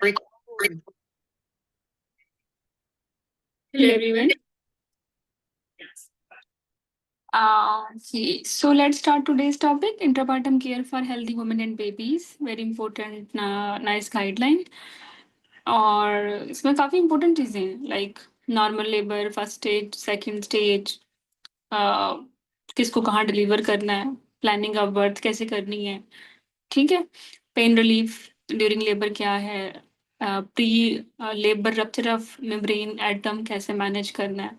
Record. Hello everyone. Okay, so let's start today's topic: intrapartum care for healthy women and babies. Very important, nice guideline. और इसमें काफी important चीजें हैं, like normal labor, first stage, second stage, किसको कहाँ deliver करना है, planning of birth कैसे करनी है, ठीक है, पेन रिलीफ ड्यूरिंग लेबर क्या है, pre labour rupture of membrane at term कैसे मैनेज करना है.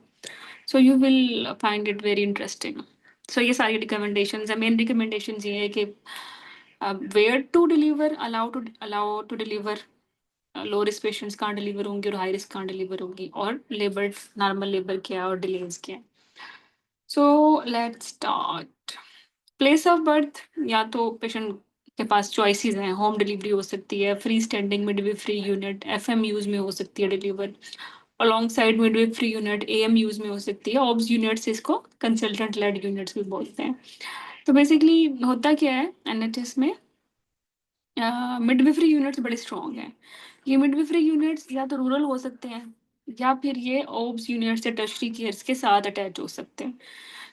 So you will find it very interesting. So ये सारी रिकमेंडेशंस है. मेन रिकमेंडेशंस ये है कि where to deliver, allow to deliver, low risk patients कहाँ डिलीवर होंगे और हाई रिस्क कहाँ डिलीवर होंगी, और लेबर नॉर्मल लेबर क्या है और डिलेज क्या है. So let's start. Place of birth, या तो पेशेंट के पास चॉइसेस हैं. होम डिलीवरी हो सकती है, free standing midwifery unit FMUs में हो सकती है deliver, alongside midwifery unit AMUs में हो सकती है, ऑब्स यूनिट्स इसको कंसल्टेंट लेड यूनिट्स भी बोलते हैं. तो बेसिकली होता क्या है एनएचएस में, मिडवाइफरी यूनिट्स बड़े स्ट्रॉन्ग हैं. ये मिडवाइफरी यूनिट्स या तो रूरल हो सकते हैं या फिर ये ओब्स यूनिट्स या टर्शरी केयर्स के साथ अटैच हो सकते हैं.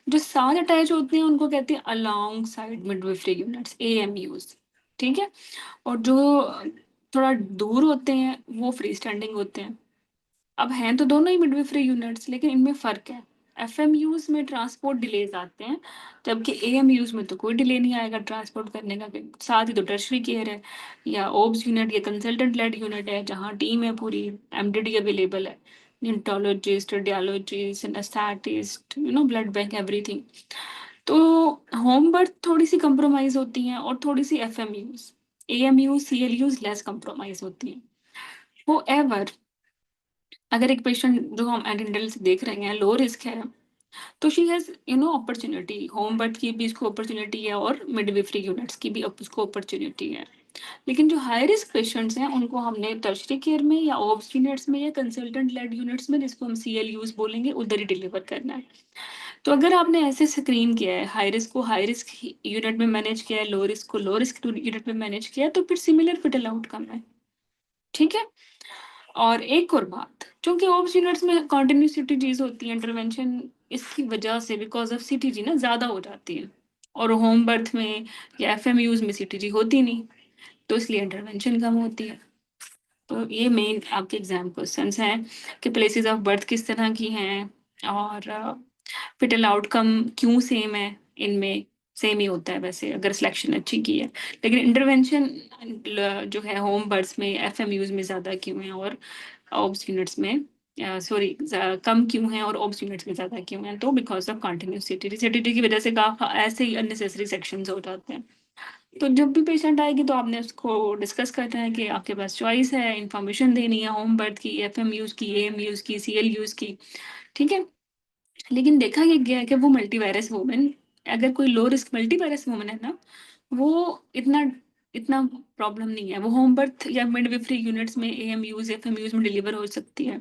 जो साथ अटैच होते हैं उनको कहते हैं अलॉन्ग साइड मिडवाइफरी यूनिट्स एएमयूज. ठीक है. और जो थोड़ा दूर होते हैं वो फ्री स्टैंडिंग होते हैं. अब हैं तो दोनों ही मिडवाइफरी यूनिट्स, लेकिन इनमें फ़र्क है. एफएमयूज में ट्रांसपोर्ट डिलेज आते हैं, जबकि एएमयूज में तो कोई डिले नहीं आएगा ट्रांसपोर्ट करने का. साथ ही तो टर्शरी केयर है या ओब्स यूनिट या कंसल्टेंट लेड यूनिट है, जहाँ टीम है पूरी, एमडीडी अवेलेबल है, neonatologist, radiologist, anaesthetist, blood bank, everything. तो होम बर्थ थोड़ी सी कंप्रोमाइज होती हैं और थोड़ी सी एफएमयूज, एएमयूज, सीएलयूज लेस कंप्रोमाइज होती हैं. वो एवर अगर एक पेशेंट जो हम एटेंडल से देख रहे हैं लो रिस्क है, तो she has opportunity, home birth की भी इसको अपॉर्चुनिटी है और मिडवाइफरी यूनिट्स की भी उसको अपॉर्चुनिटी है. लेकिन जो हाई रिस्क पेशेंट्स हैं उनको हमने टर्शरी केयर में या ऑब्स यूनिट्स में या कंसल्टेंट लेड यूनिट्स में, जिसको हम सीएलयूज बोलेंगे, उधर ही डिलीवर करना है. तो अगर आपने ऐसे स्क्रीन किया है, हाई रिस्क को हाई रिस्क यूनिट में मैनेज किया है, लो रिस्क को लो रिस्क यूनिट में मैनेज किया है, तो फिर सिमिलर फिटल आउटकम है. ठीक है. और एक और बात, क्योंकि ओब्स यूनिट्स में कॉन्टिन्यूस सिटीजीज होती है, इंटरवेंशन इसकी वजह से बिकॉज ऑफ सीटीजी ना ज़्यादा हो जाती है, और होम बर्थ में या एफएमयूज में सीटीजी होती नहीं, तो इसलिए इंटरवेंशन कम होती है. तो ये मेन आपके एग्जाम क्वेश्चंस हैं कि प्लेसेस ऑफ बर्थ किस तरह की हैं और फिटल आउटकम क्यों सेम है इनमें. सेम ही होता है वैसे अगर सिलेक्शन अच्छी की है, लेकिन इंटरवेंशन जो है होम बर्थ में एफएमयूज में ज़्यादा क्यों है और ऑब्स यूनिट्स में सॉरी कम क्यों है और ऑब्स यूनिट्स में ज़्यादा क्यों है. तो बिकॉज ऑफ कंटिन्यूस सीटीडी की वजह से काफ़ी ऐसे ही अननेसेसरी सेक्शंस हो जाते हैं. तो जब भी पेशेंट आएगी तो आपने उसको डिस्कस करना है कि आपके पास चॉइस है, इंफॉर्मेशन देनी है होम बर्थ की, एफएमयूज की, एएमयूज की, सीएलयूज की. ठीक है. लेकिन देखा ये गया है कि वो मल्टीवायरस वुमेन, अगर कोई लो रिस्क मल्टीवायरस वुमेन है ना, वो इतना इतना प्रॉब्लम नहीं है. वो होम बर्थ या मिडवाइफरी यूनिट्स में एएमयूज एफएमयूज में डिलीवर हो सकती है.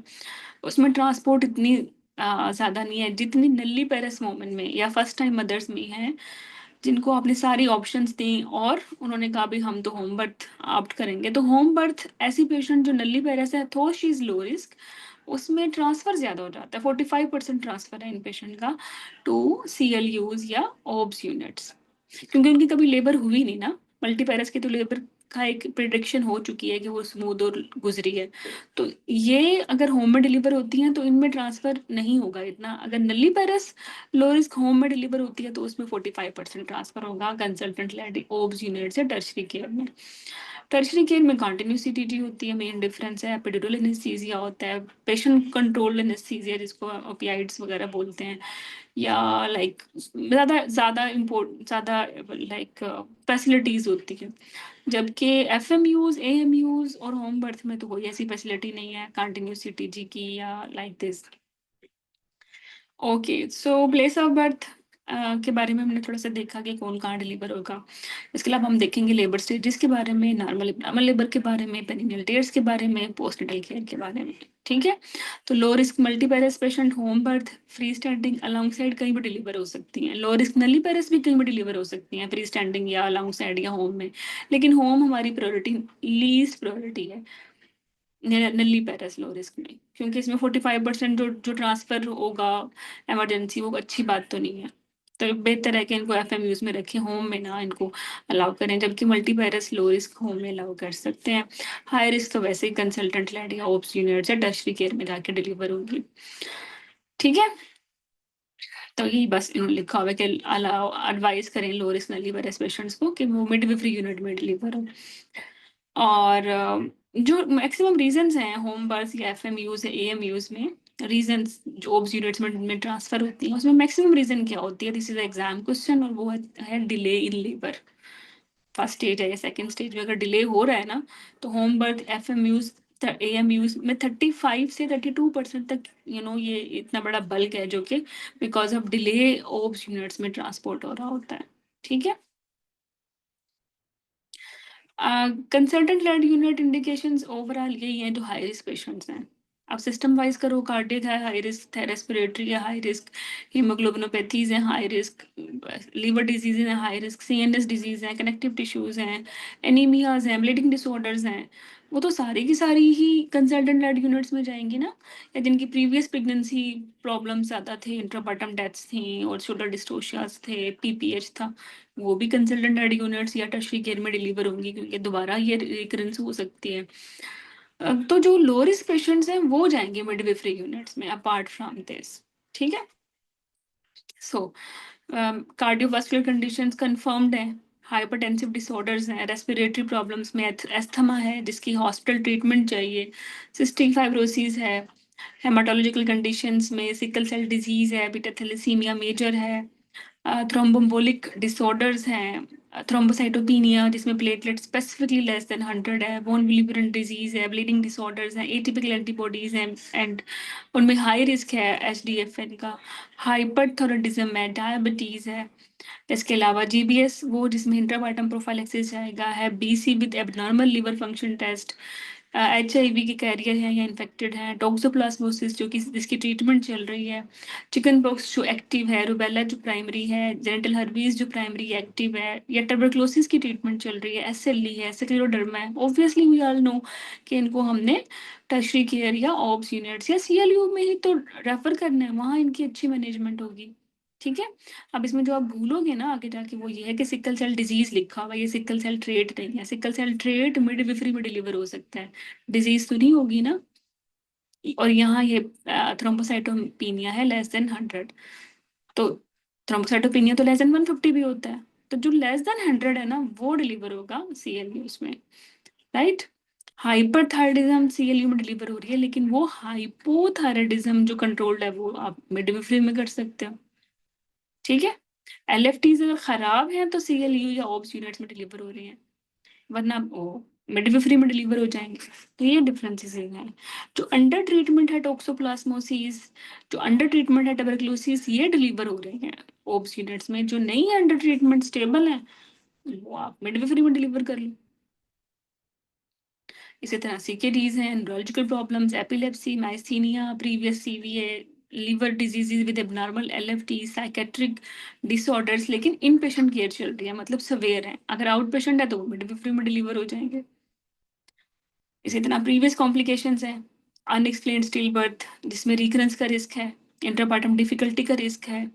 उसमें ट्रांसपोर्ट इतनी ज़्यादा नहीं है जितनी नल्ली पैरस वुमेन में या फर्स्ट टाइम मदर्स में है, जिनको आपने सारी ऑप्शंस दी और उन्होंने कहा भी हम तो होम बर्थ ऑप्ट करेंगे. तो होम बर्थ ऐसी पेशेंट जो नल्ली पैरस है, तो शी इज़ लो रिस्क, उसमें ट्रांसफर ज़्यादा हो जाता है. 45% ट्रांसफर है इन पेशेंट का टू सीएलयूज या ओब्स यूनिट्स, क्योंकि उनकी कभी लेबर हुई नहीं ना. मल्टीपैरस की तो लेबर का एक प्रिडिक्शन हो चुकी है कि वो स्मूथ और गुजरी है. तो ये अगर होम में डिलीवर होती हैं तो इनमें ट्रांसफर नहीं होगा इतना. अगर नल्ली पैरस लो रिस्क होम में डिलीवर होती है तो उसमें 45% ट्रांसफर होगा कंसल्टेंट लेड ओब्स यूनिट से टर्शरी केयर में. टर्शरी केयर में कंटिन्यूस सीटीजी होती है, मेन डिफरेंस है. एपिड्यूरल एनेस्थीसिया होता है, पेशेंट कंट्रोल एनेस्थीसिया जिसको ओपियाइड्स वगैरह बोलते हैं, या लाइक ज़्यादा ज़्यादा इम्पोर्ट ज़्यादा लाइक फैसिलिटीज़ होती है. जबकि एफएमयूज एएमयूज और होम बर्थ में तो कोई ऐसी फैसिलिटी नहीं है कंटिन्यूस सीटीजी की या like this. Okay. So place of birth के बारे में हमने थोड़ा सा देखा कि कौन कहाँ डिलीवर होगा. इसके अलावा हम देखेंगे लेबर स्टेजेस के बारे में, नॉर्मल लेबर के बारे में, पेरिनियल टेयर्स के बारे में, पोस्टनेटल केयर के बारे में. ठीक है. तो low risk multiparas patient home birth free standing alongside कहीं भी डिलीवर हो सकती हैं. लो रिस्क नली पेरेस भी कहीं भी डिलीवर हो सकती हैं, फ्री स्टैंडिंग या अलॉन्ग साइड या होम में. लेकिन होम हमारी प्रायोरिटी, लीस्ट प्रायोरिटी है. नल्ली पैरस लो रिस्क में, क्योंकि इसमें 45% जो ट्रांसफर होगा इमरजेंसी, वो अच्छी बात तो नहीं है। तो बेहतर है कि इनको एफएमयूज में रखें, होम में ना इनको अलाउ करें, जबकि मल्टी पैरस लो रिस्क होम में अलाउ कर सकते हैं। हाई रिस्क तो वैसे ही कंसल्टेंट लेड या ओप्स यूनिट या टर्शरी केयर में जाके डिलीवर होगी। ठीक है, तो यही बस इन्होंने लिखा हुआ है कि अलाउ एडवाइस करें लो रिस्क नली पैरस पेशेंट्स को कि वो मिडविफरी यूनिट में डिलीवर हो। और जो मैक्सिमम रीजंस हैं होम बर्थ या एफएमयूज या एएमयूज में, रीजंस जो ओब्स यूनिट्स में ट्रांसफर होती हैं, उसमें मैक्सिमम रीजन क्या होती है, दिस इज एग्जाम क्वेश्चन, और वो है delay in labour. First stage है या सेकंड स्टेज में अगर डिले हो रहा है ना, तो होम बर्थ एफएमयूज एएमयूज में 35 से 32% तक ये इतना बड़ा बल्क है जो कि because of delay obs units में ट्रांसपोर्ट हो रहा होता है। ठीक है, consultant led unit indications overall यही हैं जो हाई रिस्क पेशेंट्स हैं। अब सिस्टम वाइज करो, कार्डियक है हाई रिस्क, रेस्पिरेटरी है हाई रिस्क, हीमोग्लोबिनोपैथीज हैं हाई रिस्क, लीवर डिजीज हैं हाई रिस्क, सीएनएस डिजीज हैं, कनेक्टिव टिश्यूज हैं, एनीमियाज हैं, ब्लीडिंग डिसऑर्डर्स हैं, वो तो सारी की सारी ही कंसल्टेंट लेड यूनिट्स में जाएंगी ना। या जिनकी प्रीवियस प्रेगनेंसी प्रॉब्लम ज़्यादा थे, इंट्रापार्टम डेथ्स थी और शोल्डर डिस्टोशियास थे, पीपीएच था, वो भी कंसल्टेंट एड यूनिट्स या टर्शरी केयर में डिलीवर होंगी, क्योंकि दोबारा ये रिकरेंस हो सकती है। तो जो लो रिस्क पेशेंट्स हैं वो जाएंगे मिडविफरी यूनिट्स में अपार्ट फ्रॉम दिस। ठीक है, सो कार्डियोवास्कुलर कंडीशंस कंफर्म्ड हैं, हाइपरटेंसिव डिसऑर्डर्स हैं, रेस्पिरेटरी प्रॉब्लम्स में एस्थमा है जिसकी हॉस्पिटल ट्रीटमेंट चाहिए, सिस्टिक फाइब्रोसिस है, हेमाटोलॉजिकल कंडीशंस में सिकल सेल डिजीज है, बीटा थैलेसीमिया मेजर है, थ्रोम्बोम्बोलिक डिसऑर्डर्स हैं, थ्रोम्बोसाइटोपिनिया जिसमें प्लेटलेट स्पेसिफिकली लेस देन 100 है, बोन विलिबरेंट डिजीज है, ब्लीडिंग डिसऑर्डर्स हैं, एटिपिकल एंटीबॉडीज हैं, एंड उनमें हाई रिस्क है एचडीएफएन का, हाइपरथायराइडिज्म है, डायबिटीज है। इसके अलावा जीबीएस वो जिसमें इंट्रापार्टम प्रोफाइलेक्सिस जाएगा है, BC with abnormal liver function test, HIV के कैरियर हैं या इन्फेक्टेड हैं, टोक्सोप्लाज्मोसिस जो कि जिसकी ट्रीटमेंट चल रही है, चिकन पॉक्स जो एक्टिव है, रुबेला जो प्राइमरी है, जेनिटल हर्बीज जो प्राइमरी एक्टिव है, या ट्यूबरक्लोसिस की ट्रीटमेंट चल रही है, एसएलई है, स्क्लेरोडर्मा है, ऑब्वियसली वी ऑल नो कि इनको हमने टर्शरी केयर या ऑब्स यूनिट्स या सीएलयू में ही तो रेफर करना है, वहाँ इनकी अच्छी मैनेजमेंट होगी। ठीक है, अब इसमें जो आप भूलोगे ना आगे जाके वो ये है कि सिकल सेल डिजीज लिखा हुआ है, ये सिकल सेल ट्रेट नहीं है, सिकल सेल ट्रेट मिडविफरी में डिलीवर हो सकता है, डिजीज तो नहीं होगी ना। और यहाँ ये थ्रोम्बोसाइटोपिनिया है लेस देन 100, तो थ्रोम्बोसाइटोपिनिया तो लेस देन 150 भी होता है, तो जो लेस देन 100 है ना वो डिलीवर होगा सीएलयू में, राइट। हाइपरथायराइडिज्म सीएलयू में डिलीवर हो रही है, लेकिन वो हाइपोथायराइडिज्म जो कंट्रोल्ड है वो आप मिडविफरी में कर सकते हो। ठीक है, एलएफटीज अगर खराब है तो सीएलयू या ओब्स यूनिट्स में डिलीवर हो रहे हैं, वरना वो मिडविफरी में डिलीवर हो जाएंगे। तो ये डिफरेंसेस हैं। जो अंडर ट्रीटमेंट है टोक्सोप्लाज्मोसिस, जो अंडर ट्रीटमेंट है ट्यूबरक्लोसिस, ये डिलीवर हो रहे हैं ओब्स यूनिट्स में, जो नहीं है अंडर ट्रीटमेंट स्टेबल है वो आप मिडविफरी में डिलीवर कर लो। इसी तरह सीकेडीज हैं, neurological problems, epilepsy, myasthenia, previous CVA, liver diseases with abnormal LFT, psychiatric disorders, लेकिन इन पेशेंट केयर चल रही है, मतलब सवेयर है। अगर आउट पेशेंट है तो वो मिडविफरी में डिलीवर हो जाएंगे। इसी तरह प्रीवियस कॉम्प्लिकेशंस हैं, अनएक्सप्लेन्ड स्टिल बर्थ जिसमें रिकरेंस का रिस्क है, इंटरपार्टम डिफिकल्टी का रिस्क है,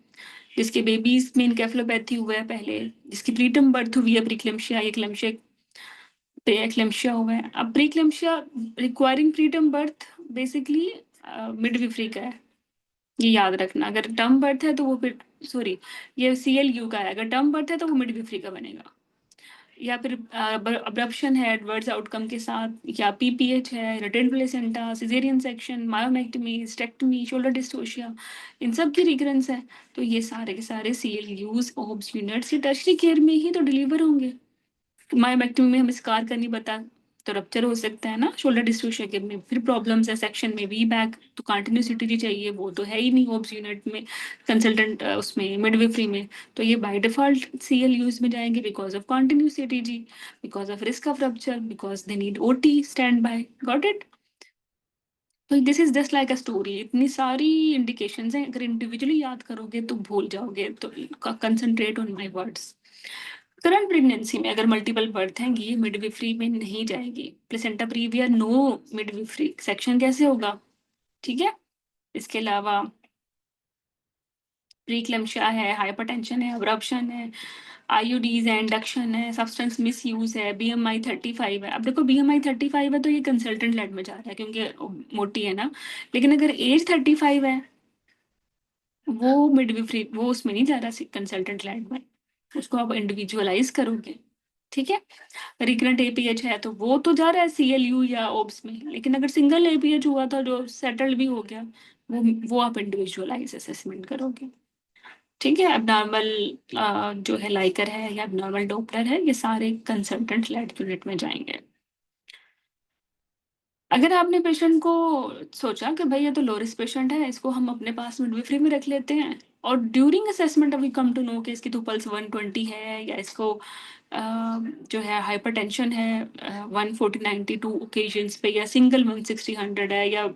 जिसके बेबीज में इनकेफेलोपैथी हुआ है पहले, जिसकी प्रीटर्म बर्थ हुई है प्रीक्लेम्शिया, एक्लेम्शिया प्रीएक्लेम्शिया हुआ है। अब प्रीक्लेम्शिया रिक्वायरिंग प्रीटर्म बर्थ बेसिकली मिडविफरी का है, ये याद रखना। अगर टर्म बर्थ है तो वो फिर सॉरी ये सीएलयू का है, अगर टर्म बर्थ है तो वो मिडविफरी का बनेगा। या फिर अब्रप्शन है एडवर्स आउटकम के साथ, या पीपीएच है, retained placenta, caesarean section, myomectomy, स्टेक्टमी, शोल्डर डिस्टोशिया, इन सब की रिकरेंस है, तो ये सारे के सारे सीएलयूज ओब्स यूनिट्स ये टर्शरी केयर में ही तो डिलीवर होंगे। मायोमेक्टमी में हमें स्कार का नहीं पता, तो रप्चर हो सकता है ना शोल्डर डिस्टोशिया के में, फिर प्रॉब्लम्स है सेक्शन में, वी बैक तो कंटिन्यूसिटी भी चाहिए, वो तो है ही नहीं ओब्स यूनिट में, कंसल्टेंट उसमें मिडविफरी में। तो ये बाय डिफॉल्ट सीएल यूज में जाएंगे बिकॉज ऑफ कंटिन्यूसिटी जी, because of risk of rupture, because they need OT standby, got it. तो this is just like a story, इतनी सारी इंडिकेशंस हैं, अगर इंडिविजुअली याद करोगे तो भूल जाओगे, तो concentrate on my words. Current pregnancy में अगर मल्टीपल बर्थ हैं ये मिडविफरी में नहीं जाएगी। प्लेसेंटा प्रीविया नो मिडविफरी सेक्शन कैसे होगा? ठीक है। इसके अलावा प्रीक्लैम्सिया है, हाइपरटेंशन है, अब्रप्शन है, आईयूडीज है, इंडक्शन है, सब्सटेंस मिसयूज है, बीएमआई 35 है। अब देखो बीएमआई 35 है तो ये कंसल्टेंट लेड में जा रहा है क्योंकि मोटी है ना। लेकिन अगर एज 35 है वो मिडविफरी वो उसमें नहीं जा रहा कंसल्टेंट लेड में, उसको आप इंडिविजुअलाइज करोगे। ठीक है। रिकरेंट एपीएच है तो वो तो जा रहा है सीएलयू या ओब्स में, लेकिन अगर सिंगल एपीएच हुआ था जो सेटल्ड भी हो गया वो आप इंडिविजुअलाइज असेसमेंट करोगे। ठीक है। एबनॉर्मल जो है लाइकर है या एबनॉर्मल डॉपलर है ये सारे कंसल्टेंट लेड यूनिट में जाएंगे। अगर आपने पेशेंट को सोचा कि भाई ये तो लो रिस्क पेशेंट है इसको हम अपने पास मिडविफरी में रख लेते हैं, और during assessment we come to know कि इसकी तो पल्स 120 है या इसको जो है हाइपरटेंशन है 140/92 ओकेजन्स पे, या सिंगल 160/100 है, या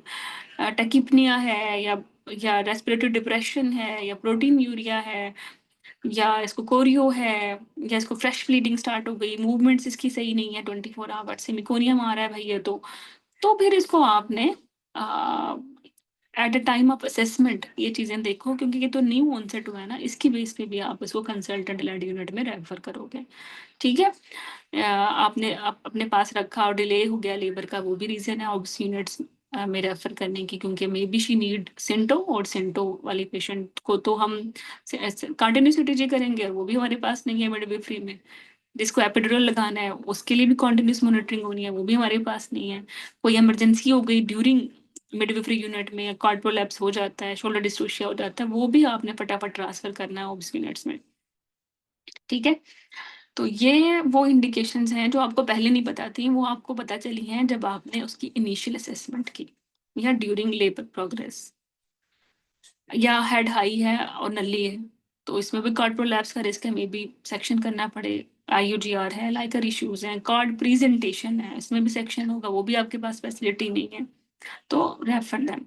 टैकिपनिया है, या रेस्पिरेटरी डिप्रेशन है, या प्रोटीन यूरिया है, या इसको कोरियो है, या इसको फ्रेश ब्लीडिंग स्टार्ट हो गई, मूवमेंट्स इसकी सही नहीं है 24 आवर्स से, मिकोनियम आ रहा है भाई ये तो फिर इसको आपने at a time of assessment ये चीजें देखो, क्योंकि ये तो न्यू ऑनसेट हुआ है ना, इसकी बेस पे भी आप इसको कंसल्टेंट लेड यूनिट में रेफर करोगे। ठीक है। आपने अपने पास रखा और डिले हो गया लेबर का, वो भी रीजन है ऑब्स यूनिट्स में रेफर करने की, क्योंकि मे बी शी नीड सिंटो, और सिंटो वाली पेशेंट को तो हम कंटिन्यूसिटी जी करेंगे और वो भी हमारे पास नहीं है मिडविफरी में। जिसको एपिड्यूरल लगाना है उसके लिए भी कॉन्टिन्यूस मॉनिटरिंग होनी है, वो भी हमारे पास नहीं है। कोई इमरजेंसी हो गई ड्यूरिंग मिडविफरी यूनिट में, कॉर्ड प्रोलैप्स हो जाता है, शोल्डर डिस्टोशिया हो जाता है, वो भी आपने फटाफट ट्रांसफर करना है ऑब्स यूनिट्स में। ठीक है। तो ये वो इंडिकेशंस हैं जो आपको पहले नहीं पता थी, वो आपको पता चली हैं जब आपने उसकी इनिशियल असेसमेंट की या ड्यूरिंग लेबर प्रोग्रेस, या हेड हाई है और नली है तो इसमें भी कार्ड प्रोलैप्स का रिस्क है, मे बी सेक्शन करना पड़े। आईयूजीआर है, लाइकर इश्यूज हैं, कार्ड प्रेजेंटेशन है, इसमें भी सेक्शन होगा, वो भी आपके पास फैसिलिटी नहीं है, तो refer them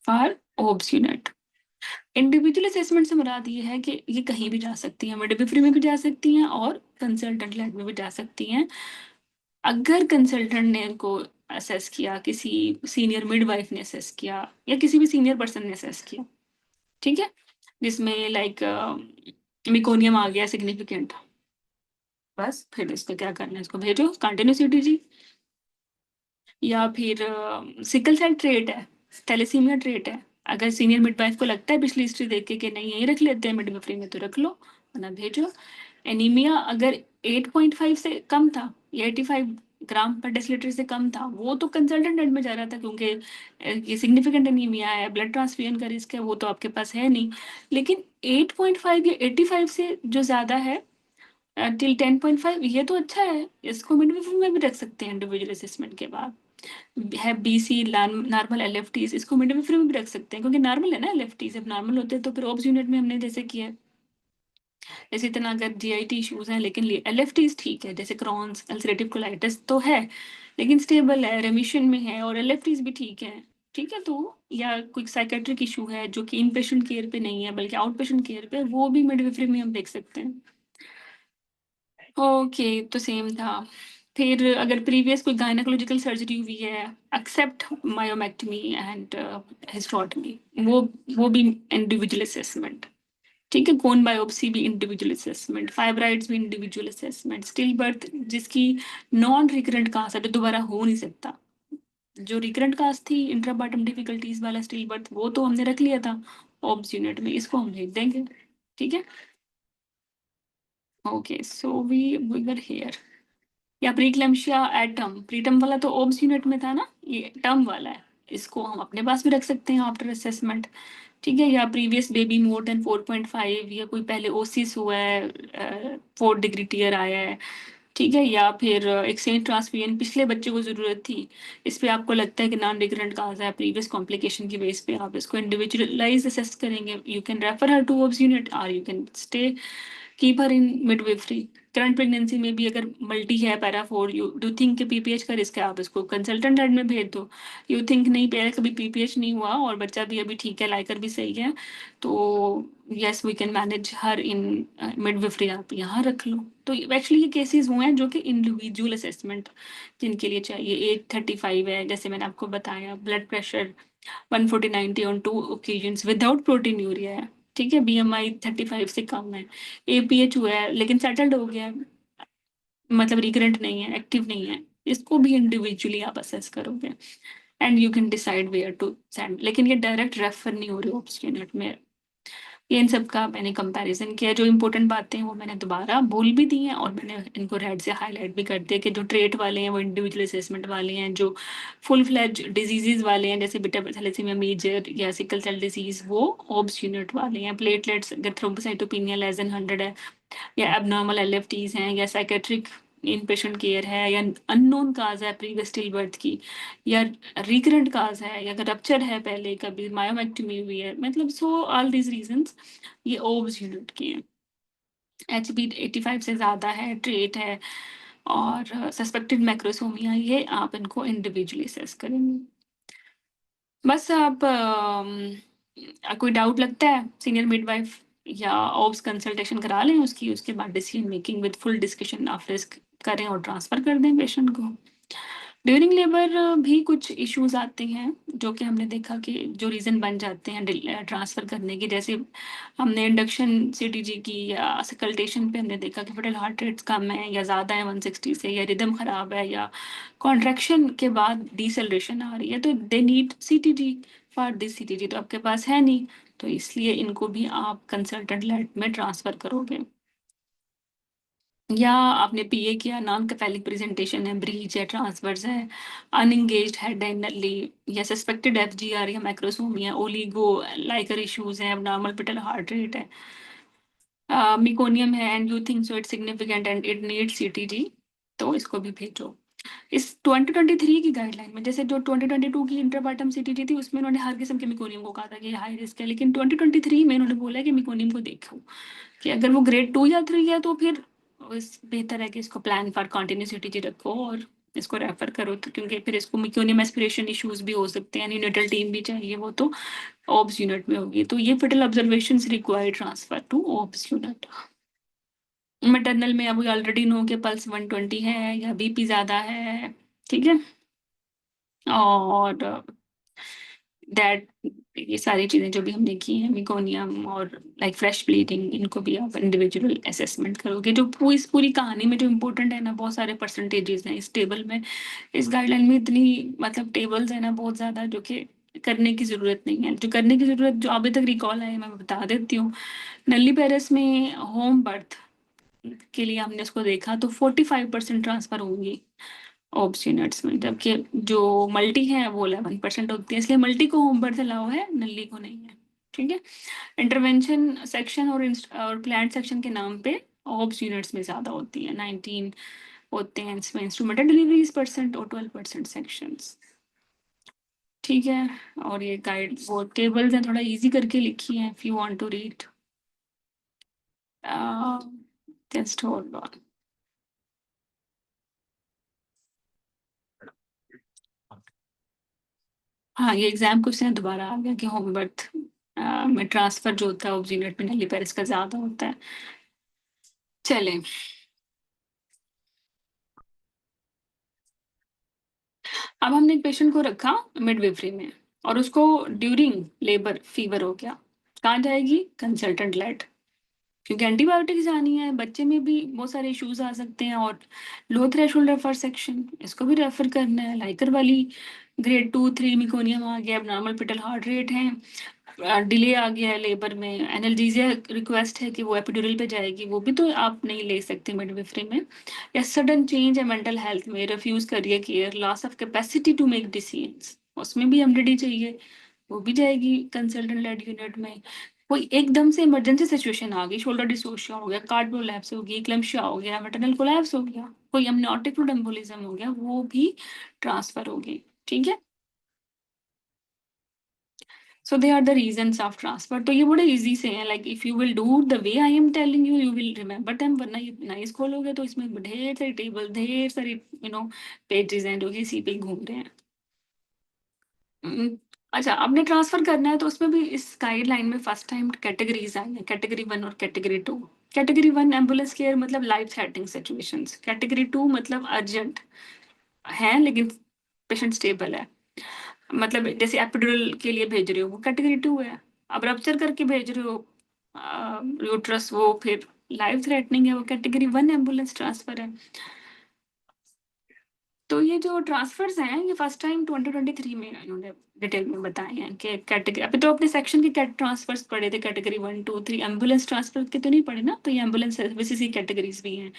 for obs unit. Individual assessment से मुराद ये है कि ये कहीं भी जा सकती हैं, मिडविफरी में भी जा सकती हैं और कंसल्टेंट लैब में भी जा सकती हैं। अगर कंसल्टेंट ने इनको असेस किया, किसी सीनियर मिडवाइफ ने असेस किया, या किसी भी सीनियर पर्सन ने असेस किया, ठीक है, जिसमें लाइक मिकोनियम आ गया सिग्निफिकेंट, बस फिर इसको क्या करना है, इसको भेजो कंटिन्यूसिटी जी। या फिर सिकल सेल ट्रेट है, थैलेसीमिया ट्रेट है, अगर सीनियर मिडवाइफ को लगता है पिछली हिस्ट्री देख के कि नहीं यही रख लेते हैं मिडवाइफरी में तो रख लो, वरना भेजो। एनीमिया अगर 8.5 से कम था या 85 ग्राम पर डेसिलीटर से कम था, वो तो कंसल्टेंट एड में जा रहा था क्योंकि ये सिग्निफिकेंट एनीमिया है, ब्लड ट्रांसफ्यूजन का रिस्क है, वो तो आपके पास है नहीं। लेकिन 8.5 या 85 से जो ज्यादा है टिल 10.5 ये तो अच्छा है, इसको मिडविफरी में भी रख सकते हैं इंडिविजुअल असेसमेंट के बाद। है बीसी नॉर्मल एलएफटीज, इसको मिडविफरी में भी रख सकते हैं क्योंकि नॉर्मल है ना एलएफटीज, जब नॉर्मल होते हैं तो फिर ऑब्स यूनिट में हमने जैसे किया है। इसी तरह अगर जीआईटी इश्यूज हैं लेकिन एलएफटीज ठीक है, जैसे क्रॉन्स अल्सरेटिव कोलाइटिस तो है लेकिन स्टेबल है, रेमिशन में है, और एलएफटीज भी ठीक है। ठीक है। तो या कोई साइकेट्रिक इशू है जो कि इन पेशेंट केयर पे नहीं है बल्कि आउट पेशेंट केयर पे, वो भी मिडविफरी में हम देख सकते हैं। ओके, तो सेम था। फिर अगर प्रीवियस कोई गायनेकोलॉजिकल सर्जरी हुई है, एक्सेप्ट मायोमेक्टमी एंड हिस्टेरोटमी, वो वो भी इंडिविजुअल असेसमेंट। ठीक है। कोन बायोप्सी भी इंडिविजुअल असेसमेंट, फाइब्राइड्स भी इंडिविजुअल असेसमेंट, स्टिल बर्थ जिसकी नॉन रिकरेंट कास्ट है जो दोबारा हो नहीं सकता, जो रिकरेंट कास्ट थी इंट्रापार्टम डिफिकल्टीज वाला स्टिल बर्थ वो तो हमने रख लिया था ऑब्स यूनिट में, इसको हम भेज देंगे। ठीक है। Okay, so we were here. या प्रीक्लैम्सिया एटम, प्रीटम वाला तो ओब्स यूनिट में था ना, ये टर्म वाला है, इसको हम अपने पास भी रख सकते हैं आफ्टर असेसमेंट। ठीक है। या प्रीवियस बेबी मोर देन 4.5, या कोई पहले ओसिस हुआ है 4 डिग्री टीयर आया है। ठीक है। या फिर एक्सचेंज ट्रांसफ्यूजन पिछले बच्चे को जरूरत थी, इस पे आपको लगता है कि नॉन रिकरेंट काज है, प्रीवियस कॉम्प्लिकेशन की बेस पे आप इसको इंडिविजुअलाइज असेस करेंगे, you can refer her to obs unit और you can stay keep her in midwifery. Current pregnancy में भी अगर मल्टी है पैरा 4, यू डू थिंक कि पीपीएच का रिस्क है, आप इसको कंसल्टेंट हेड में भेज दो। यू थिंक नहीं, पहले कभी पीपीएच नहीं हुआ और बच्चा भी अभी ठीक है, लाइकर भी सही है, तो yes we can manage her in midwifery, आप यहाँ रख लो। तो एक्चुअली ये केसेस हुए हैं जो कि इंडिविजुअल असेसमेंट जिनके लिए चाहिए। एज 35 है, जैसे मैंने आपको बताया, blood pressure 140/90 on 2 occasions without proteinuria है, ठीक है, बीएमआई 35 से कम है, एपीएच हुआ है लेकिन सेटल्ड हो गया है, मतलब रिकरेंट नहीं है, एक्टिव नहीं है, इसको भी इंडिविजुअली आप असेस करोगे and you can decide where to send. लेकिन ये डायरेक्ट रेफर नहीं हो रही ऑप्स यूनिट में। ये इन सब का मैंने कंपैरिजन किया, जो इंपॉर्टेंट बातें हैं वो मैंने दोबारा बोल भी दी हैं और मैंने इनको रेड से हाईलाइट भी कर दिया कि जो ट्रेट वाले हैं वो इंडिविजुअल असेसमेंट वाले हैं, जो फुल फ्लैज डिजीजेज वाले हैं जैसे बीटा थैलेसीमिया मेजर या सिकल सेल डिजीज वो ऑब्स यूनिट वाले हैं। प्लेटलेट्स अगर थ्रोम्बोसाइटोपिनिया लेस देन 100 है, या एबनॉर्मल एलएफटीज हैं, या साइकेट्रिक इन पेशेंट केयर है, या अननोन काज है प्रीवियस स्टिल बर्थ की, या रिकरेंट काज है, या रप्चर है पहले कभी मायोमेक्टमी हुई है, मतलब सो ऑल दीज रीजंस ये ओब्स यूनिट के हैं। एच बी 85 से ज़्यादा है, ट्रेट है, और सस्पेक्टेड मैक्रोसोमिया, ये आप इनको इंडिविजुअली असेस करेंगे। बस आप कोई डाउट लगता है सीनियर मिडवाइफ या ऑब्स कंसल्टेशन करा लें, उसकी उसके बाद decision making with full discussion of risk करें और ट्रांसफ़र कर दें पेशेंट को। ड्यूरिंग लेबर भी कुछ इश्यूज आते हैं जो कि हमने देखा कि जो रीज़न बन जाते हैं ट्रांसफ़र करने के, जैसे हमने इंडक्शन सीटीजी की या सकल्टेशन पे हमने देखा कि फेटल हार्ट रेट्स कम है या ज़्यादा है 160 से, या रिदम ख़राब है, या कॉन्ट्रैक्शन के बाद डिसेलरेशन आ रही है, तो they need CTG for this. CTG तो आपके पास है नहीं, तो इसलिए इनको भी आप कंसल्टेंट लेड में ट्रांसफ़र करोगे। या आपने पीए किया, नॉन कैफेलिक प्रेजेंटेशन है, ब्रीच है, ट्रांसवर्स है, अनएंगेज्ड हेड एंड नली, या सस्पेक्टेड एफजीआर या मैक्रोसोमिया, ओलिगो लाइकर इश्यूज हैं, नॉर्मल पिटल हार्ट रेट है, मिकोनियम है, and you think so it significant and it need CTG, तो इसको भी भेजो। इस 2023 की गाइडलाइन में, जैसे जो 2022 की इंटरपार्टम सीटीजी थी उसमें उन्होंने हर किस्म के मिकोनियम को कहा था कि ये हाई रिस्क है, लेकिन 2023 में उन्होंने बोला है कि मिकोनियम को देखो कि अगर वो ग्रेड 2 या 3 है तो फिर बेहतर है कि इसको प्लान फॉर कॉन्टिन्यूसिटी रखो और इसको रेफर करो, तो क्योंकि फिर इसको म्यूकोनियम एस्पिरेशन इश्यूज भी हो सकते हैं, न्यूनेटल टीम भी चाहिए, वो तो ऑब्स यूनिट में होगी, तो ये fetal observation required transfer to obs unit. Maternal में अभी ऑलरेडी नो के पल्स 120 है या बीपी ज्यादा है, ठीक है, और दैट ये सारी चीज़ें जो भी हमने की हैं, मिकोनियम और लाइक फ्रेश ब्लीडिंग, इनको भी आप इंडिविजुअल असेसमेंट करोगे। जो इस पूरी कहानी में जो इम्पोर्टेंट है ना, बहुत सारे परसेंटेजेस हैं इस टेबल में, इस गाइडलाइन में इतनी मतलब टेबल्स है ना बहुत ज़्यादा, जो कि करने की ज़रूरत नहीं है। जो करने की ज़रूरत जो अभी तक रिकॉल है मैं बता देती हूँ। नली पेरिस में होम बर्थ के लिए हमने उसको देखा तो 45% ट्रांसफ़र होंगी ओब्स यूनिट्स में, जबकि जो मल्टी है वो 11% होती है, इसलिए मल्टी को होम बर्थ अलाउ है, नल्ली को नहीं है, ठीक है। इंटरवेंशन सेक्शन और प्लांट सेक्शन के नाम पे ओब्स यूनिट्स में ज़्यादा होती है, 19 होते हैं इसमें इंस्ट्रूमेंटल डिलीवरीज परसेंट और 12% सेक्शंस, ठीक है। और ये गाइड वो टेबल्स हैं, थोड़ा इजी करके लिखी है, if you want to read just hold on. हाँ, ये एग्जाम क्वेश्चन दोबारा आ गया कि होम बर्थ में ट्रांसफर जो होता है ऑब्स यूनिट में नली पेरिस का ज्यादा होता है। चले, अब हमने एक पेशेंट को रखा मिडविफरी में और उसको ड्यूरिंग लेबर फीवर हो गया, कहाँ जाएगी, कंसल्टेंट लेट, क्योंकि एंटीबायोटिक्स जानी है, बच्चे में भी बहुत सारे इश्यूज आ सकते हैं, और लो थ्रेशोल्ड रेफर सेक्शन इसको भी रेफर करना है, लाइकर वाली ग्रेड 2 3 मिकोनियम आ गया, अब नॉर्मल पिटल हार्ट रेट है, डिले आ गया है लेबर में, एनाल्जेसिया रिक्वेस्ट है कि वो एपिड्यूरल पे जाएगी, वो भी तो आप नहीं ले सकते मिडविफरी में, या सडन चेंज है मेंटल हेल्थ में, रिफ्यूज करिए care, loss of capacity to make decisions, उसमें भी एमडीडी चाहिए, वो भी जाएगी कंसल्टेंट लेड यूनिट में। कोई एकदम से इमरजेंसी सिचुएशन आ गई, शोल्डर डिसोशिया हो गया, कार्ड प्रोलैप्स हो गई, एक्लम्शिया हो गया, मैटरनल कोलैप्स हो गया, कोई अमनियोटिक फ्लूइड एम्बोलिज्म हो गया, वो भी ट्रांसफर होगी, ठीक है। So they are the reasons of transfer. तो ये बड़े इजी से हैं, like if you will do the way I am telling you, you will remember them, वरना ये नाइस खोलोगे तो इसमें ढेर सारी टेबल, ढेर सारी पेजेस हैं जो कि इसी पे ही घूम रहे हैं। हम्म, अच्छा, आपने ट्रांसफर करना है तो उसमें भी इस गाइडलाइन में फर्स्ट टाइम कैटेगरीज आई हैं, कैटेगरी 1 और कैटेगरी 2। कैटेगरी 1 एम्बुलेंस केयर मतलब लाइफ थ्रेटनिंग सिचुएशंस, कैटेगरी 2 मतलब अर्जेंट है लेकिन पेशेंट स्टेबल है, मतलब जैसे एपिड्यूरल के लिए भेज रहे हो वो कैटेगरी 2 है। अब रप्चर करके भेज रहे हो यूट्रस, वो फिर लाइफ थ्रेटनिंग है, वो कैटेगरी 1 एम्बुलेंस ट्रांसफर है। तो ये जो ट्रांसफर्स हैं ये फर्स्ट टाइम 2023 में इन्होंने डिटेल में बताए हैं कि कैटेगरी, अभी तो अपने सेक्शन के ट्रांसफर्स पढ़े थे, कैटेगरी 1 2 3, एम्बुलेंस ट्रांसफर के तो नहीं पढ़े ना, तो ये एम्बुलेंस सर्विसेज की कैटेगरीज भी हैं,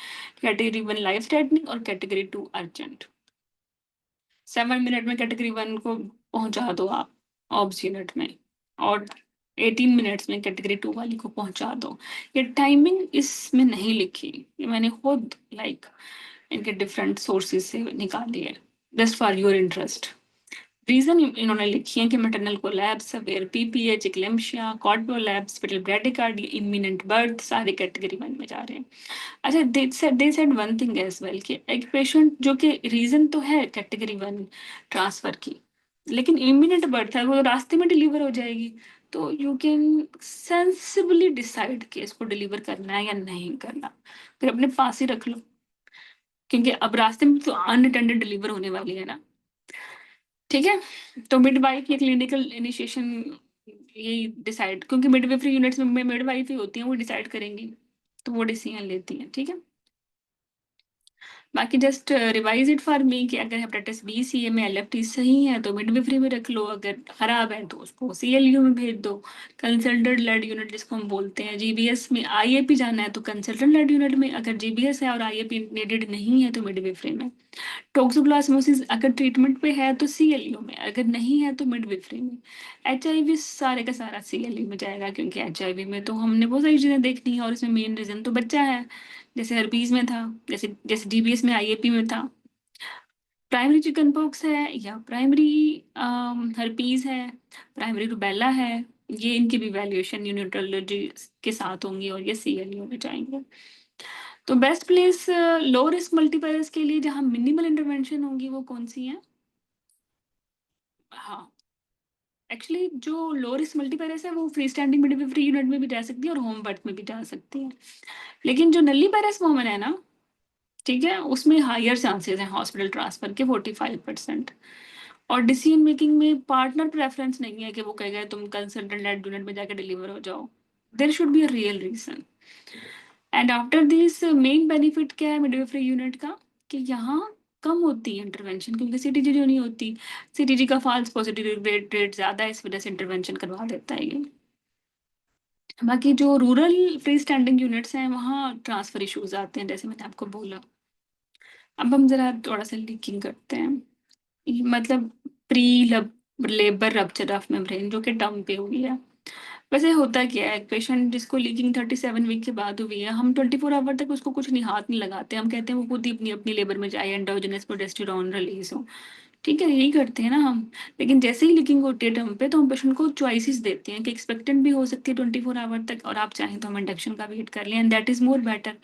कैटेगरी 1 लाइफ थ्रेटनिंग और कैटेगरी 2 अर्जेंट। 7 मिनट में कैटेगरी 1 को पहुंचा दो आप ऑब्स यूनिट में, और 18 मिनट्स में कैटेगरी 2 वाली को पहुंचा दो। ये टाइमिंग इसमें नहीं लिखी, ये मैंने खुद इनके डिफरेंट सोर्सेज से निकाली है, just for your interest. Reason इन्होंने लिखी है कि maternal collapse, severe PPH, eclampsia, cord prolapse, fetal bradycardia, imminent birth, सारे कैटेगरी 1 में जा रहे हैं। अच्छा, they said one thing as well कि एक पेशेंट जो कि रीजन तो है कैटेगरी 1 ट्रांसफर की, लेकिन इमिनेंट बर्थ है, वो रास्ते में डिलीवर हो जाएगी, तो यू कैन सेंसिबली डिसाइड कि इसको डिलीवर करना है या नहीं करना, फिर अपने पास ही रख लो, क्योंकि अब रास्ते में तो अनअटेंडेड डिलीवर होने वाली है ना। ठीक है, तो मिडवाइफ की क्लिनिकल इनिशिएशन ये डिसाइड, क्योंकि मिडवाइफरी यूनिट्स में मिडवाइफ ही होती हैं, वो डिसाइड करेंगी, तो वो डिसीजन लेती हैं। ठीक है, बाकी जस्ट रिवाइज इट फॉर मी कि अगर हेपेटाइटिस बी सी ए में एलएफटी सही है तो मिडविफरी में रख लो, अगर खराब है तो उसको सीएलयू में भेज दो, कंसल्टेंट लेड यूनिट जिसको हम बोलते हैं। जीबीएस में आईएपी जाना है तो कंसल्टेंट लेड यूनिट में, अगर जीबीएस है और आईएपी नीडेड नहीं है तो मिडविफरी में। टोक्सोप्लाज्मोसिस अगर ट्रीटमेंट पे है तो सीएलयू में, अगर नहीं है तो मिडविफरी में। एचआईवी सारे का सारा सीएलयू में जाएगा, क्योंकि एचआईवी में तो हमने बहुत सारी चीजें देखनी है और इसमें मेन रीजन तो बच्चा है, जैसे हर्पीज में था, जैसे जैसे डीबीएस में आईएपी में था। प्राइमरी चिकन पॉक्स है या प्राइमरी हर्पीज है, प्राइमरी रुबेला है, ये इनकी भी वैल्यूएशन न्यूनोटोलॉजी के साथ होंगी और ये सीएलयू में जाएंगे। तो best place low risk multipurpose के लिए जहाँ मिनिमल इंटरवेंशन होंगी वो कौन सी है? हाँ, एक्चुअली जो लो रिस्क मल्टीपरपज है वो फ्री स्टैंडिंग मिडविफरी यूनिट में भी जा सकती है और होम बर्थ में भी जा सकती है, लेकिन जो नल्ली पैरस वोमन है ना, ठीक है, उसमें हायर चांसेस हैं हॉस्पिटल ट्रांसफर के 45%। और डिसीजन मेकिंग में पार्टनर प्रेफरेंस नहीं है कि वो कहेगा तुम कंसल्टेंट लेड यूनिट में जाके डिलीवर हो जाओ, there should be a real reason. And after this main benefit क्या है मिडवाइफरी यूनिट का, कि यहाँ कम होती है इंटरवेंशन, क्योंकि सीटीजी जो नहीं होती, सीटीजी का फॉल्स पॉजिटिव रेट ज्यादा है, इस वजह से इंटरवेंशन करवा देता है ये। बाकी जो रूरल फ्री स्टैंडिंग यूनिट्स हैं वहाँ ट्रांसफर इश्यूज आते हैं, जैसे मैंने आपको बोला। अब हम जरा थोड़ा सा लीकिंग करते हैं, मतलब pre labour rupture of membrane जो कि टर्म पे हुई है। वैसे होता क्या है, पेशेंट जिसको लीकिंग 37 वीक के बाद हुई है, हम 24 आवर तक उसको कुछ नहीं, हाथ नहीं लगाते, हम कहते हैं वो खुद ही अपनी अपनी लेबर में जाए, एंडोजेनस प्रोजेस्टेरोन रिलीज हो। ठीक है, यही करते हैं ना हम। लेकिन जैसे ही लीकिंग होती है टर्म पे तो हम पेशेंट को चॉइसेस देते हैं कि एक्सपेक्टेंट भी हो सकती है 24 आवर तक, और आप चाहें तो हम इंडक्शन का वेट कर लें, and that is more better.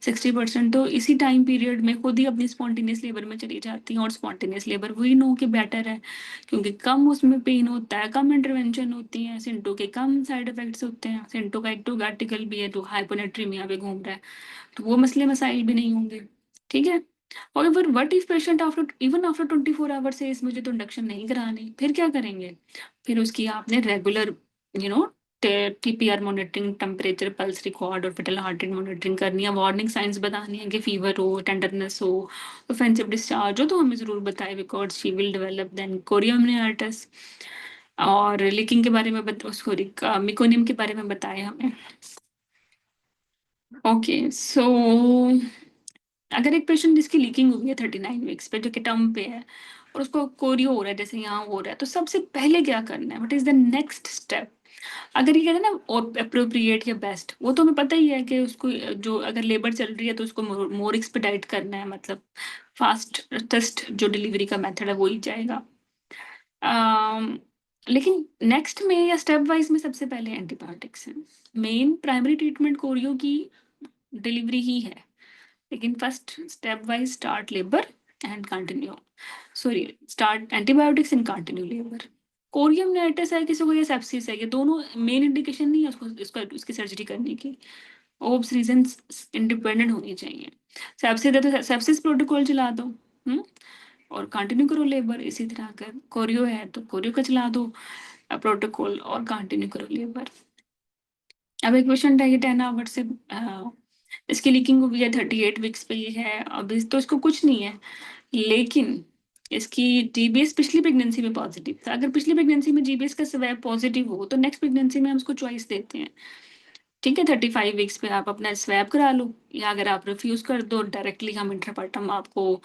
60% तो इसी टाइम पीरियड में खुद ही अपनी स्पॉन्टेनियस लेबर में चली जाती हैं, और स्पॉन्टेनियस लेबर वही नो कि बेटर है, क्योंकि कम उसमें पेन होता है, कम इंटरवेंशन होती है, सिंटो के कम साइड इफेक्ट्स होते हैं, सिंटो का एक्टोगैर्टिकल भी है तो हाइपोनेट्रीमिया पे घूम रहा है, तो वो मसले मसाइल भी नहीं होंगे। ठीक है, और what if patient after even after 24 hour से इस मुझे तो इंडक्शन नहीं करानी, फिर क्या करेंगे? फिर उसकी आपने regular you know TPR monitoring, temperature, pulse record और फिटल हार्ट रेट मॉनिटरिंग करनी है, वार्निंग साइंस बतानी है कि फीवर हो, टेंडरनेस हो, ऑफेंसिव डिस्चार्ज हो तो हमें जरूर बताए, because she will develop then chorioamnionitis. और लीकिंग के बारे में उसको मिकोनियम के बारे में बताया हमें। ओके, सो अगर एक पेशेंट जिसकी लीकिंग हुई है 39 वीक्स पे, जो कि टर्म पे है, और उसको कोरियो हो रहा है जैसे यहाँ हो रहा है, तो सबसे पहले क्या करना है, what is the next step? अगर ये कहते हैं ना अप्रोप्रिएट या बेस्ट, वो तो हमें पता ही है कि उसको जो अगर लेबर चल रही है तो उसको मोर एक्सपेडाइट करना है, मतलब फास्टेस्ट जो डिलीवरी का मेथड है वो ही जाएगा। लेकिन नेक्स्ट में या स्टेप वाइज में सबसे पहले एंटीबायोटिक्स है। मेन प्राइमरी ट्रीटमेंट कोरियो की डिलीवरी ही है, लेकिन first step wise start labour and continue, sorry start antibiotics and continue labour. Chorioamnionitis है किसी को, ये सेप्सिस है, ये दोनों मेन इंडिकेशन नहीं है उसको, इसका उसकी सर्जरी करने की। ओब्स रीजंस इंडिपेंडेंट होनी चाहिए। सेप्सिस है तो सेप्सिस प्रोटोकॉल चला दो, हम्म, और कंटिन्यू करो लेबर। इसी तरह कर कोरियो है तो कोरियो का चला दो प्रोटोकॉल और कंटिन्यू करो लेबर। अब एक क्वेश्चन है, ये 10 आवर से इसकी लीकिंग हुई है 38 वीक्स पे ही है, अब तो इसको कुछ नहीं है, लेकिन इसकी जीबीएस पिछली प्रेगनेंसी में पॉजिटिव था। अगर पिछली प्रेगनेंसी में जीबीएस का स्वैब पॉजिटिव हो तो नेक्स्ट प्रेगनेंसी में हम उसको चॉइस देते हैं, ठीक है, 35 वीक्स पे आप अपना स्वैब करा लो, या अगर आप रिफ्यूज कर दो डायरेक्टली हम इंटरपार्टम आपको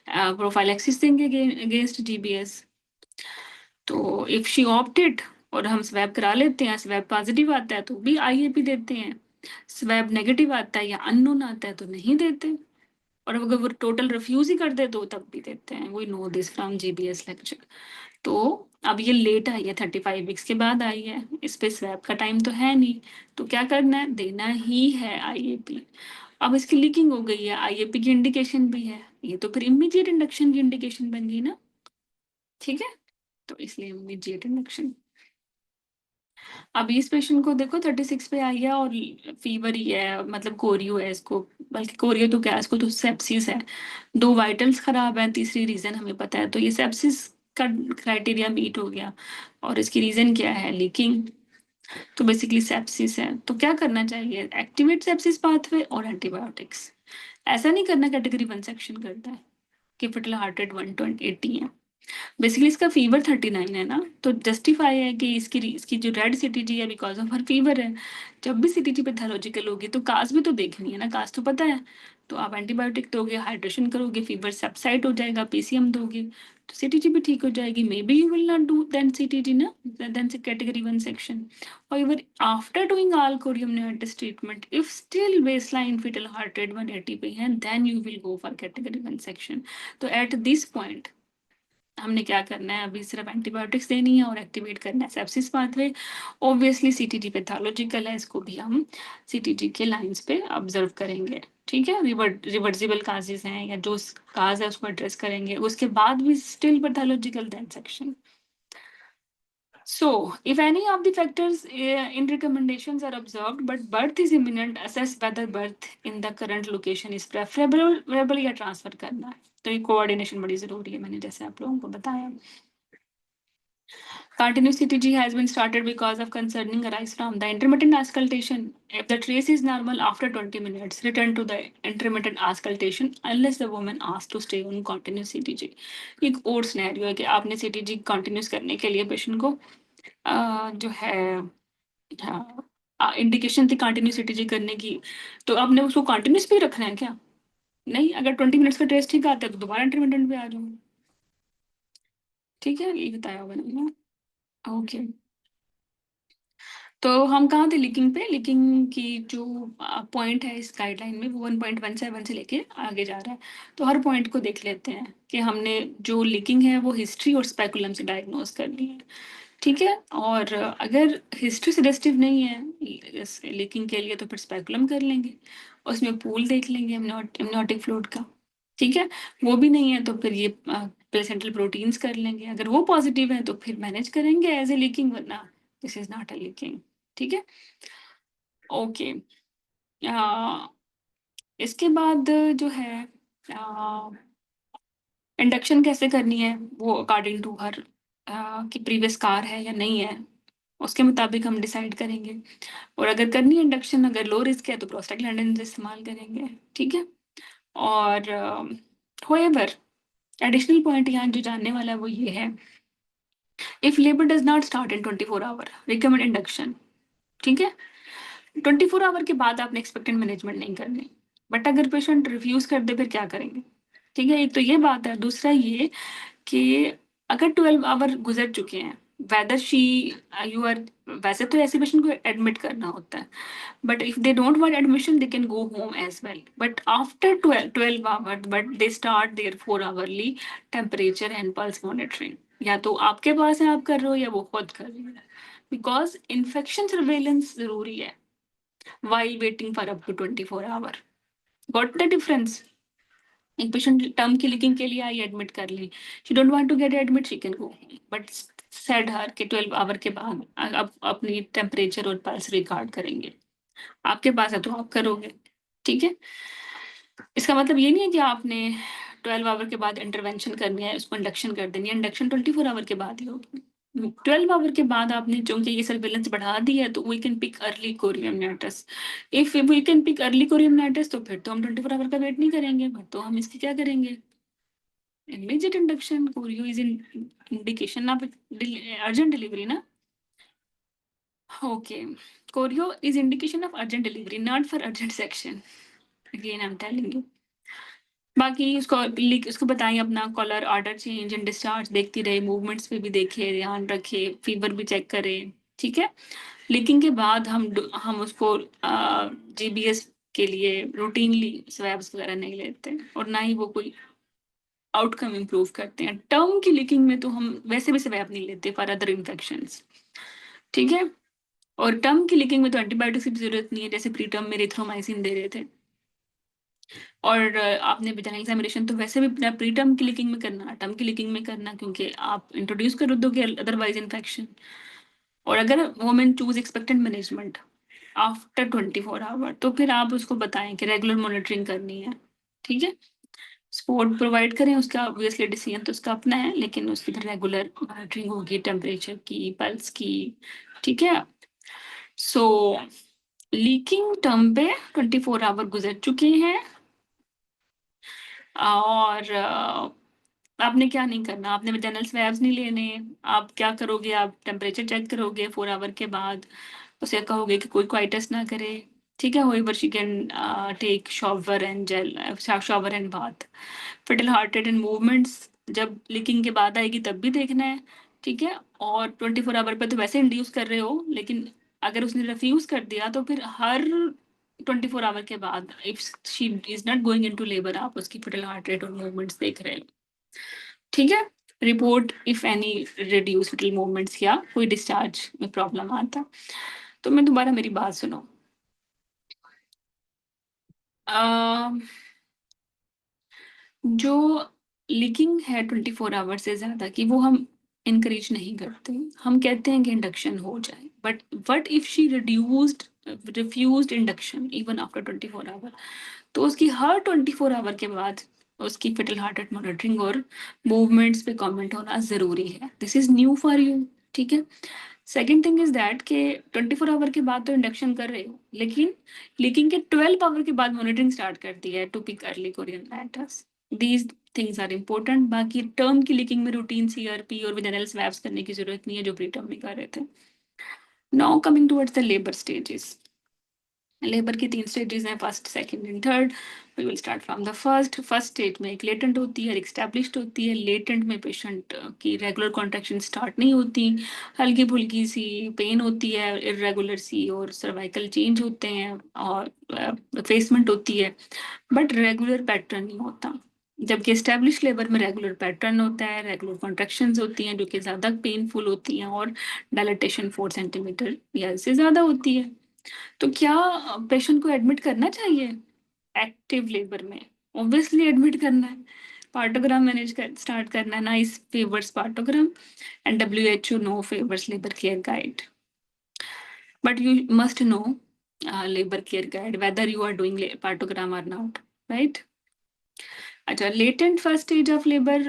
प्रोफाइलैक्सिस देंगे अगेंस्ट जीबीएस। तो इफ शी ऑप्टेड और हम स्वैब करा लेते हैं, स्वैब पॉजिटिव आता है तो भी आईएपी देते हैं, स्वैब नेगेटिव आता है या अननोन आता है तो नहीं देते, और अगर वो टोटल रिफ्यूज ही कर दे तो तब भी देते हैं। We know this from GBS lecture. तो अब ये लेट आई है, 35 वीक्स के बाद आई है, इस पे स्वैब का टाइम तो है नहीं, तो क्या करना है, देना ही है आईएपी। अब इसकी लीकिंग हो गई है, आईएपी की इंडिकेशन भी है, ये तो फिर इमीडिएट इंडक्शन की इंडिकेशन बन गई ना, ठीक है, तो इसलिए इमीडिएट इंडक्शन। अभी इस पेशेंट को देखो 36 पे आई है और फीवर ही है, मतलब कोरियो है इसको, बल्कि कोरियो तो क्या, इसको तो सेप्सिस है, दो वाइटल्स खराब है, तीसरी रीजन हमें पता है, तो ये सेप्सिस का क्राइटेरिया मीट हो गया। और इसकी रीजन क्या है, लीकिंग, तो बेसिकली सेप्सिस है। तो क्या करना चाहिए, एक्टिवेट सेप्सिस पाथवे और एंटीबायोटिक्स। ऐसा नहीं करना कैटेगरी 1 सेक्शन करता है कि फिटल हार्ट रेट 180 है। बेसिकली इसका फीवर 39 है ना, तो जस्टिफाई है कि इसकी जो रेड सीटीजी है बिकॉज ऑफ हर फीवर है। जब भी सीटीजी पैथोलॉजिकल होगी तो काज भी तो देखनी है ना, काज तो पता है, तो आप एंटीबायोटिक दोगे, हाइड्रेशन करोगे, फीवर सबसाइड हो जाएगा, पीसीएम दोगे तो सीटीजी भी ठीक हो जाएगी। May be you will not do then CTG ना, देन से कैटेगरी 1 सेक्शन। और even after doing all chorioamnionitis treatment if still baseline fetal heart rate 180 पे है, then you will go for category 1 section. तो at this point हमने क्या करना है, अभी सिर्फ एंटीबायोटिक्स देनी है और एक्टिवेट करना है sepsis pathway. Obviously CTG pathological है, इसको भी हम सीटीजी के लाइंस पे ऑब्जर्व करेंगे, ठीक है, रिवर्सिबल काजेस हैं या जो काज है उसको एड्रेस करेंगे, उसके बाद भी still pathological then section. So, if any of the factors in recommendations are observed, but birth is imminent, assess whether birth in the current location is preferable या ट्रांसफर करना है। तो ये कोऑर्डिनेशन बड़ी जरूरी है, मैंने जैसे आप लोगों को बताया। Continuous CTG has been started because of concerning arise from the intermittent auscultation. If the trace is normal after 20 minutes, return to the intermittent auscultation unless the woman asks to stay on continuous CTG. एक और scenario है कि आपने CTG continuous करने के लिए patient को जो है, हाँ इंडिकेशन थी कंटिन्यूस CTG करने की, तो आपने उसको कंटिन्यूस भी रखना है क्या? नहीं, अगर 20 मिनट्स का ट्रेस ठीक आता है तो दोबारा इंटरमिटेंट पे आ जाओ, ठीक है, ये बताया हुआ मैंने। ओके, तो हम कहाँ थे, लीकिंग पे। लीकिंग की जो पॉइंट है इस गाइडलाइन में वो 1.17 से लेके आगे जा रहा है, तो हर पॉइंट को देख लेते हैं कि हमने जो लीकिंग है वो हिस्ट्री और स्पेकुलम से डायग्नोज करनी है, ठीक है। और अगर हिस्ट्री सजेस्टिव नहीं है इस लीकिंग के लिए तो फिर स्पेकुलम कर लेंगे, उसमें पूल देख लेंगे एमनियोटिक फ्लूइड का, ठीक है। वो भी नहीं है तो फिर ये प्लेसेंटल प्रोटीन्स कर लेंगे, अगर वो पॉजिटिव है तो फिर मैनेज करेंगे एज ए लीकिंग, वरना this is not a leaking, ठीक है। ओके, इसके बाद जो है इंडक्शन कैसे करनी है वो अकॉर्डिंग टू हर की प्रीवियस कार है या नहीं है, उसके मुताबिक हम डिसाइड करेंगे। और अगर करनी है इंडक्शन, अगर लो रिस्क है तो प्रोस्टाग्लैंडिन इस्तेमाल करेंगे, ठीक है। और होएवर एडिशनल पॉइंट यहाँ जो जानने वाला है वो ये है, if labour does not start in 24 hour recommend induction, ठीक है। 24 आवर के बाद आपने एक्सपेक्टेड मैनेजमेंट नहीं करनी, बट अगर पेशेंट रिफ्यूज कर दे फिर क्या करेंगे, ठीक है। एक तो ये बात है, दूसरा ये कि अगर 12 आवर गुजर चुके हैं वेदर शी यू आर, वैसे तो ऐसे पेशेंट को एडमिट करना होता है, but if they don't want admission they can go home as well, but after 12 hours but they start their 4 hourly temperature and pulse monitoring, या तो आपके पास है आप कर रहे हो या वो खुद कर रही है, बिकॉज इन्फेक्शन सर्वेलेंस जरूरी है while waiting for up to 24 hour. Got the difference? एक पेशेंट टर्म की लीकिंग के लिए आई एडमिट कर ली, she don't want to get admit, she can go, but said her के 12 आवर के बाद अब अपनी टेम्परेचर और पल्स रिकॉर्ड करेंगे, आपके पास है तो आप करोगे, ठीक है। इसका मतलब ये नहीं है कि आपने 12 आवर के बाद इंटरवेंशन करनी है, उसको इंडक्शन कर देनी है, इंडक्शन 24 आवर के बाद ही होगी। 12 आवर के बाद आपने चूंकि ये सर्वेलेंस बढ़ा दी है तो we can pick early chorioamnionitis, if we can pick early chorioamnionitis तो फिर तो हम 24 आवर का वेट नहीं करेंगे, बट तो हम इसकी क्या करेंगे, immediate induction. Chorio is in indication of urgent delivery ना, okay, chorio is indication of urgent delivery, not for urgent section, again I am telling you. बाकी उसको बताएं अपना colour, odour change and discharge देखती रहे, मूवमेंट्स पे भी देखे, ध्यान रखे, फीवर भी चेक करें, ठीक है। लीकिंग के बाद हम उसको जीबीएस के लिए रूटीनली स्वैब्स वगैरह नहीं लेते और ना ही वो कोई आउटकम इम्प्रूव करते हैं। टर्म की लीकिंग में तो हम वैसे भी स्वैब नहीं लेते फॉर अदर इन्फेक्शंस, ठीक है। और टर्म की लीकिंग में तो एंटीबायोटिक्स की जरूरत नहीं है, जैसे प्री टर्म में एरिथ्रोमाइसिन दे रहे थे। और आपने वेजाइनल एग्जामिनेशन तो वैसे भी प्री टर्म की लीकिंग में करना, टर्म की लीकिंग में करना, क्योंकि आप इंट्रोड्यूस कर दोगे अदरवाइज इन्फेक्शन। और अगर women choose expectant management after 24 hour तो फिर आप उसको बताएं कि रेगुलर मॉनिटरिंग करनी है, ठीक है। सपोर्ट प्रोवाइड करें, उसका ऑब्वियसली डिसीजन तो उसका अपना है, लेकिन उसकी रेगुलर मॉनिटरिंग होगी टेम्परेचर की, पल्स की, ठीक है। सो लीकिंग टर्म पे 24 आवर गुजर चुके हैं, और आपने क्या नहीं करना, आपने वेजाइनल स्वैब्स नहीं लेने। आप क्या करोगे, आप टेम्परेचर चेक करोगे 4 आवर के बाद, उसे कहोगे कि कोई क्वाइटस ना करे, ठीक है। However she can take shower and gel, shower and bath. Fetal heart rate and movements जब लीकिंग के बाद आएगी तब भी देखना है, ठीक है। और 24 आवर पे तो वैसे इंड्यूस कर रहे हो, लेकिन अगर उसने रिफ्यूज कर दिया तो फिर हर 24 आवर के बाद if she is not going into labour आप उसकी फिटल हार्ट रेट और मूवमेंट्स देख रहे हो, ठीक है। Report if any reduce fetal movements या कोई डिस्चार्ज में प्रॉब्लम आता। तो मैं दोबारा मेरी बात सुनो, जो लीकिंग है 24 आवर से ज्यादा की, वो हम इनकरेज नहीं करते, हम कहते हैं कि इंडक्शन हो जाए, but what if she reduced refused induction even after 24 hour, तो उसकी हर 24 आवर के बाद उसकी फिटल हार्ट रेट मॉनिटरिंग और मूवमेंट्स पे कमेंट होना जरूरी है। This is new for you, ठीक है। सेकेंड थिंग इज दैट के 24 आवर के बाद तो इंडक्शन कर रहे हो, लेकिन लीकिंग के 12 आवर के बाद मॉनिटरिंग स्टार्ट कर दी है to pick early chorion matters. These things are important. बाकी टर्म की लीकिंग में रूटीन सीआरपी और वेजाइनल स्वैब्स करने की जरूरत नहीं है, जो प्री टर्म में कर रहे थे। Now coming towards the labour stages, labour की 3 स्टेजेस हैं, first second and third. We will start from the first stage में एक लेटेंट होती है, एक स्टैब्लिश्ड होती है। लेटेंट में पेशेंट की रेगुलर कॉन्ट्रैक्शन स्टार्ट नहीं होती, हल्की फुल्की सी पेन होती है, इरेगुलर सी, और सर्वाइकल चेंज होते हैं और फेसमेंट होती है, बट रेगुलर पैटर्न नहीं होता। जबकि एस्टेब्लिश लेबर में रेगुलर पैटर्न होता है, रेगुलर कॉन्ट्रैक्शंस होती हैं जो कि ज़्यादा पेनफुल होती हैं, और डायलिटेशन 4 सेंटीमीटर या इससे ज़्यादा होती है। तो क्या पेशेंट को एडमिट करना चाहिए एक्टिव लेबर में? ऑब्वियसली एडमिट करना है, पार्टोग्राम मैनेज कर स्टार्ट करना है, NICE favours partogram and WHO now favours labour care guide, but you must know labour care guide whether you are doing partogram और नॉट, राइट। अच्छा, latent first stage of labour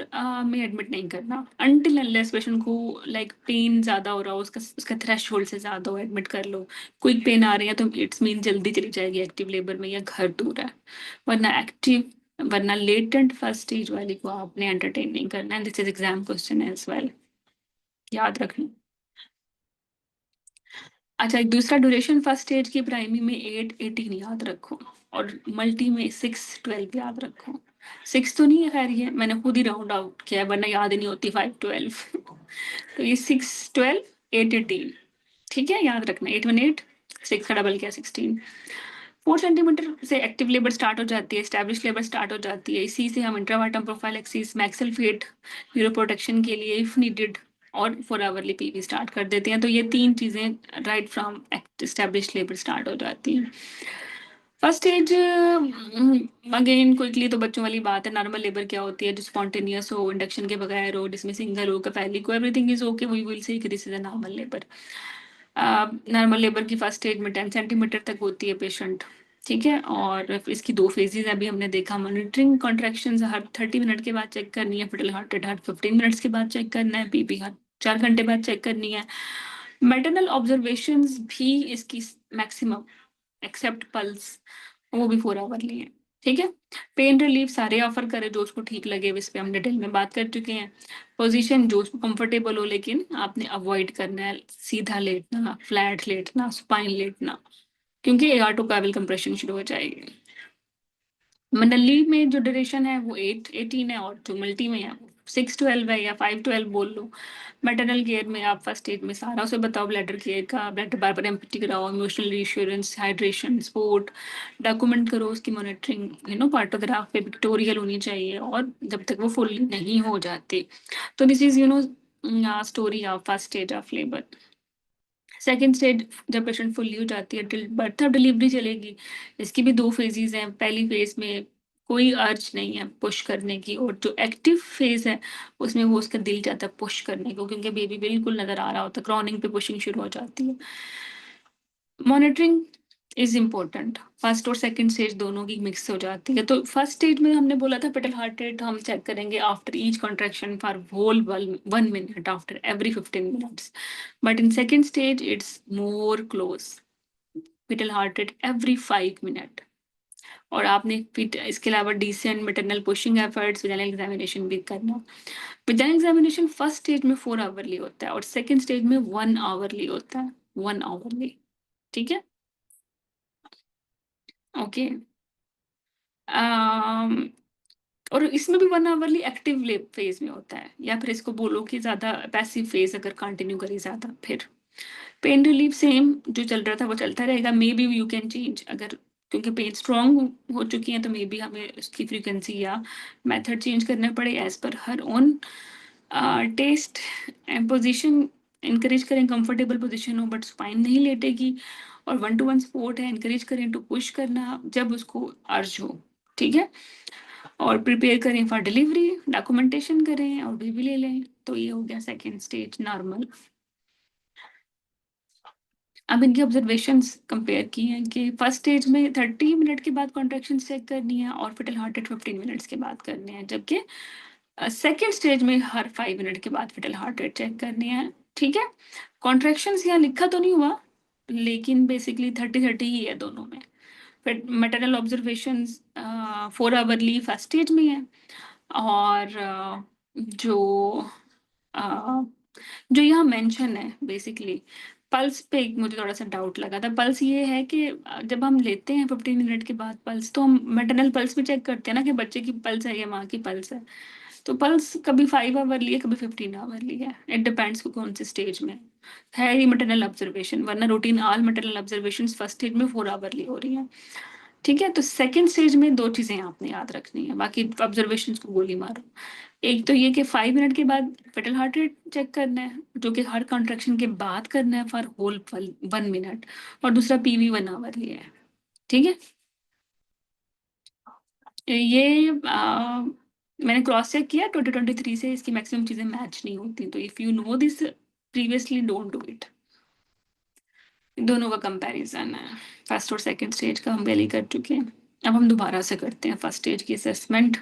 में admit नहीं करना until unless patient को like pain ज्यादा हो रहा हो, उसका थ्रेशोल्ड से ज्यादा हो, एडमिट कर लो। क्विक पेन आ रही है तो इट्स मीन जल्दी चली जाएगी एक्टिव लेबर में या घर दूर है, वरना लेटेंट फर्स्ट स्टेज वाली को आपने एंटरटेन नहीं करना है। This is exam question as well, याद रखना। अच्छा, एक दूसरा ड्यूरेशन फर्स्ट स्टेज की प्राइमरी में 8-18 याद रखो, और मल्टी में 6-12 याद रखो। 6 तो नहीं है, खैर ये मैंने खुद ही राउंड आउट किया है, वरना याद ही नहीं होती 5-12। तो ये 6 12 8 18, ठीक है, याद रखना 8 1 8, 6 का डबल क्या 16। 4 सेंटीमीटर से एक्टिव लेबर स्टार्ट हो जाती है, एस्टैब्लिश लेबर स्टार्ट हो जाती है। इसी से हम intrapartum prophylaxis magsulphate neuro protection के लिए इफ नीडेड और फॉर आवरली पीवी स्टार्ट कर देते हैं। तो ये 3 चीजें right from establish labour start हो जाती हैं। फर्स्ट स्टेज अगेन क्विकली तो बच्चों वाली बात है। नॉर्मल लेबर क्या होती है? जो स्पॉन्टेनियस हो, इंडक्शन के बगैर हो, जिसमें सिंगल हो, कफैली को, everything is okay, we will say this is a normal labour. Normal labour की फर्स्ट स्टेज में 10 सेंटीमीटर तक होती है पेशेंट, ठीक है। और इसकी 2 फेजेज अभी हमने देखा। मॉनिटरिंग कॉन्ट्रैक्शन हर 30 मिनट के बाद चेक करनी है, फिटल हार्ट रेट हर 15 मिनट्स के बाद चेक करना है, पीपी हर 4 घंटे बाद चेक करनी है। मेटरनल ऑब्जर्वेशन भी इसकी मैक्सिमम एक्सेप्ट पल्स, वो भी 4 आवर है, ठीक है। पेन रिलीफ सारे ऑफर करे जो उसको ठीक लगे, इस पे हम डिटेल में बात कर चुके हैं। पोजीशन जो उसको कंफर्टेबल हो, लेकिन आपने अवॉइड करना है सीधा लेटना, फ्लैट लेटना, स्पाइन लेटना, क्योंकि एआर्टोकाविल कंप्रेशन शुरू हो जाएगी। मनली में जो ड्यूरेशन है वो 8 18 है, और जो मल्टी में है 6 12 है, या 5 12 बोल लो। मैटरनल केयर में आप फर्स्ट एड में सारा उसे बताओ, ब्लैडर केयर का, ब्लैडर बार बार एम्पटी कराओ, इमोशनल रिश्योरेंस, हाइड्रेशन, स्पोर्ट, डॉक्यूमेंट करो उसकी मॉनिटरिंग, पार्टोग्राफ पे पिक्टोरियल होनी चाहिए, और जब तक वो फुल नहीं हो जाती। तो this is story of first stage of labour. Second stage जब पेशेंट फुल्ली हो जाती है, टिल बर्थ ऑफ डिलीवरी चलेगी। इसकी भी 2 फेजेज हैं। पहली फेज में कोई अर्ज नहीं है पुश करने की, और जो एक्टिव फेज है उसमें वो उसका दिल चाहता है पुश करने को, क्योंकि बेबी बिल्कुल नजर आ रहा होता है, क्रॉनिंग पे पुशिंग शुरू हो जाती है। Monitoring is important. फर्स्ट और सेकंड स्टेज दोनों की मिक्स हो जाती है। तो फर्स्ट स्टेज में हमने बोला था पेटल हार्ट रेट हम चेक करेंगे after each contraction for whole 1 minute after every 15 minutes, but in second stage it's more close, fetal heart rate every 5 minute. और आपने फिर इसके अलावा descent maternal pushing efforts, vaginal examination भी करना। Vaginal examination first stage में 4 hourly होता है, और सेकंड स्टेज में 1 आवरली होता है, 1 आवरली, ठीक है। ओके। um, और इसमें भी 1 आवरली एक्टिव फेज में होता है, या फिर इसको बोलो कि ज्यादा पैसिव फेज अगर कंटिन्यू करी ज्यादा। फिर पेन रिलीफ सेम जो चल रहा था वो चलता रहेगा, मे बी यू कैन चेंज अगर, क्योंकि पेन स्ट्रॉन्ग हो चुकी है, तो मे बी हमें उसकी फ्रीक्वेंसी या मेथड चेंज करना पड़े as per her own test. And position encourage करें, कंफर्टेबल पोजीशन हो बट स्पाइन नहीं लेटेगी। और 1 to 1 सपोर्ट है, इंकरेज करें टू पुश करना जब उसको अर्ज हो, ठीक है। और प्रिपेयर करें फॉर डिलीवरी, डॉक्यूमेंटेशन करें और बेबी ले लें। तो ये हो गया सेकेंड स्टेज नॉर्मल। अब इनके ऑब्जर्वेशंस कंपेयर किए हैं कि फर्स्ट स्टेज में 30 मिनट के बाद कॉन्ट्रैक्शन चेक करनी है, और फिटल हार्ट रेट 15 मिनट्स के बाद करनी है, जबकि सेकेंड स्टेज में हर 5 मिनट के बाद फिटल हार्ट रेट चेक करनी है, ठीक है। कॉन्ट्रैक्शंस यहाँ लिखा तो नहीं हुआ, लेकिन बेसिकली 30 30 ही है दोनों में। फिर maternal observation 4 hourly first stage में है। और जो अ, जो यहाँ मेंशन है बेसिकली पल्स पे, एक मुझे थोड़ा सा डाउट लगा था। पल्स ये है कि जब हम लेते हैं 15 मिनट के बाद पल्स, तो हम मैटरनल पल्स भी चेक करते हैं ना कि बच्चे की पल्स है या माँ की पल्स है। तो पल्स कभी 5 आवरली है, कभी 15 आवरली है, इट डिपेंड्स कौन से स्टेज में है ही मैटरनल ऑब्जर्वेशन। वरना routine all maternal observation first stage में 4 आवरली हो रही है, ठीक है। तो सेकंड स्टेज में 2 चीजें आपने याद रखनी है, बाकी ऑब्जर्वेशन को गोली मारो। एक तो ये कि 5 मिनट के बाद फेटल हार्ट रेट चेक करना है, जो कि हर कॉन्ट्रैक्शन के बाद करना है फॉर होल 1 मिनट। और दूसरा पीवी 1 आवरली है, ठीक है। ये मैंने क्रॉस चेक किया 2023 से, इसकी मैक्सिमम चीजें मैच नहीं होती। तो if you know this previously, don't do it. दोनों का कंपैरिजन है, फर्स्ट और सेकंड स्टेज का हम पहले कर चुके हैं। अब हम दोबारा से करते हैं फर्स्ट स्टेज की असेसमेंट।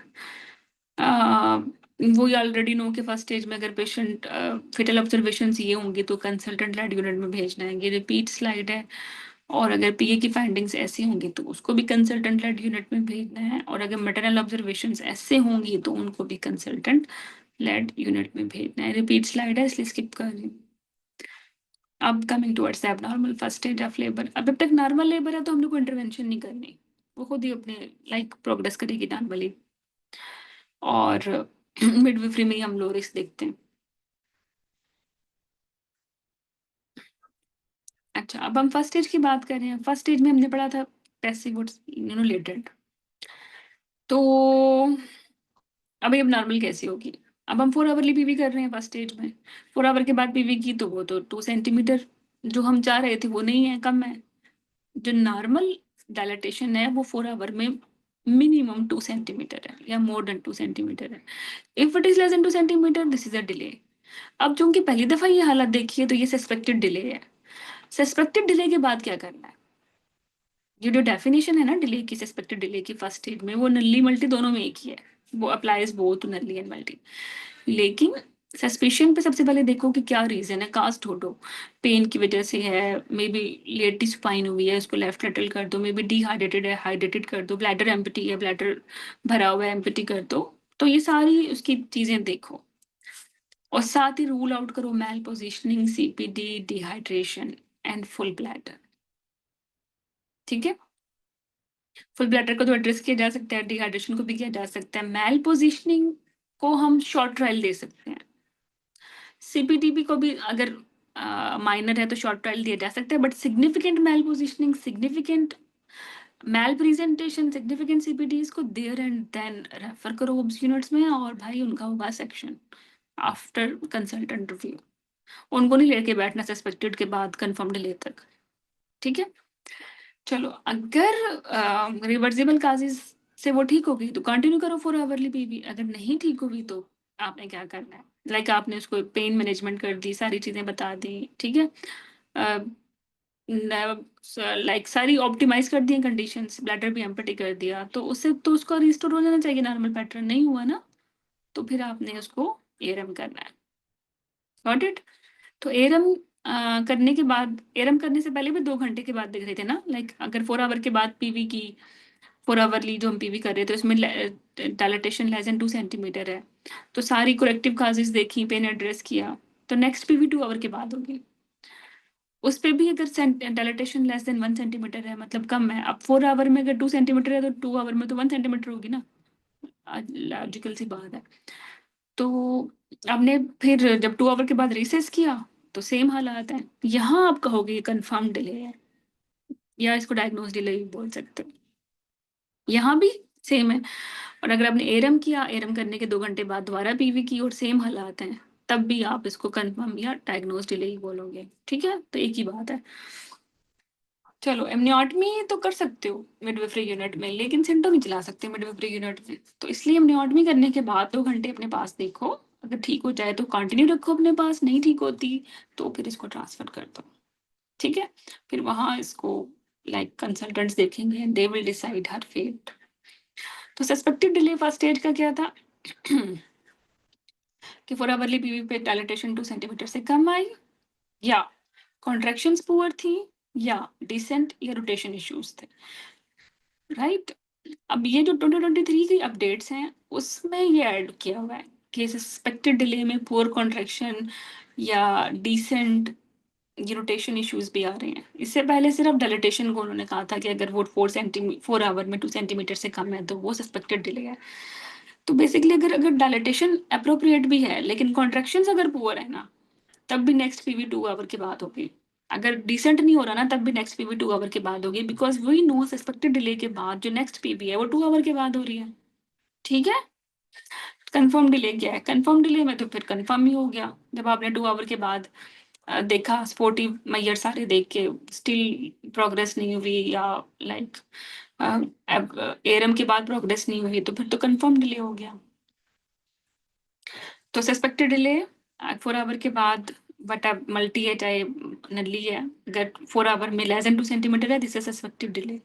वो ऑलरेडी नो कि फर्स्ट स्टेज में अगर पेशेंट फिटल ऑब्जर्वेशन ये होंगी तो कंसल्टेंट लेड यूनिट में भेजना है, ये रिपीट स्लाइड है। और अगर पीए की फाइंडिंग्स ऐसी होंगी तो उसको भी कंसल्टेंट लेड यूनिट में भेजना है, और अगर मैटरनल ऑब्जर्वेशंस ऐसे होंगी तो उनको भी कंसल्टेंट लेड यूनिट में भेजना है। रिपीट स्लाइड है इसलिए स्किप कर रही हूँ। अब coming towards abnormal first stage of labour. अब जब तक नॉर्मल लेबर है तो हम लोग को इंटरवेंशन नहीं करनी, वो खुद ही अपने लाइक प्रोग्रेस करेगी नॉर्मली। और मिडविफरी में ही हम लोग रिस्क देखते हैं। अच्छा, अब हम फर्स्ट स्टेज की बात कर रहे हैं। फर्स्ट स्टेज में हमने पढ़ा था पैसिव और इम्यूनोलेटेड। तो अभी अब नॉर्मल कैसी होगी? अब हम 4 आवरली पीवी कर रहे हैं फर्स्ट स्टेज में। 4 आवर के बाद पीवी की तो वो तो 2 सेंटीमीटर जो हम चाह रहे थे वो नहीं है, कम है। जो नॉर्मल डायलेटेशन है वो 4 आवर में मिनिमम 2 सेंटीमीटर है या मोर देन 2 सेंटीमीटर है। If it is less than 2 centimetre this is a delay. अब जो उनकी पहली दफा ये हालत देखी है तो ये सस्पेक्टेड डिले है। सस्पेक्टेड डिले के बाद क्या करना है? ये जो डेफिनेशन है ना डिले की, सस्पेक्टेड डिले की फर्स्ट स्टेज में, वो नल्ली मल्टी दोनों में एक ही है। वो applies both nalli and multi. लेकिन सस्पिशन पे सबसे पहले देखो कि क्या रीजन है। कास्ट हो दो, पेन की वजह से है, मे बी लेटी स्पाइन हुई है, उसको लेफ्ट लेटरल कर दो, मे बी डिहाइड्रेटेड है, हाइड्रेटेड कर दो, ब्लैडर एम्पटी है, ब्लैडर भरा हुआ है, एम्पटी कर दो। तो ये सारी उसकी चीजें देखो और साथ ही रूल आउट करो malpositioning, CPD, dehydration and full bladder. ठीक है, फुल ब्लैडर को तो एड्रेस किया जा सकता है, डिहाइड्रेशन को भी किया जा सकता है, मैल पोजिशनिंग को हम शॉर्ट ट्रायल दे सकते हैं, सीपीटीपी को भी अगर माइनर है तो शॉर्ट ट्रायल दिया जा सकता है। But significant malpositioning, significant malpresentation, significant CPDs को देयर एंड देन रेफर करो OBS यूनिट्स में, और भाई उनका होगा सेक्शन आफ्टर कंसल्टेंट रिव्यू। उनको नहीं लेके बैठना सस्पेक्टेड के बाद कंफर्म डिले तक। ठीक है, चलो अगर रिवर्सिबल काजेज से वो ठीक हो गई तो कंटिन्यू करो 4 आवरली पीवी। अगर नहीं ठीक हुई तो आपने क्या करना है? लाइक आपने उसको पेन मैनेजमेंट कर दी, सारी चीजें बता दी, ठीक है, लाइक सारी ऑप्टिमाइज कर दी कंडीशंस, ब्लैडर भी एम्पटी कर दिया, तो उससे तो उसका रिस्टोर हो जाना चाहिए नॉर्मल पैटर्न। नहीं हुआ ना, तो फिर आपने उसको एरम करना है। Got it? तो एरम करने के बाद, एरम करने से पहले भी 2 घंटे के बाद देख रहे थे ना, लाइक अगर 4 आवर के बाद पीवी की, 4 आवरली जो हम पीवी कर रहे थे उसमें डायलेटेशन लेस देन 2 सेंटीमीटर है, तो सारी करेक्टिव काजेज देखी, पेन एड्रेस किया, तो नेक्स्ट पीवी 2 आवर के बाद होगी। उस पे भी अगर डायलेटेशन लेस देन 1 सेंटीमीटर है, मतलब कम है। अब 4 आवर में अगर 2 सेंटीमीटर है तो 2 आवर में तो 1 सेंटीमीटर होगी ना, लॉजिकल सी बात है। तो आपने फिर जब 2 आवर के बाद रिसेस किया तो सेम हालात है। यहाँ आप कहोगे कंफर्म डिले है, या इसको डायग्नोज डिले भी बोल सकते हो। यहाँ भी सेम है। और अगर आपने एरम किया, एरम करने के 2 घंटे बाद दोबारा पीवी की और सेम हालात हैं, तब भी आप इसको कंफर्म या डायग्नोज डिले ही बोलोगे। ठीक है, तो एक ही बात है। चलो, एमनियोटमी तो कर सकते हो मिडविफरी यूनिट में, लेकिन सिम्टम नहीं चला सकते मिडविफरी यूनिट में। तो इसलिए एमनियोटमी करने के बाद 2 घंटे अपने पास देखो, अगर ठीक हो जाए तो कंटिन्यू रखो अपने पास, नहीं ठीक होती तो फिर इसको ट्रांसफर कर दो। ठीक है, फिर वहां इसको लाइक कंसल्टेंट्स देखेंगे, they will decide her fate. तो सस्पेक्टेड डिले फर्स्ट स्टेज का क्या था? कि 4 आवरली पीवी पे डायलेटेशन 2 सेंटीमीटर से कम आई, या कॉन्ट्रैक्शंस पुअर थी, या डिसेंट या रोटेशन इश्यूज थे। राइट? अब ये जो 2023 की अपडेट्स हैं उसमें ये ऐड किया हुआ है कि सस्पेक्टेड डिले में पुअर कॉन्ट्रैक्शन या डिसेंट रोटेशन इश्यूज भी आ रहे हैं। इससे पहले सिर्फ डायलिटेशन को उन्होंने कहा था कि अगर वो 4 आवर में 2 सेंटीमीटर से कम है तो वो सस्पेक्टेड डिले है। तो बेसिकली अगर अगर डायलिटेशन अप्रोप्रिएट भी है लेकिन कॉन्ट्रैक्शंस अगर पुअर है ना, तब भी नेक्स्ट पीवी 2 आवर के बाद होगी। अगर डिसेंट नहीं हो रहा ना, तब भी नेक्स्ट पीवी 2 आवर के बाद होगी, because we know suspected delay के बाद जो नेक्स्ट पीवी है वो 2 आवर के बाद हो रही है। ठीक है, कंफर्म डिले क्या है? कंफर्म डिले में तो फिर कंफर्म ही हो गया जब आपने 2 आवर के बाद देखा, स्पोर्टिव मैयर सारे देख के स्टिल प्रोग्रेस नहीं हुई, या लाइक एरम के बाद प्रोग्रेस नहीं हुई, तो फिर तो कंफर्म डिले हो गया। तो सस्पेक्टेड डिले 4 आवर के बाद, बट अब मल्टी है चाहे नली है, अगर 4 आवर में लेस देन 2 सेंटीमीटर है this is suspected delay.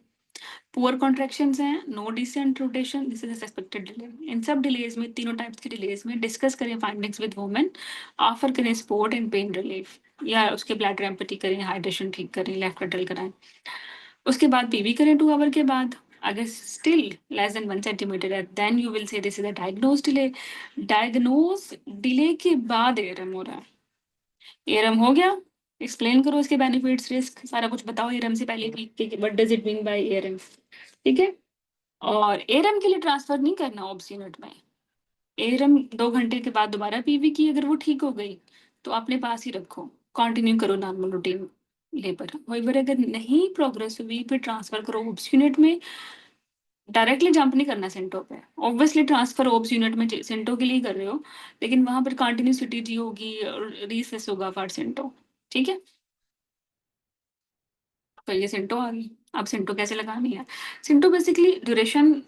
Poor contractions हैं, no descent rotation, this is suspected delay. इन सब डिलेज में, तीनों टाइप्स के डिलेज में डिस्कस करें फाइंडिंग्स विद वुमेन, ऑफर करें सपोर्ट एंड पेन रिलीफ, या उसके ब्लैडर एम्पटी करें, हाइड्रेशन ठीक करें, लेफ्ट लेटरल कराएं। उसके बाद पीवी करें 2 आवर के बाद। अगर स्टिल लेस देन 1 सेंटीमीटर है then you will say this is a diagnose delay. Diagnose delay के बाद एरम हो रहा है। एरम हो गया, एक्सप्लेन करो इसके बेनिफिट्स, रिस्क, सारा कुछ बताओ एरम से पहले कि what does it mean by ARM. ठीक है, और एरम के लिए ट्रांसफर नहीं करना ऑब्स यूनिट में। एरम 2 घंटे के बाद दोबारा पीवी की, अगर वो ठीक हो गई तो अपने पास ही रखो, कंटिन्यू करो नॉर्मल रूटीन। लेबर। होइवर अगर नहीं प्रोग्रेस हुई फिर ट्रांसफर करो ओब्स यूनिट में। डायरेक्टली जंप नहीं करना सेंटो पे। ऑब्वियसली ट्रांसफर ओब्स यूनिट में सेंटो के लिए ही कर रहे हो, लेकिन वहां पर कंटिन्यूसिटी जी होगी और रीसेस होगा फॉर सेंटो। ठीक है, तो ये सेंटो आ गई। अब सेंटो कैसे लगानी है? सेंटो बेसिकली ड्यूरेशन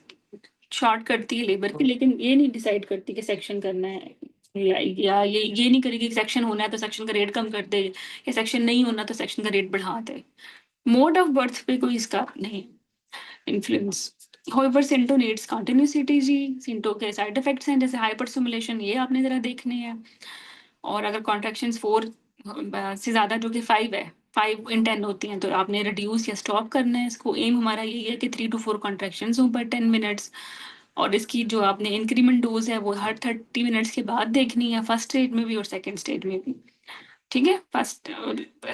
शॉर्ट करती है लेबर की, लेकिन ये नहीं डिसाइड करती कि सेक्शन करना है या ये नहीं करेगी कि सेक्शन होना है तो सेक्शन का रेट कम कर दे, या सेक्शन नहीं होना तो सेक्शन का रेट बढ़ा दे। मोड ऑफ बर्थ पे कोई इसका नहीं influence. However, Synto needs continuity जी। Synto के साइड इफेक्ट्स हैं जैसे हाइपर सिमुलेशन, ये आपने जरा देखने हैं। और अगर कॉन्ट्रैक्शंस 4 से ज़्यादा जो कि 5 है, 5 इन 10 होती हैं, तो आपने रिड्यूस या स्टॉप करना है इसको। एम हमारा यही है कि 3 to 4 कॉन्ट्रैक्शंस हों पर 10 मिनट्स। और इसकी जो आपने इंक्रीमेंट डोज है वो हर 30 मिनट्स के बाद देखनी है, फर्स्ट स्टेज में भी और सेकंड स्टेज में भी। ठीक है, first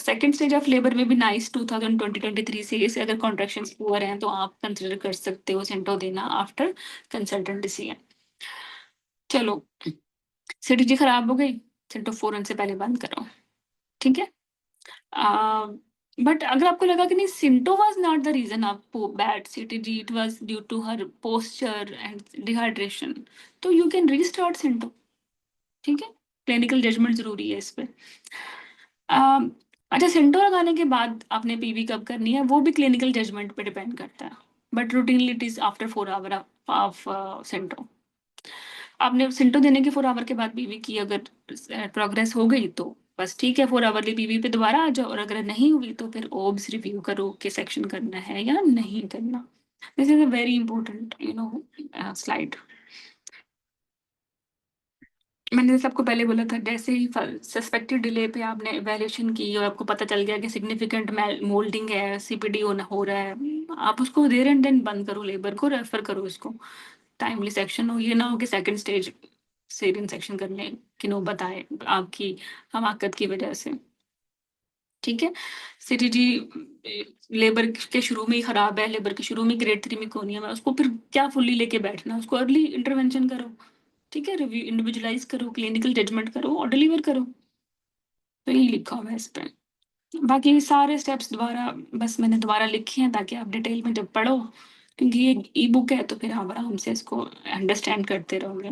second stage of labour में भी नाइस 2023 से इसे अगर कॉन्ट्रैक्शंस पुअर हैं तो आप कंसिडर कर सकते हो सेंटो देना आफ्टर कंसल्टेंट डिसीजन। चलो, सिटी जी खराब हो गई, सेंटो फोरन से पहले बंद करो। ठीक है। बट अगर आपको लगा कि नहीं synto was not the reason of bad CTG, it was due to her posture and dehydration, तो यू कैन रीस्टार्ट सिंटो। ठीक है, क्लिनिकल जजमेंट जरूरी है इस पे। अम, अच्छा, सिंटो लगाने के बाद आपने पीवी कब करनी है वो भी क्लिनिकल जजमेंट पे डिपेंड करता है, but routinely it is after 4 hour of synto. आपने सिंटो देने के 4 आवर के बाद पीवी की अगर प्रोग्रेस हो गई तो बस ठीक है, 4 आवरली पीवी पे दोबारा आ जाओ, और अगर नहीं हुई तो फिर ओब्स रिव्यू करो कि सेक्शन करना है या नहीं करना। This is a very important slide. मैंने जैसे आपको पहले बोला था, जैसे ही सस्पेक्टेड डिले पे आपने इवैल्यूएशन की और आपको पता चल गया कि सिग्निफिकेंट मोल्डिंग है, सीपीडी हो रहा है, आप उसको देर एंड देन बंद करो, लेबर को रेफर करो इसको। टाइमली सेक्शन हो, ये ना हो कि सेकंड स्टेज सेरियन सेक्शन करने की नौबत आए आपकी हमाकत की वजह से। ठीक है, सिटी जी लेबर के शुरू में ही खराब है, लेबर के शुरू में ग्रेड 3 मिकोनियम है, उसको फिर क्या फुल्ली लेके बैठना, उसको अर्ली इंटरवेंशन करो। ठीक है, रिव्यू इंडिविजुअलाइज करो, क्लिनिकल जजमेंट करो और डिलीवर करो। तो यही लिखा हुआ है इस पे। बाकी सारे स्टेप्स दोबारा बस मैंने दोबारा लिखे हैं ताकि आप डिटेल में जब पढ़ो, क्योंकि ये ई बुक है तो फिर आप आराम से इसको अंडरस्टैंड करते रहोगे।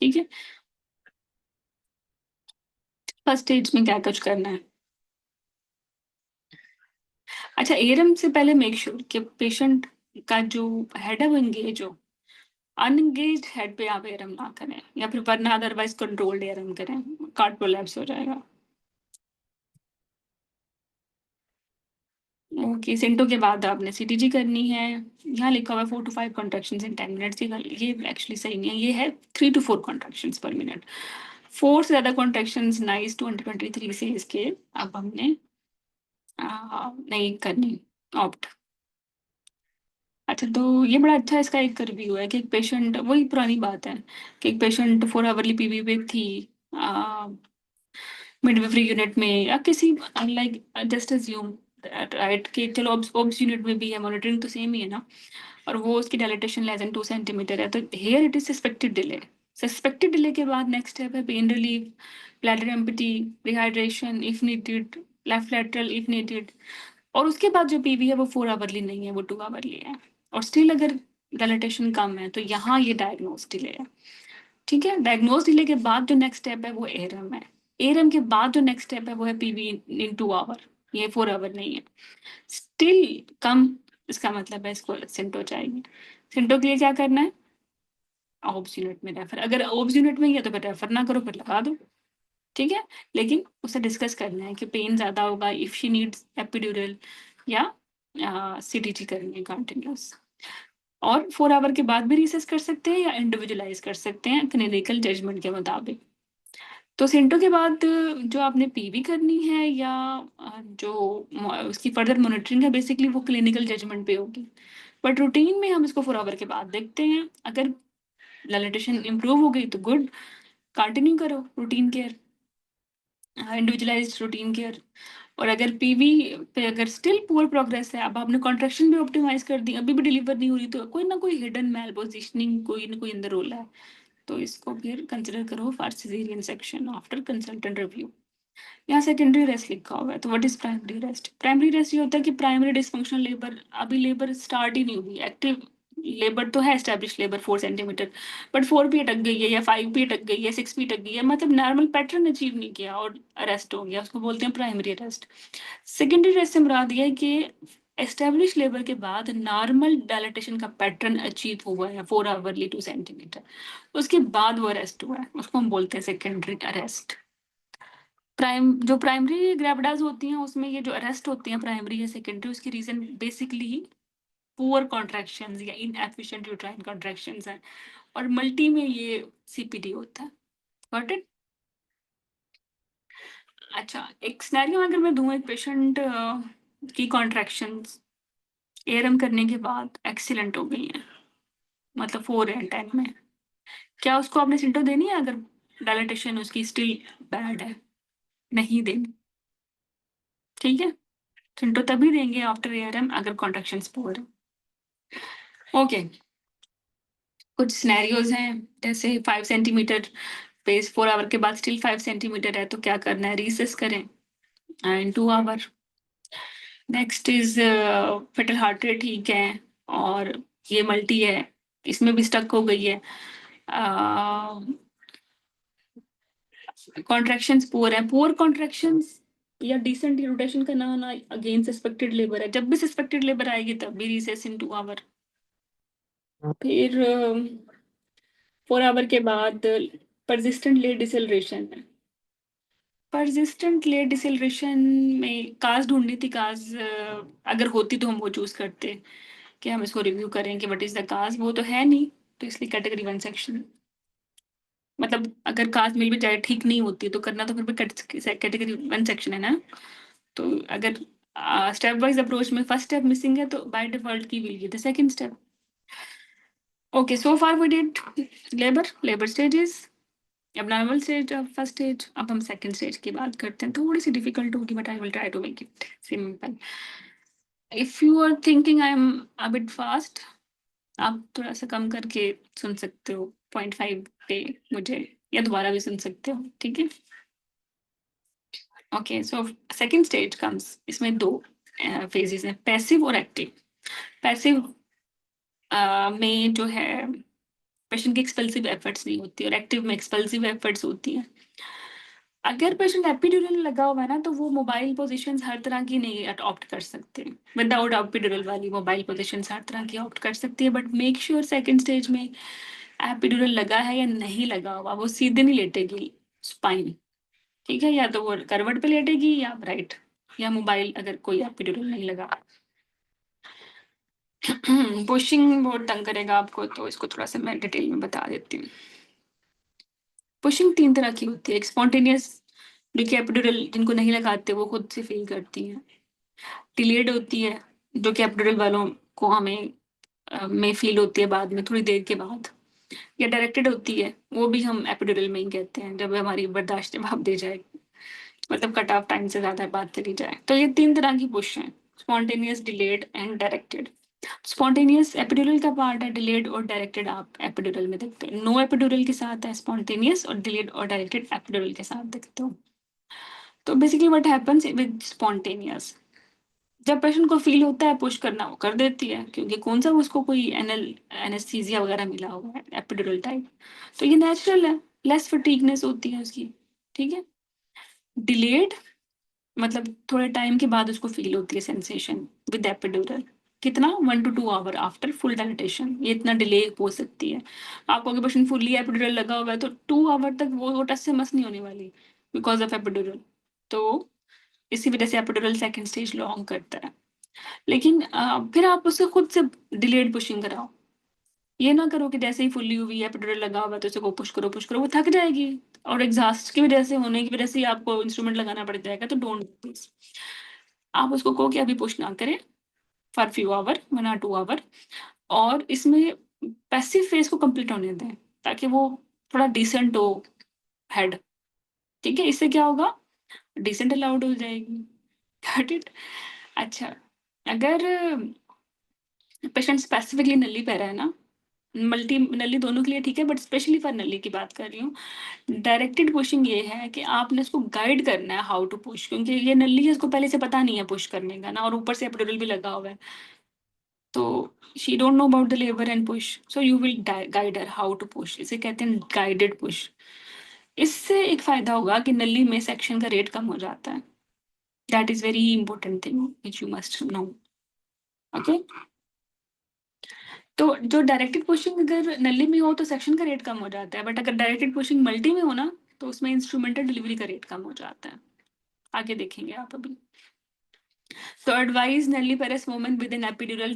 ठीक है, फर्स्ट स्टेज में क्या कुछ करना है। अच्छा, एरम से पहले मेक श्योर कि पेशेंट का जो हेड है वो एंगेज हो। अनएंगेज्ड हेड पे आप एरम ना करें, या फिर वरना अदरवाइज कंट्रोल्ड एरम करें, कार्ड प्रोलैप्स हो जाएगा। ओके, सिंटो के बाद आपने सीटीजी करनी है। यहाँ लिखा हुआ है 4 to 5 कॉन्ट्रैक्शंस इन 10 मिनट्स। ये एक्चुअली सही नहीं है, ये है 3 to 4 कॉन्ट्रैक्शंस पर मिनट। 4 से ज्यादा कॉन्ट्रैक्शंस नाइस 2023 से इसके अब हमने नहीं करनी ऑप्ट। अच्छा, तो ये बड़ा अच्छा इसका एक रिव्यू है कि एक पेशेंट, वही पुरानी बात है कि एक पेशेंट 4 आवरली पीवी पे थी मिडविफरी यूनिट में या किसी, लाइक जस्ट अज्यूम राइट कि चलो ओब्स यूनिट में भी है, मॉनिटरिंग तो सेम ही है ना, और वो उसकी डायलिटेशन लेस देन 2 सेंटीमीटर है, तो here it is suspected delay. Suspected delay के बाद नेक्स्ट स्टेप है pain relief, bladder empty, rehydration if needed, left lateral if needed. और उसके बाद जो पीवी है वो 4 आवरली नहीं है, वो 2 आवरली है। और स्टिल अगर डायलिटेशन कम है तो यहाँ ये डायग्नोस डिले है। ठीक है, डायग्नोस डिले के बाद जो नेक्स्ट स्टेप है वो एरम है। एरम के बाद जो नेक्स्ट स्टेप है वो है पीवी इन 2 आवर, ये 4 आवर नहीं है। स्टिल कम, इसका मतलब है इसको सिंटो चाहिए। सिंटो के लिए क्या करना है? ओब्स यूनिट में रेफर, अगर ओब्स यूनिट में ही है तो फिर रेफर ना करो, फिर लगा दो। ठीक है, लेकिन उसे डिस्कस करना है कि पेन ज्यादा होगा इफ शी नीड्स एपिड्यूरल या सीटीजी करनी है कंटिन्यूस। और 4 आवर के बाद भी रिसेस कर सकते हैं या इंडिविजुअलाइज कर सकते हैं क्लिनिकल जजमेंट के मुताबिक। तो सिंटो के बाद जो आपने पीवी करनी है या जो उसकी फर्दर मॉनिटरिंग है, बेसिकली वो क्लिनिकल जजमेंट पे होगी। बट रूटीन में हम इसको 4 आवर के बाद देखते हैं। अगर लैलेटेशन इंप्रूव हो गई तो गुड, कंटिन्यू करो routine care, individualised routine care. और अगर पीवी पे अगर स्टिल पुअर प्रोग्रेस है, अब आपने कॉन्ट्रैक्शन भी ऑप्टिमाइज कर दी, अभी भी डिलीवर नहीं हो रही, तो कोई ना कोई हिडन मैल पोजिशनिंग, कोई ना कोई अंदर रोल है, तो इसको फिर कंसिडर करो for caesarean section after consultant review. यहाँ सेकेंडरी रेस्ट लिखा हुआ है, तो what is primary rest? Primary rest ये होता है कि प्राइमरी डिस्फंक्शनल लेबर, अभी लेबर स्टार्ट ही नहीं हुई, एक्टिव लेबर तो है, एस्टेब्लिश लेबर 4 सेंटीमीटर, बट 4 भी अटक गई है या 5 भी अटक गई है, 6 भी अटक गई है, मतलब नॉर्मल पैटर्न अचीव नहीं किया और अरेस्ट हो गया, उसको बोलते हैं प्राइमरी अरेस्ट। सेकेंडरी रेस्ट से मुराद ये है कि एस्टेब्लिश लेबर के बाद नॉर्मल डायलिटेशन का पैटर्न अचीव हुआ है 4 आवरली 2 सेंटीमीटर, उसके बाद वो अरेस्ट हुआ है, उसको हम बोलते हैं सेकेंडरी अरेस्ट। जो प्राइमरी ग्रेविडाज होती हैं उसमें ये जो अरेस्ट होती हैं प्राइमरी या सेकेंडरी, उसकी रीजन बेसिकली पुअर कॉन्ट्रैक्शंस या इनएफिशिएंट यूट्राइन कॉन्ट्रैक्शंस हैं, और मल्टी में ये सीपीडी होता है। Got it? अच्छा, एक सिनेरियो अगर मैं दूं, एक पेशेंट की कॉन्ट्रैक्शंस एआरएम करने के बाद एक्सीलेंट हो गई हैं, मतलब 4 या 10 में, क्या उसको आपने सिंटो देनी है अगर डायलिटेशन उसकी स्टिल बैड है? नहीं देनी, ठीक है? सिंटो तभी देंगे आफ्टर एआरएम अगर कॉन्ट्रैक्शंस पुअर है। ओके, कुछ सिनेरियोज हैं, जैसे 5 सेंटीमीटर पेस 4 आवर के बाद स्टिल 5 सेंटीमीटर है, तो क्या करना है? रीसेस करें and 2 hour. Next is fetal heart rate ठीक है और ये मल्टी है, इसमें भी स्टक हो गई है, कॉन्ट्रैक्शंस पुअर है, पुअर कॉन्ट्रैक्शंस या डिसेंट रोटेशन का ना होना अगेन सस्पेक्टेड लेबर है, जब भी सस्पेक्टेड लेबर आएगी तब भी रिसेस इन 2 आवर। फिर 4 आवर के बाद परसिस्टेंट लेट डिसेलरेशन है। परसिस्टेंट लेट डिसेलरेशन में काज ढूंढनी थी, काज अगर होती तो हम वो चूज करते कि हम इसको रिव्यू करें कि व्हाट इज द काज, वो तो है नहीं, तो इसलिए कैटेगरी 1 सेक्शन। मतलब अगर काज मिल भी जाए ठीक नहीं होती तो करना तो फिर भी कैटेगरी 1 सेक्शन है ना। तो अगर स्टेप वाइज अप्रोच में फर्स्ट स्टेप मिसिंग है तो बाय डिफॉल्ट की will be the second step. Okay, so far we did labour stages, अब नॉर्मल स्टेज, अब फर्स्ट स्टेज, अब हम सेकंड स्टेज की बात करते हैं, थोड़ी सी डिफिकल्ट होगी but I will try to make it simple. If you are thinking I am a bit fast, आप थोड़ा सा कम करके सुन सकते हो 0.5 पे मुझे, या दोबारा भी सुन सकते हो, ठीक है? Okay, so second stage comes, इसमें दो फेजेस हैं, पैसिव और एक्टिव। पैसिव में जो है पेशेंट की एक्सपल्सिव एफर्ट्स नहीं होती और एक्टिव में एक्सपल्सिव एफर्ट्स होती हैं। अगर पेशेंट एपिड्यूरल लगा हुआ है ना तो वो मोबाइल पोजीशंस हर तरह की नहीं ऑप्ट कर सकते, विदाउट एपिड्यूरल वाली मोबाइल पोजीशंस हर तरह की ऑप्ट कर सकती है, but make sure second stage में एपिड्यूरल लगा है या नहीं लगा हुआ, वो सीधे नहीं लेटेगी स्पाइन, ठीक है? या तो वो करवट पे लेटेगी या राइट, या मोबाइल अगर कोई एपिड्यूरल नहीं लगा। पुशिंग बहुत तंग करेगा आपको, तो इसको थोड़ा सा मैं डिटेल में बता देती हूँ। पुशिंग 3 तरह की होती है, एक स्पॉन्टेनियस जो कि एपिड्यूरल जिनको नहीं लगाते वो खुद से फील करती हैं, डिलेड होती है जो कि एपिड्यूरल वालों को हमें में फील होती है बाद में थोड़ी देर के बाद, या डायरेक्टेड होती है, वो भी हम एपिड्यूरल में ही कहते हैं जब हमारी बर्दाश्त जवाब दे जाए, मतलब कट ऑफ टाइम से ज्यादा बात चली जाए। तो ये 3 तरह की पुश हैं, spontaneous, delayed and directed. Spontaneous epidural का पार्ट है, डिलेड और डायरेक्टेड आप एपिड्यूरल में देखते हैं, नो एपिड्यूरल के साथ है स्पॉन्टेनियस, और डिलेड और डायरेक्टेड एपिड्यूरल के साथ देखते हो। तो basically what happens with spontaneous, जब पेशेंट को फील होता है पुश करना वो कर देती है, क्योंकि कौन सा उसको कोई एनेस्थीसिया वगैरह मिला हुआ है एपिड्यूरल टाइप, तो ये नेचुरल है, लेस फटीगनेस होती है उसकी, ठीक है? डिलेड मतलब थोड़े टाइम के बाद उसको फील होती है सेंसेशन विद एपिड्यूरल, कितना 1 to 2 hour after full dilatation, ये इतना डिले हो सकती है। आपको अगर पेशेंट फुल्ली एपिड्यूरल लगा हुआ है तो 2 आवर तक वो टस से मस नहीं होने वाली बिकॉज ऑफ एपिड्यूरल, तो इसी वजह से एपिड्यूरल सेकंड स्टेज लॉन्ग करता है। लेकिन फिर आप उससे खुद से डिलेड पुशिंग कराओ, ये ना करो कि जैसे ही फुल्ली हुई है एपिड्यूरल लगा हुआ है तो उसे को पुश करो, वो थक जाएगी, और एग्जॉस्ट की वजह से होने की वजह से ही आपको इंस्ट्रूमेंट लगाना पड़ जाएगा, तो डोंट प्लीज। आप उसको कहो कि अभी पुश ना करें for few hour 1 or 2 hour, और इसमें पैसिव फेज को कंप्लीट होने दें ताकि वो थोड़ा डिसेंट हो हेड, ठीक है? इससे क्या होगा, डिसेंट अलाउड हो जाएगी। Got it? अच्छा, अगर पेशेंट स्पेसिफिकली नली पैरा है ना, मल्टी नली दोनों के लिए ठीक है, बट स्पेशली फॉर नली की बात कर रही हूँ। डायरेक्टेड पुशिंग ये है कि आपने उसको गाइड करना है हाउ टू पुश, क्योंकि ये नली है, इसको पहले से पता नहीं है पुश करने का ना, और ऊपर से एपिड्यूरल भी लगा हुआ है, तो she don't know about the labour and push, so you will guide her how to push. इसे कहते हैं गाइडेड पुश। इससे एक फायदा होगा कि नली में सेक्शन का रेट कम हो जाता है। That is very important thing which you must no. Okay, तो जो डायरेक्टेड पुशिंग अगर नली में हो तो सेक्शन का रेट कम हो जाता है, बट अगर डायरेक्टेड पुशिंग मल्टी में हो ना, तो उसमें इंस्ट्रूमेंटल डिलीवरी का रेट कम हो जाता है। आगे देखेंगे आप अभी। So advise nulliparous movement with an epidural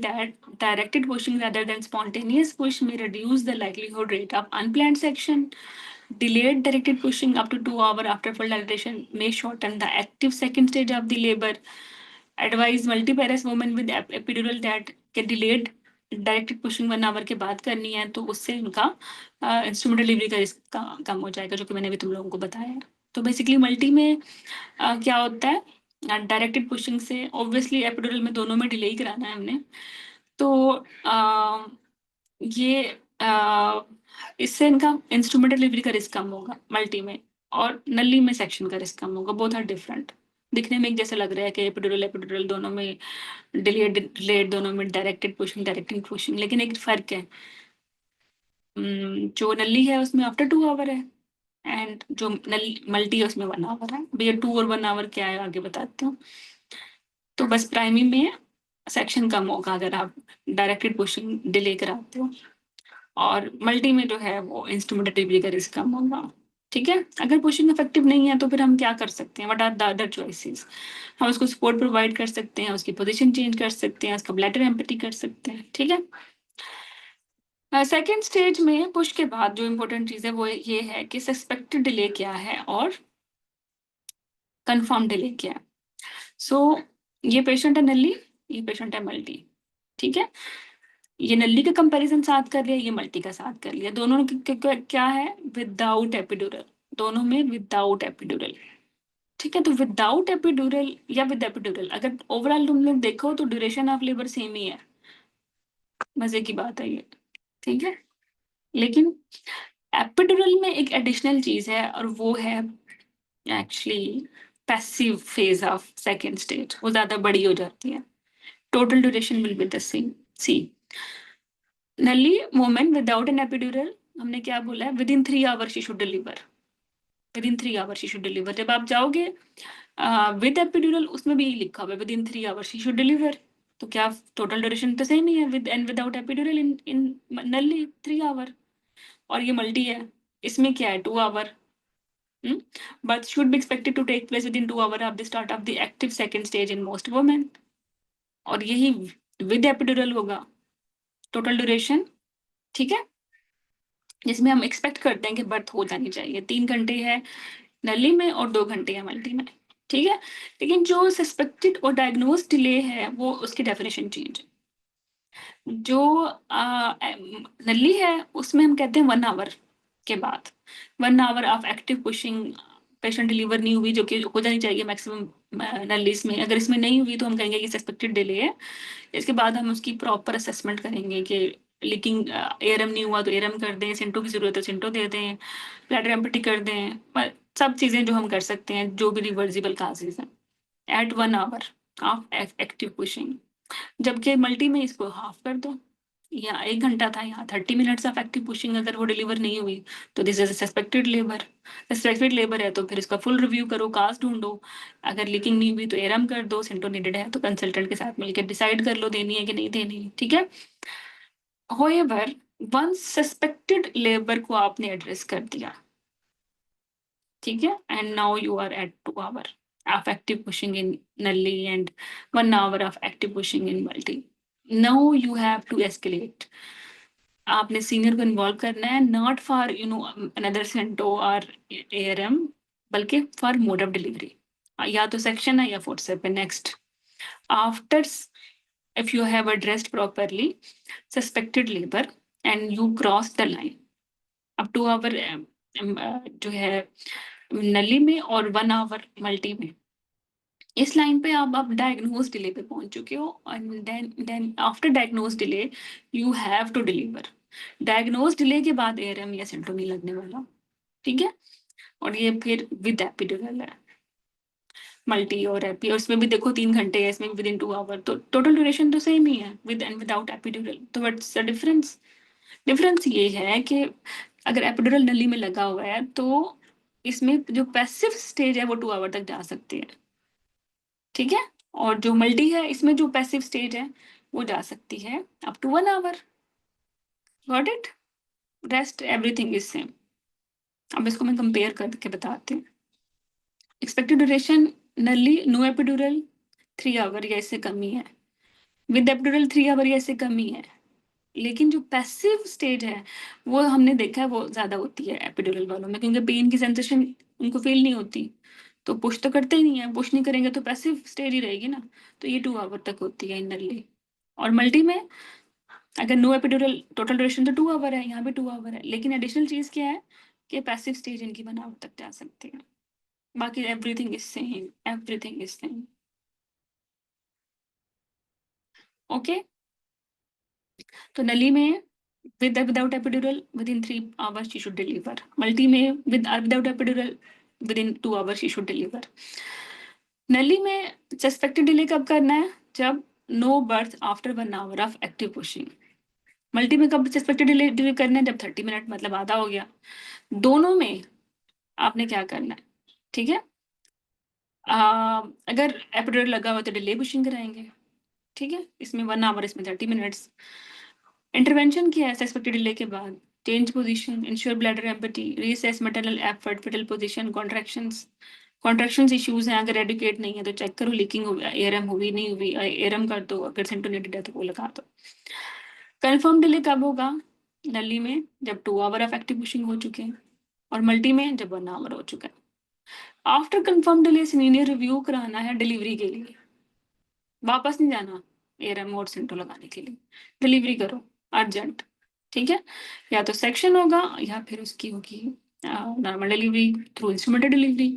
directed pushing rather than spontaneous push may reduce the likelihood rate of unplanned section. Delayed directed pushing up to 2 hours after full dilatation may shorten the active second stage of the labor. Advise multiparous movement with epidural that के delayed directed pushing 1 our के बाद करनी है, तो उससे उनका instrument delivery का risk कम हो जाएगा, जो कि मैंने भी तुम लोगों को बताया है। तो बेसिकली मल्टी में क्या होता है, डायरेक्टेड पुशिंग से ऑब्वियसली एपिड्यूरल में दोनों में डिले ही कराना है हमने, तो ये इससे इनका इंस्ट्रूमेंट डिलीवरी का रिस्क कम होगा मल्टी में, और नली में सेक्शन का रिस्क कम होगा। Both are different. दिखने में एक जैसे लग रहा है कि एपिड्यूरल एपिड्यूरल दोनों में डिलेड दोनों में डायरेक्टेड पुशिंग डायरेक्टिंग पुशिंग, लेकिन एक फर्क है। जो नली है उसमें आफ्टर 2 आवर है, एंड जो मल्टी है उसमें 1 आवर है। भैया 2 और 1 आवर क्या है आगे बताती हूँ। तो बस प्राइमरी में सेक्शन कम होगा अगर आप डायरेक्टेड पुशिंग डिले कराते हो, और मल्टी में जो है वो इंस्ट्रूमेंट डिलीवरी का रिस्क कम होगा। ठीक है, अगर पुशिंग इफेक्टिव नहीं है तो फिर हम क्या कर सकते हैं, what are the other choices. हम उसको सपोर्ट प्रोवाइड कर सकते हैं, उसकी पोजीशन चेंज कर सकते हैं, उसका ब्लैडर एम्पटी कर सकते हैं। ठीक है, सेकेंड स्टेज में पुश के बाद जो इम्पोर्टेंट चीज़ है वो ये है कि सस्पेक्टेड डिले क्या है और कंफर्म डिले क्या है। सो ये पेशेंट है नल्ली, ये पेशेंट है मल्टी। ठीक है, ये नल्ली का कंपैरिजन साथ कर लिया, ये मल्टी का साथ कर लिया। दोनों क्या है, विदाउट एपिड्यूरल, दोनों में विदाउट एपिड्यूरल। ठीक है, तो विदाउट एपिड्यूरल या विद एपिड्यूरल, अगर ओवरऑल तुम लोग देखो तो ड्यूरेशन ऑफ लेबर सेम ही है। मजे की बात है ये। ठीक है, लेकिन एपिड्यूरल में एक एडिशनल चीज है, और वो है actually passive phase of second stage, वो ज्यादा बड़ी हो जाती है। Total duration will be the same. See, nulli women without an epidural, हमने क्या बोला है, within 3 hour she should deliver, within 3 hour she should deliver. जब आप जाओगे विद एपिड्यूरल, उसमें भी लिखा हुआ है within 3 hour she should deliver. तो क्या टोटल ड्यूरेशन तो सेम ही है, with and without epidural in in nulli 3 our. और ये मल्टी है, इसमें क्या है 2 our. Birth should be expected to take place within 2 hours of the start of the active second stage in most women. और यही विद एपिड्यूरल होगा total duration. ठीक है, जिसमें हम एक्सपेक्ट करते हैं कि बर्थ हो जानी चाहिए। 3 घंटे है नली में और 2 घंटे है मल्टी में। ठीक है, लेकिन जो सस्पेक्टेड और डायग्नोज डिले है वो उसकी डेफिनेशन चेंज है। जो नली है उसमें हम कहते हैं 1 आवर के बाद, 1 hour of active pushing patient deliver नहीं हुई, जो कि हो जानी चाहिए मैक्सिमम नलीज में। अगर इसमें नहीं हुई तो हम कहेंगे कि सस्पेक्टेड डिले है। इसके बाद हम उसकी प्रॉपर असेसमेंट करेंगे कि लीकिंग एयरम नहीं हुआ तो एयरम कर दें, सिंटो की जरूरत है सिंटो दे दें, ब्लैडर एम्पटी कर दें, सब चीज़ें जो हम कर सकते हैं जो भी रिवर्सिबल काजेज हैं at 1 hour of active pushing. जबकि मल्टी में इसको हाफ कर दो, या 1 घंटा था, यहाँ 30 मिनट्स ऑफ एक्टिव पुशिंग, अगर वो डिलीवर नहीं हुई तो this is suspected labour. Suspected labour है तो फिर इसका फुल रिव्यू करो, काज ढूंढो, अगर लीकिंग नहीं हुई तो एरम कर दो, सेंटो नीडेड है तो कंसल्टेंट के साथ मिलकर डिसाइड कर लो देनी है कि नहीं देनी। ठीक है, होएवर वंस सस्पेक्टेड लेबर को आपने एड्रेस कर दिया, ठीक है, and now you are at 2 hour of active pushing in nully and 1 hour of active pushing in multi. Now you have to escalate. आपने सीनियर को इन्वॉल्व करना है, नॉट फॉर अनदर सेंटो और एआरएम, बल्कि फॉर मोड ऑफ डिलीवरी। या तो section है या फोर्सेप है। Next, after if you have addressed properly suspected labour and you cross the line, अब 2 आवर जो है नली में और 1 आवर मल्टी में, इस लाइन पे आप डायग्नोज डिले पे पहुंच चुके हो, and then after diagnose delay you have to deliver. Diagnose delay के बाद एआरएम या सेंट्रो नहीं लगने वाला, ठीक है। और ये फिर विद एपिड्यूरल है, मल्टी और एपी, और इसमें भी देखो 3 घंटे है, इसमें विद इन 2 आवर, तो टोटल ड्यूरेशन तो सेम ही है विद एंड विदाउट एपिड्यूरल। तो व्हाट्स द डिफरेंस? डिफरेंस ये है कि अगर एपिड्यूरल नली में लगा हुआ है तो इसमें जो पैसिव स्टेज है वो 2 आवर तक जा सकती है, ठीक है। और जो मल्टी है इसमें जो पैसिव स्टेज है वो जा सकती है up to 1 hour. Got it? Rest everything is same. अब इसको मैं कंपेयर करके बताती हूँ। Expected duration nulli no epidural 3 hour या इससे कम ही है, विद एपिड्यूरल 3 आवर या इससे कम ही है। लेकिन जो पैसिव स्टेज है वो हमने देखा है वो ज्यादा होती है एपिड्यूरल वालों में, क्योंकि पेन की सेंसेशन उनको फील नहीं होती, तो पुश तो करते ही नहीं है, पुश नहीं करेंगे तो पैसिव स्टेज ही रहेगी ना। तो ये 2 आवर तक होती है इनरली। और मल्टी में अगर नो एपिड्यूरल टोटल ड्यूरेशन तो 2 आवर है, यहाँ भी 2 आवर है, लेकिन एडिशनल चीज क्या है कि पैसिव स्टेज इनकी 1 आवर तक जा सकती है। बाकी everything is same, everything is same. Okay. तो नली में with or without epidural within 3 hours she should deliver. Multi में with or without epidural within 2 hours she should deliver. नली में सस्पेक्टेड डिले कब करना है? जब no birth after 1 hour of active pushing. Multi में कब सस्पेक्टेड डिले डिले करना है? जब 30 मिनट मतलब आधा हो गया। दोनों में आपने क्या करना है, ठीक है। अगर एपिड्यूरल लगा हुआ तो डिले पुशिंग कराएंगे, ठीक है। इसमें 1 आवर, इसमें 30 मिनट्स। इंटरवेंशन किया है सस्पेक्टेड डिले के बाद? Change position, ensure bladder empty, recess maternal effort, fetal position, contractions. Contractions issues हैं, अगर एडुकेट नहीं है तो चेक करो लीकिंग हुई, एआरएम हुई नहीं हुई, एआरएम कर दो, अगर सेंटोनेटेड है तो वो लगा दो। कंफर्म डिले कब होगा? नली में जब 2 आवर ऑफ एक्टिव पुशिंग हो चुके हैं, और मल्टी में जब 1 आवर हो चुका है। After confirm delay senior review कराना है डिलीवरी के लिए, वापस नहीं जाना एआरएम और सेंटो लगाने के लिए, डिलीवरी करो अर्जेंट, ठीक है। या तो सेक्शन होगा या फिर उसकी होगी normal delivery through instrumented delivery.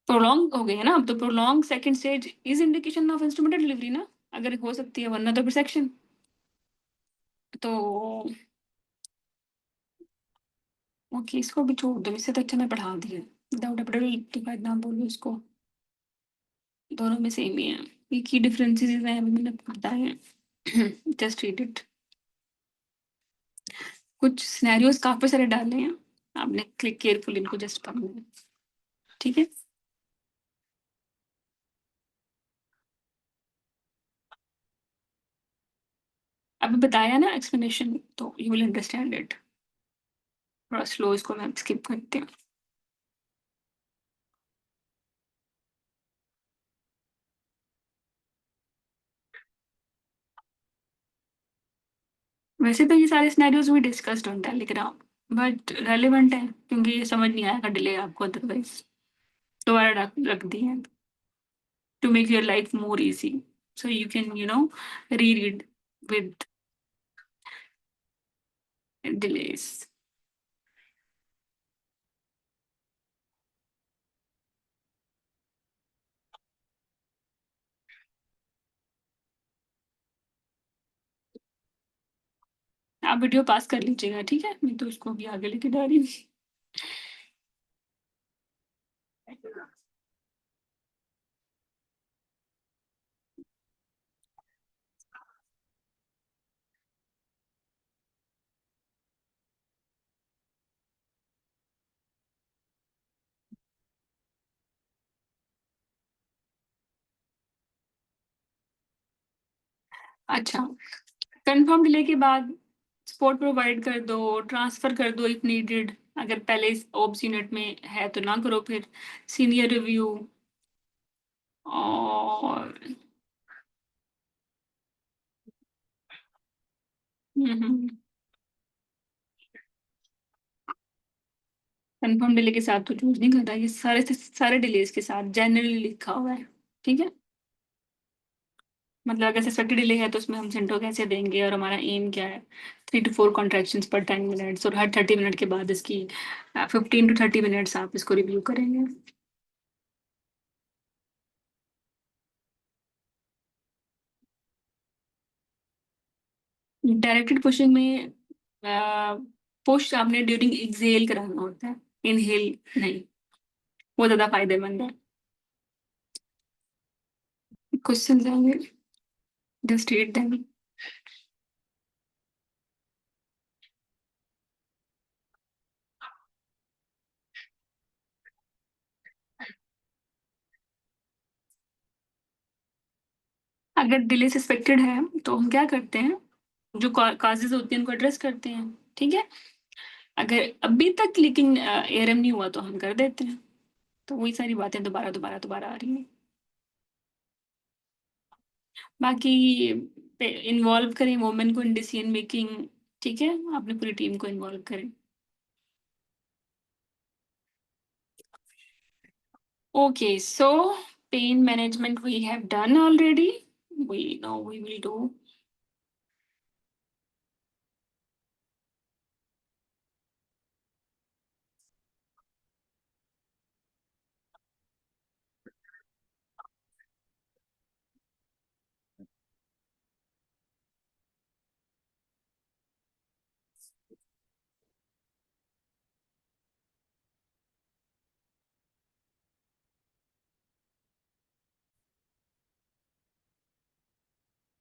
Prolong हो गई है ना, अब तो prolong second stage is indication of instrumented delivery ना, अगर हो सकती है, वरना तो फिर सेक्शन। तो ओके, इसको भी छोड़ दो, इससे तो अच्छा मैं पढ़ा दिया। विदाउट एपिडल डिवाइड ना बोलो इसको, दोनों में सेम ही है। ये की डिफरेंसेस हैं अभी मैंने बताए हैं। Just read it. कुछ सिनेरियोस काफी सारे डाले हैं, आपने क्लिक केयरफुल इनको जस्ट पढ़ना है, ठीक है। अभी बताया ना एक्सप्लेनेशन, तो यू विल अंडरस्टैंड इट। थोड़ा स्लो, इसको मैं स्किप करती हूँ। वैसे तो ये सारे सिनेरियोज भी discussed on Telegram, but relevant है क्योंकि ये समझ नहीं आएगा डिले आपको अदरवाइज, दोबारा रख दिए हैं to make your life more easy, so you can reread with delays. आप वीडियो पास कर लीजिएगा, ठीक है, मैं तो उसको भी आगे लेके जा रही हूँ। अच्छा, कंफर्म डिले के बाद सपोर्ट प्रोवाइड कर दो, ट्रांसफर कर दो इफ नीडेड, अगर पहले इस ओब्स यूनिट में है तो ना करो, फिर सीनियर रिव्यू। और कंफर्म डिले के साथ तो चूज नहीं करता, ये सारे सारे डिलेज के साथ जनरली लिखा हुआ है, ठीक है। मतलब अगर सस्पेक्टेड डिले है तो उसमें हम सेंटो कैसे देंगे और हमारा एम क्या है, 3 to 4 कॉन्ट्रैक्शंस पर 10 मिनट्स, और हर 30 मिनट के बाद इसकी 15 to 30 मिनट्स आप इसको रिव्यू करेंगे। डायरेक्टेड पुशिंग में पुश आपने ड्यूरिंग एक्सेल कराना होता है, इनहेल नहीं। वो ज्यादा फायदेमंद है। क्वेश्चन आएंगे, जस्ट रीड देम। अगर डिले सस्पेक्टेड है तो हम क्या करते हैं, जो काजेज होती हैं उनको एड्रेस करते हैं, ठीक है। अगर अभी तक लेकिन एआरएम नहीं हुआ तो हम कर देते हैं। तो वही सारी बातें दोबारा दोबारा दोबारा आ रही हैं। बाकी इन्वॉल्व करें वोमेन को इन डिसीजन मेकिंग, ठीक है, आपने पूरी टीम को इन्वॉल्व करें। Okay, so pain management we have done already, we know we will do.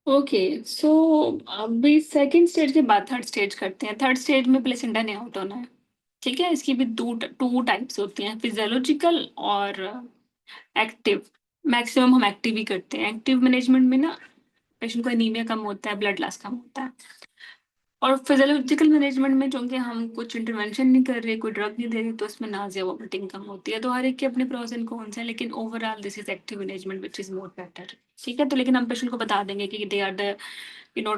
Okay, so अभी सेकंड स्टेज के बाद थर्ड स्टेज करते हैं। थर्ड स्टेज में प्लेसेंटा ने आउट होना है, ठीक है। इसकी भी टू टाइप्स होती हैं, फिजियोलॉजिकल और एक्टिव। मैक्सिमम हम एक्टिव ही करते हैं। एक्टिव मैनेजमेंट में ना पेशेंट को एनीमिया कम होता है, ब्लड लॉस कम होता है। और फिजियोलॉजिकल मैनेजमेंट में चूंकि हम कुछ इंटरवेंशन नहीं कर रहे, कोई ड्रग नहीं दे रहे, तो उसमें नाजिया वोमिटिंग कम होती है। तो हर एक के अपने प्रोस एंड कॉन्स हैं, लेकिन overall this is active management which is more better, ठीक है। तो लेकिन हम पेशेंट को बता देंगे कि they are the you know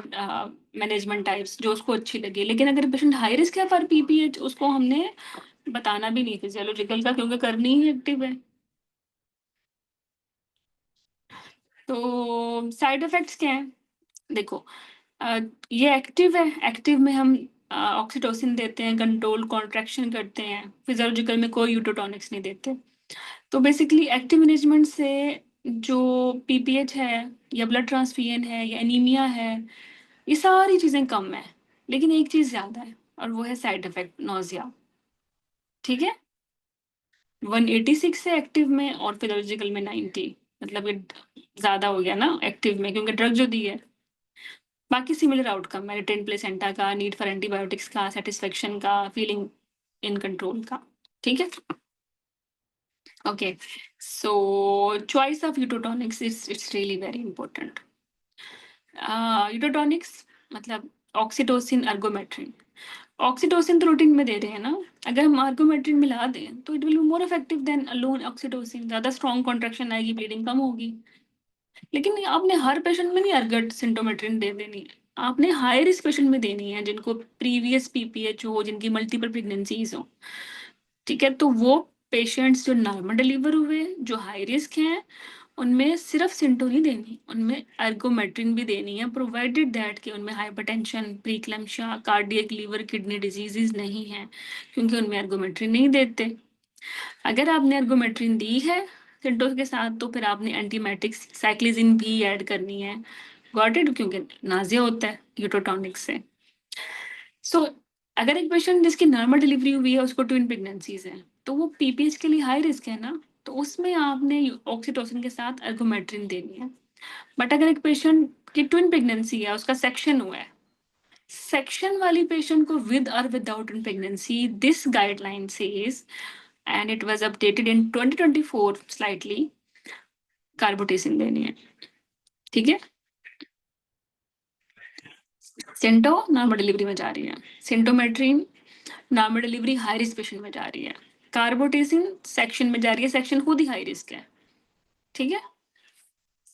management types जो उसको अच्छी लगे। लेकिन अगर पेशेंट हाई रिस्क है फॉर पीपीएच, उसको हमने बताना भी नहीं फिजियोलॉजिकल का, क्योंकि करनी ही एक्टिव है। तो साइड इफेक्ट्स क्या है, देखो, अ, ये एक्टिव है। एक्टिव में हम ऑक्सीटोसिन देते हैं, कंट्रोल कॉन्ट्रैक्शन करते हैं। फिजियोलॉजिकल में कोई यूटोटॉनिक्स नहीं देते। तो बेसिकली एक्टिव मैनेजमेंट से जो पीपीएच है या ब्लड ट्रांसफ्यूजन है या एनीमिया है, ये सारी चीज़ें कम है। लेकिन एक चीज़ ज़्यादा है, और वो है साइड इफेक्ट, नोजिया, ठीक है। 186 है एक्टिव में और फिजियोलॉजिकल में 90। मतलब ये ज़्यादा हो गया ना एक्टिव में, क्योंकि ड्रग जो दी है। बाकी सिमिलर आउटकम है, रिटेन प्लेसेंटा का, नीड फॉर एंटीबायोटिक्स का, सेटिस्फेक्शन का, फीलिंग इन कंट्रोल का, ठीक है। Okay, so choice of uterotonics is it's really very important. Uterotonics मतलब ऑक्सीटोसिन, अर्गोमेट्रिन। ऑक्सीटोसिन तो रूटीन में दे रहे हैं ना, अगर हम अर्गोमेट्रिन मिला दें तो it will be more effective than alone oxytocin. ज़्यादा स्ट्रॉन्ग कॉन्ट्रैक्शन आएगी, ब्लीडिंग कम होगी। लेकिन आपने हर पेशेंट में नहीं अर्गट सिंटोमेट्रिन दे देनी है। आपने हाई रिस्क पेशेंट में देनी है, जिनको प्रीवियस पीपीएच हो, जिनकी मल्टीपल प्रेगनेंसीज हो, ठीक है। तो वो पेशेंट्स जो नॉर्मल डिलीवर हुए, जो हाई रिस्क हैं, उनमें सिर्फ सिंटो नहीं देनी, उनमें अर्गोमेट्रिन भी देनी है, प्रोवाइडेड दैट कि उनमें hypertension, preeclampsia, cardiac, liver, kidney diseases नहीं है, क्योंकि उनमें अर्गोमेट्रिन नहीं देते। अगर आपने अर्गोमेट्रिन दी है सिंटो के साथ, तो फिर आपने एंटीमेटिक्स साइक्लिजिन भी ऐड करनी है। गॉट इट, क्योंकि नाजिया होता है यूटोटॉनिक से। सो अगर एक पेशेंट जिसकी नॉर्मल डिलीवरी हुई है, उसको ट्विन प्रेगनेंसीज है, तो वो पीपीएच के लिए हाई रिस्क है ना, तो उसमें आपने ऑक्सीटोसिन के साथ अर्गोमेट्रिन देनी है। बट अगर एक पेशेंट की ट्विन प्रेगनेंसी है, उसका सेक्शन हुआ है, सेक्शन वाली पेशेंट को विद और without in pregnancy, this guideline says, and it was updated in 2024 slightly, कार्बोटेसिन देनी है, ठीक है। सेंटो नॉर्मल डिलीवरी में जा रही है, syntometrine normal delivery high risk patient में जा रही है, कार्बोटेसिन सेक्शन में जा रही है, सेक्शन खुद ही हाई रिस्क है, ठीक है।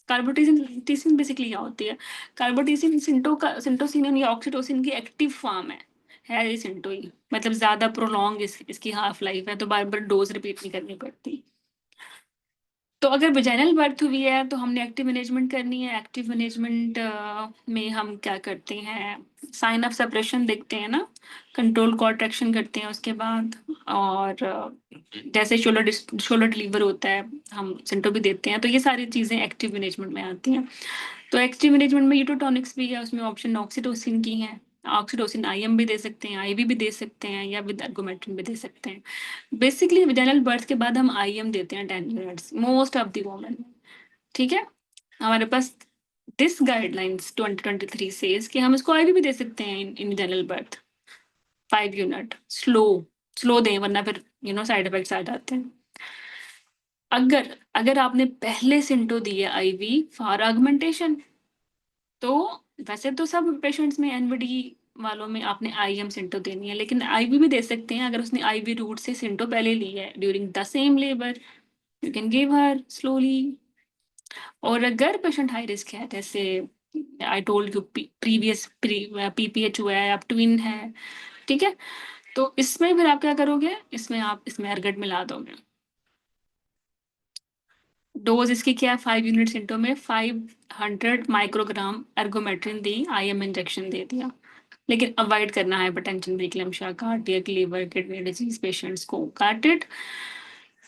कार्बोटेसिन टीसिन बेसिकली क्या होती है, कार्बोटेसिन सिंटो का सिंटोसिन या ऑक्सीटोसिन की एक्टिव फॉर्म है ये सिंटो ही। मतलब ज्यादा प्रोलॉन्ग इसकी हाफ लाइफ है, तो बार बार डोज रिपीट नहीं करनी पड़ती। तो अगर वेजाइनल बर्थ हुई है तो हमने एक्टिव मैनेजमेंट करनी है। एक्टिव मैनेजमेंट में हम क्या करते हैं, साइन ऑफ सेपरेशन देखते हैं ना, कंट्रोल कॉन्ट्रैक्शन करते हैं उसके बाद, और जैसे शोल्डर डिलीवर होता है हम सिंटो भी देते हैं, तो ये सारी चीज़ें एक्टिव मैनेजमेंट में आती हैं। तो एक्टिव मैनेजमेंट में यूटोटॉनिक्स भी है, उसमें ऑप्शन ऑक्सीटोसिन की है। ऑक्सीटोसिन आईएम भी दे सकते हैं, आईवी भी दे सकते हैं, या विद अर्गोमेट्रिन भी दे सकते हैं। बेसिकली वेजाइनल बर्थ के बाद हम आईएम देते हैं 10 minutes most of the women. ठीक है, हमारे पास दिस गाइडलाइंस 2023 सेज कि हम इसको आईवी भी दे सकते हैं in vaginal birth 5 unit slow. Slow दें वरना फिर साइड इफेक्ट्स आ जाते हैं। अगर अगर आपने पहले सिंटो दी है आईवी फॉर ऑगमेंटेशन, तो वैसे तो सब पेशेंट्स में एनवीडी वालों में आपने आईएम सिंटो देनी है, लेकिन आईवी भी दे सकते हैं। अगर उसने आईवी रूट से सिंटो पहले ली है during the same labour, you can give her slowly. और अगर पेशेंट हाई रिस्क है, जैसे I told you previous PPH हुआ है, आप ट्विन है, ठीक है, तो इसमें फिर आप क्या करोगे, इसमें आप इसमें अर्गट मिला दोगे। डोज इसकी क्या है, 5 यूनिट सिंटो में 500 माइक्रोग्राम एर्गोमेट्रिन दी, आईएम इंजेक्शन दे दिया। लेकिन अवॉइड करना है hypertension, preeclampsia, cardiac, liver, kidney disease patients को काट इट।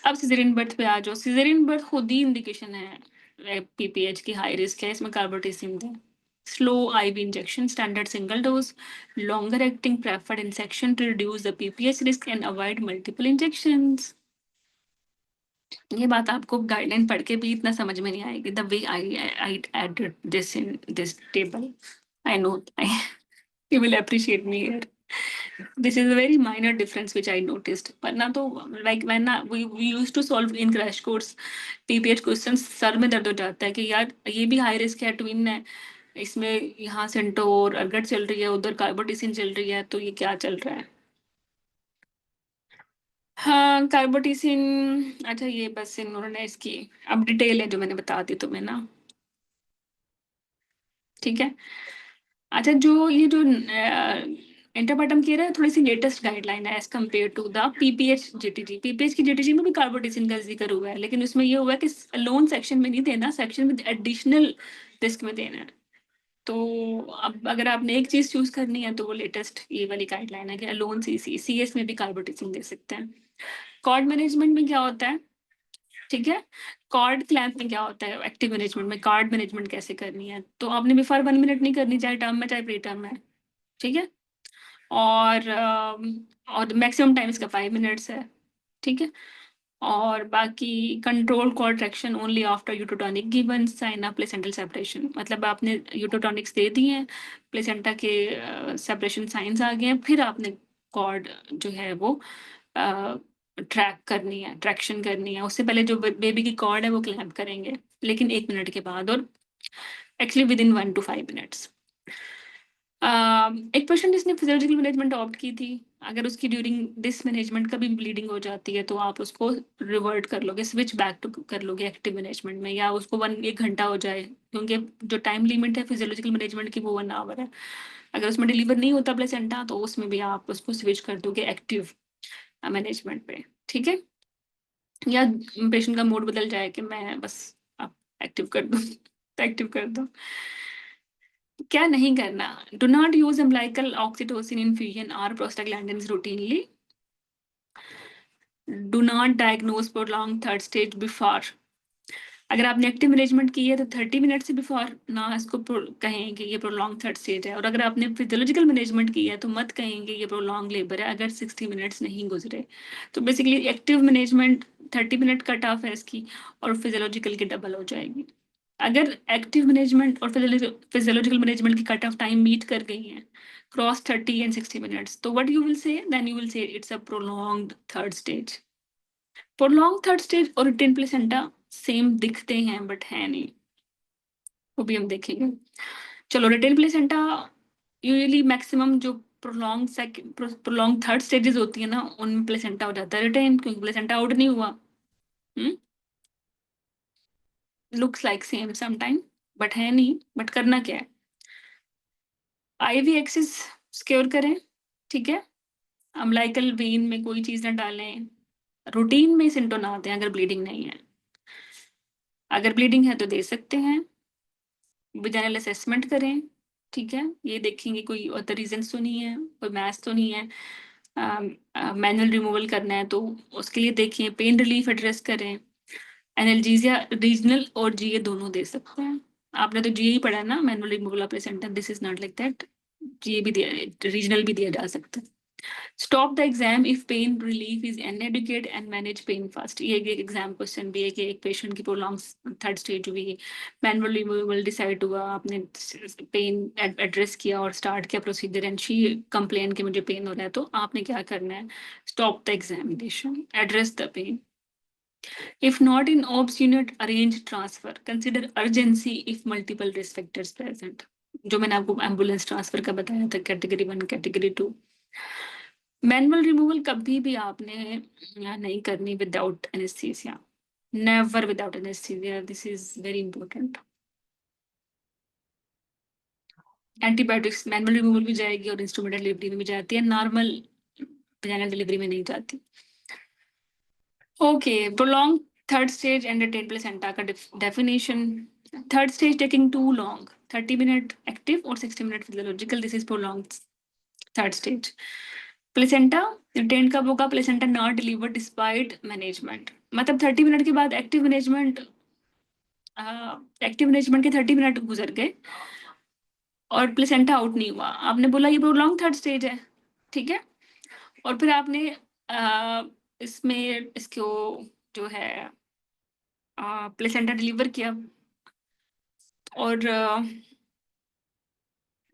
अब सिजेरियन बर्थ पे आ जाओ। सिजेरियन बर्थ खुद ही इंडिकेशन है पीपीएच की, हाई रिस्क है, इसमें कार्बोटेसिम दें। Slow IV injection, standard single dose, longer acting preferred in section to reduce the PPH risk and avoid multiple injections. ये बात आपको गाइडलाइन पढ़ के भी इतना समझ में नहीं आएगी, the way I added this in this table. I know I you will appreciate me here. This is a very minor difference which I noticed. वरना तो like when we used to solve in crash course PPH questions, sir में दर्द हो जाता है कि यार ये भी हाई रिस्क है, ट्विन है, इसमें यहाँ सेंटो और अर्गट चल रही है, उधर कार्बोटिसिन चल रही है, तो ये क्या चल रहा है। हाँ कार्बोटिसिन, अच्छा ये बस इन्होंने इसकी अब डिटेल है जो मैंने बता दी तुम्हें ना, ठीक है। अच्छा जो ये जो इंटरपार्टम केयर है, थोड़ी सी लेटेस्ट गाइडलाइन है as compared to the PPH GTG. PPH की जीटीजी में भी कार्बोटिसिन का जिक्र हुआ है, लेकिन उसमें ये हुआ है कि लोन सेक्शन में नहीं देना, सेक्शन में एडिशनल रिस्क में देना है। तो अब अगर आपने एक चीज चूज करनी है तो वो लेटेस्ट ये वाली गाइडलाइन है कि लोन सीएस में भी कार्बोटिसिन दे सकते हैं। कॉर्ड मैनेजमेंट में क्या होता है, ठीक है, कॉर्ड क्लैंप में क्या होता है, एक्टिव मैनेजमेंट में कार्ड मैनेजमेंट कैसे करनी है, तो आपने बिफोर 1 मिनट नहीं करनी, चाहे टर्म में चाहे प्री टर्म में, ठीक है। और मैक्सिमम टाइम इसका 5 मिनट्स है, ठीक है। और बाकी control contraction only after uterotonic given sign of placental separation, मतलब आपने यूटोटॉनिक्स दे दी हैं, प्लेसेंटा के सेपरेशन साइंस आ गए हैं, फिर आपने कॉर्ड जो है वो ट्रैक करनी है, ट्रैक्शन करनी है। उससे पहले जो बेबी की कॉर्ड है वो क्लैंप करेंगे, लेकिन 1 मिनट के बाद, और actually with in 1 to 5 minutes. एक पेशेंट जिसने फिजियोलॉजिकल मैनेजमेंट ऑप्ट की थी, अगर उसकी ड्यूरिंग दिस मैनेजमेंट कभी ब्लीडिंग हो जाती है तो आप उसको रिवर्ट कर लोगे, स्विच बैक टू कर लोगे एक्टिव मैनेजमेंट में, या उसको 1 1 घंटा हो जाए, क्योंकि जो टाइम लिमिट है फिजियोलॉजिकल मैनेजमेंट की वो 1 आवर है। अगर उसमें डिलीवर नहीं होता प्लेसेंटा तो उसमें भी आप उसको स्विच कर दोगे एक्टिव मैनेजमेंट पे, ठीक है। या पेशेंट का मूड बदल जाए कि मैं बस आप एक्टिव कर दूं तो एक्टिव कर दो। क्या नहीं करना, do not use umbilical oxytocin infusion और prostaglandins routinely. Do not diagnose prolong third stage before. अगर आपने एक्टिव मैनेजमेंट की है तो 30 मिनट से बिफोर ना इसको कहें कि ये प्रोलॉन्ग थर्ड स्टेज है, और अगर आपने फिजियोलॉजिकल मैनेजमेंट की है तो मत कहेंगे ये प्रोलॉन्ग लेबर है अगर 60 मिनट्स नहीं गुजरे। तो basically active management 30 minute cut off है इसकी, और फिजियोलॉजिकल की डबल हो जाएगी। अगर एक्टिव मैनेजमेंट और फिजियोलॉजिकल मैनेजमेंट की कट ऑफ टाइम मीट कर गई है, क्रॉस 30 and 60 मिनट्स, तो what you will say, then you will say it's a prolonged third stage. Prolong third stage और रिटेन प्लेसेंटा सेम दिखते हैं बट है नहीं, वो भी हम देखेंगे। चलो रिटेन प्लेसेंटा यूजुअली मैक्सिमम जो प्रोलॉन्ग थर्ड स्टेजेस होती है ना, उनमें प्लेसेंटा हो जाता है रिटेन, क्योंकि प्लेसेंटा आउट नहीं हुआ। Looks like same sometime but है नहीं, बट करना क्या है, आईवी एक्सिस सिक्योर करें, ठीक है। अम्लाइकल वेन में कोई चीज ना डालें, रूटीन में सिंटो ना दें अगर ब्लीडिंग नहीं है। अगर ब्लीडिंग है तो दे सकते हैं। विजाइनल असेसमेंट करें, ठीक है, ये देखेंगे कोई अदर रीजंस तो नहीं है, कोई मैस तो नहीं है, मैनुअल रिमूवल करना है तो उसके लिए देखिए, पेन रिलीफ एड्रेस करें, एनाल्जेसिया रीजनल और जीए दोनों दे सकते हैं। आपने तो जीए ही पढ़ा है ना, manual removal of placenta, this is not like that, GA भी दिया, रीजनल भी दिया जा सकता है। Stop the exam if pain relief is inadequate and manage pain fast, ये एक एग्जाम क्वेश्चन भी है कि एक पेशेंट की प्रोलॉन्ग थर्ड स्टेज हुई, मैनुअल रिमूवल डिसाइड हुआ, आपने पेन एड्रेस किया और स्टार्ट किया प्रोसीजर एंड शी कंप्लेन कि मुझे पेन हो रहा है, तो आपने क्या करना है, stop the examination, address the pain. If not in OBS unit, arrange transfer. Consider urgency if multiple risk factors present. जो मैंने आपको एम्बुलेंस ट्रांसफर का बताया था, कैटेगरी 1 कैटेगरी 2। मैनुअल रिमूवल कभी भी आपने नहीं करनी without anaesthesia, never without anaesthesia, this is very important. Antibiotics manual removal भी जाएगी और इंस्ट्रूमेंटल डिलीवरी में भी जाती है, नॉर्मल वैजाइनल डिलीवरी में नहीं जाती। Okay, prolong third stage and retain placenta का definition. Third stage taking too long, 30-minute active or 60-minute physiological, this is prolonged third stage. Placenta retain कब होगा, placenta not deliver despite management, मतलब 30 minute के बाद active management के 30 minute गुजर गए और प्लेसेंटा आउट नहीं हुआ, आपने बोला ये प्रोलॉन्ग थर्ड स्टेज है, ठीक है, और फिर आपने इसमें इसको जो है प्लेसेंटा डिलीवर किया और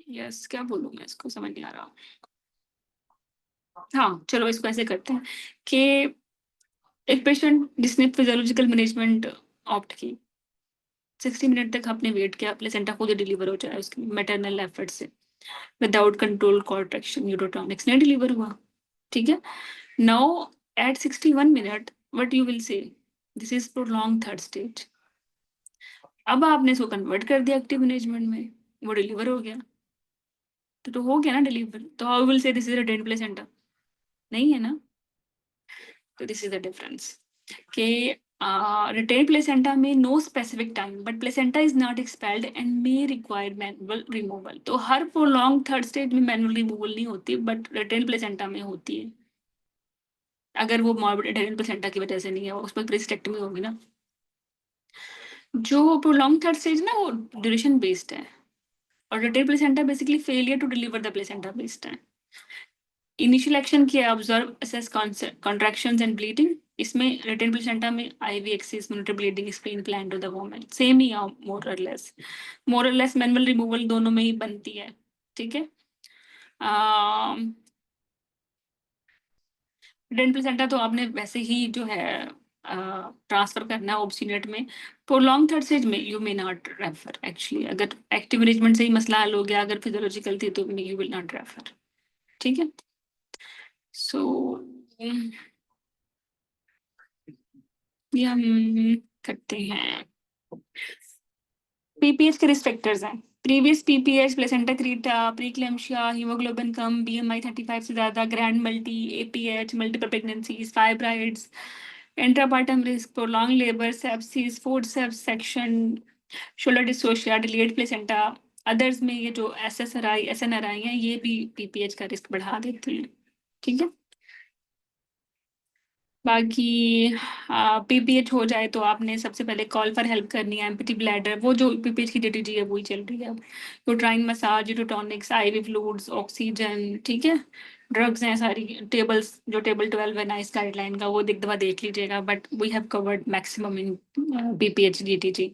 यस क्या बोलूँ मैं, इसको समझ नहीं आ रहा। हाँ चलो इसको ऐसे करते हैं कि एक पेशेंट जिसने फिजियोलॉजिकल मैनेजमेंट ऑप्ट की, 60 मिनट तक आपने वेट किया, प्लेसेंटा खुद ही डिलीवर हो जाए उसकी मैटरनल एफर्ट से, विदाउट कंट्रोल कॉन्ट्रैक्शन यूरोटॉनिक्स नहीं डिलीवर हुआ, ठीक है। Now at 61 minute what you will say, this is prolong third stage. अब आपने इसको कन्वर्ट कर दिया एक्टिव मैनेजमेंट में, वो डिलीवर हो गया, तो हो गया ना डिलीवर, तो how will say this is retain placenta, नहीं है ना, तो दिस इज द डिफरेंस कि रिटेन प्लेसेंटा में no specific time but placenta is not expelled and may require manual removal, तो हर प्रोलॉन्ग थर्ड स्टेज में मैनुअल रिमूवल नहीं होती बट रिटेन प्लेसेंटा में होती है, अगर वो मॉर्बिड रिटेन प्लेसेंटा की वजह से नहीं है, उस पर प्रेस्टेक्टमी होगी ना। जो प्रोलॉन्ग थर्ड स्टेज ना वो ड्यूरेशन बेस्ड है और retain placenta basically failure to deliver the placenta based है। इनिशियल एक्शन किया, observe assess contractions and bleeding, इसमें रिटेन प्लेसेंटा में IV access monitor bleeding explain plan to the woman, same ही है मोर और less manual removal दोनों में ही बनती है, ठीक है। रिटेन प्लेसेंटा तो आपने वैसे ही जो है ट्रांसफर करना है ओब्स यूनिट में, प्रोलॉन्ग थर्ड स्टेज में you may not refer actually, अगर एक्टिव मैनेजमेंट से ही मसला हल हो गया, अगर फिजियोलॉजिकल थी तो यू विल नॉट रेफर, ठीक है। सो ये हम करते हैं, पीपीएच के रिस्क फैक्टर्स हैं, previous PPH, placenta accreta, preeclampsia, haemoglobin कम, बीएमआई 35 से ज्यादा, grand multi, APH, multiple pregnancies, fibroids, intrapartum risk, prolong labour, sepsis, forceps section, shoulder dystocia, delayed placenta, others में ये जो एसएसआरआई एसएनआरआई हैं ये भी पीपीएच का रिस्क बढ़ा देते हैं, ठीक है। बाकी पीपीएच हो जाए तो आपने सबसे पहले कॉल फॉर हेल्प करनी है, एम्पटी ब्लैडर, वो जो पीपीएच की डीटीजी है वही चल रही है अब, uterine massage, uterotonics, IV fluids, oxygen, ठीक है। ड्रग्स हैं सारी, टेबल्स जो टेबल 12 है नाइस गाइडलाइन का, वो दफा देख लीजिएगा, but we have covered maximum in PPH GTG.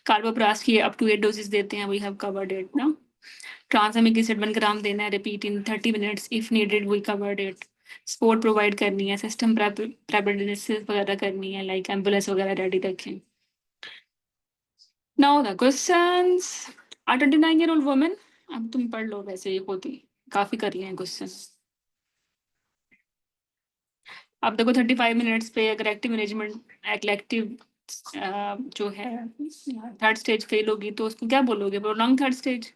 Carboprost की अप टू 8 डोजेस देते हैं, वी हैव कवर्ड इट ना। ट्रांसमिक एसिड 1 ग्राम देना है, repeat in 30 minutes if needed, we covered it. Support provide करनी है, सिस्टम प्रेपेरेडनेस वगैरह करनी है, लाइक एम्बुलेंस वगैरह रेडी रखें। Now the questions, a 29-year-old woman, अब तुम पढ़ लो, वैसे ये होती काफी कर लिए हैं क्वेश्चन। अब देखो 35 मिनट्स पे अगर एक्टिव मैनेजमेंट एक्टिव जो है थर्ड स्टेज फेल होगी तो उसको क्या बोलोगे, प्रोलॉन्ग थर्ड स्टेज।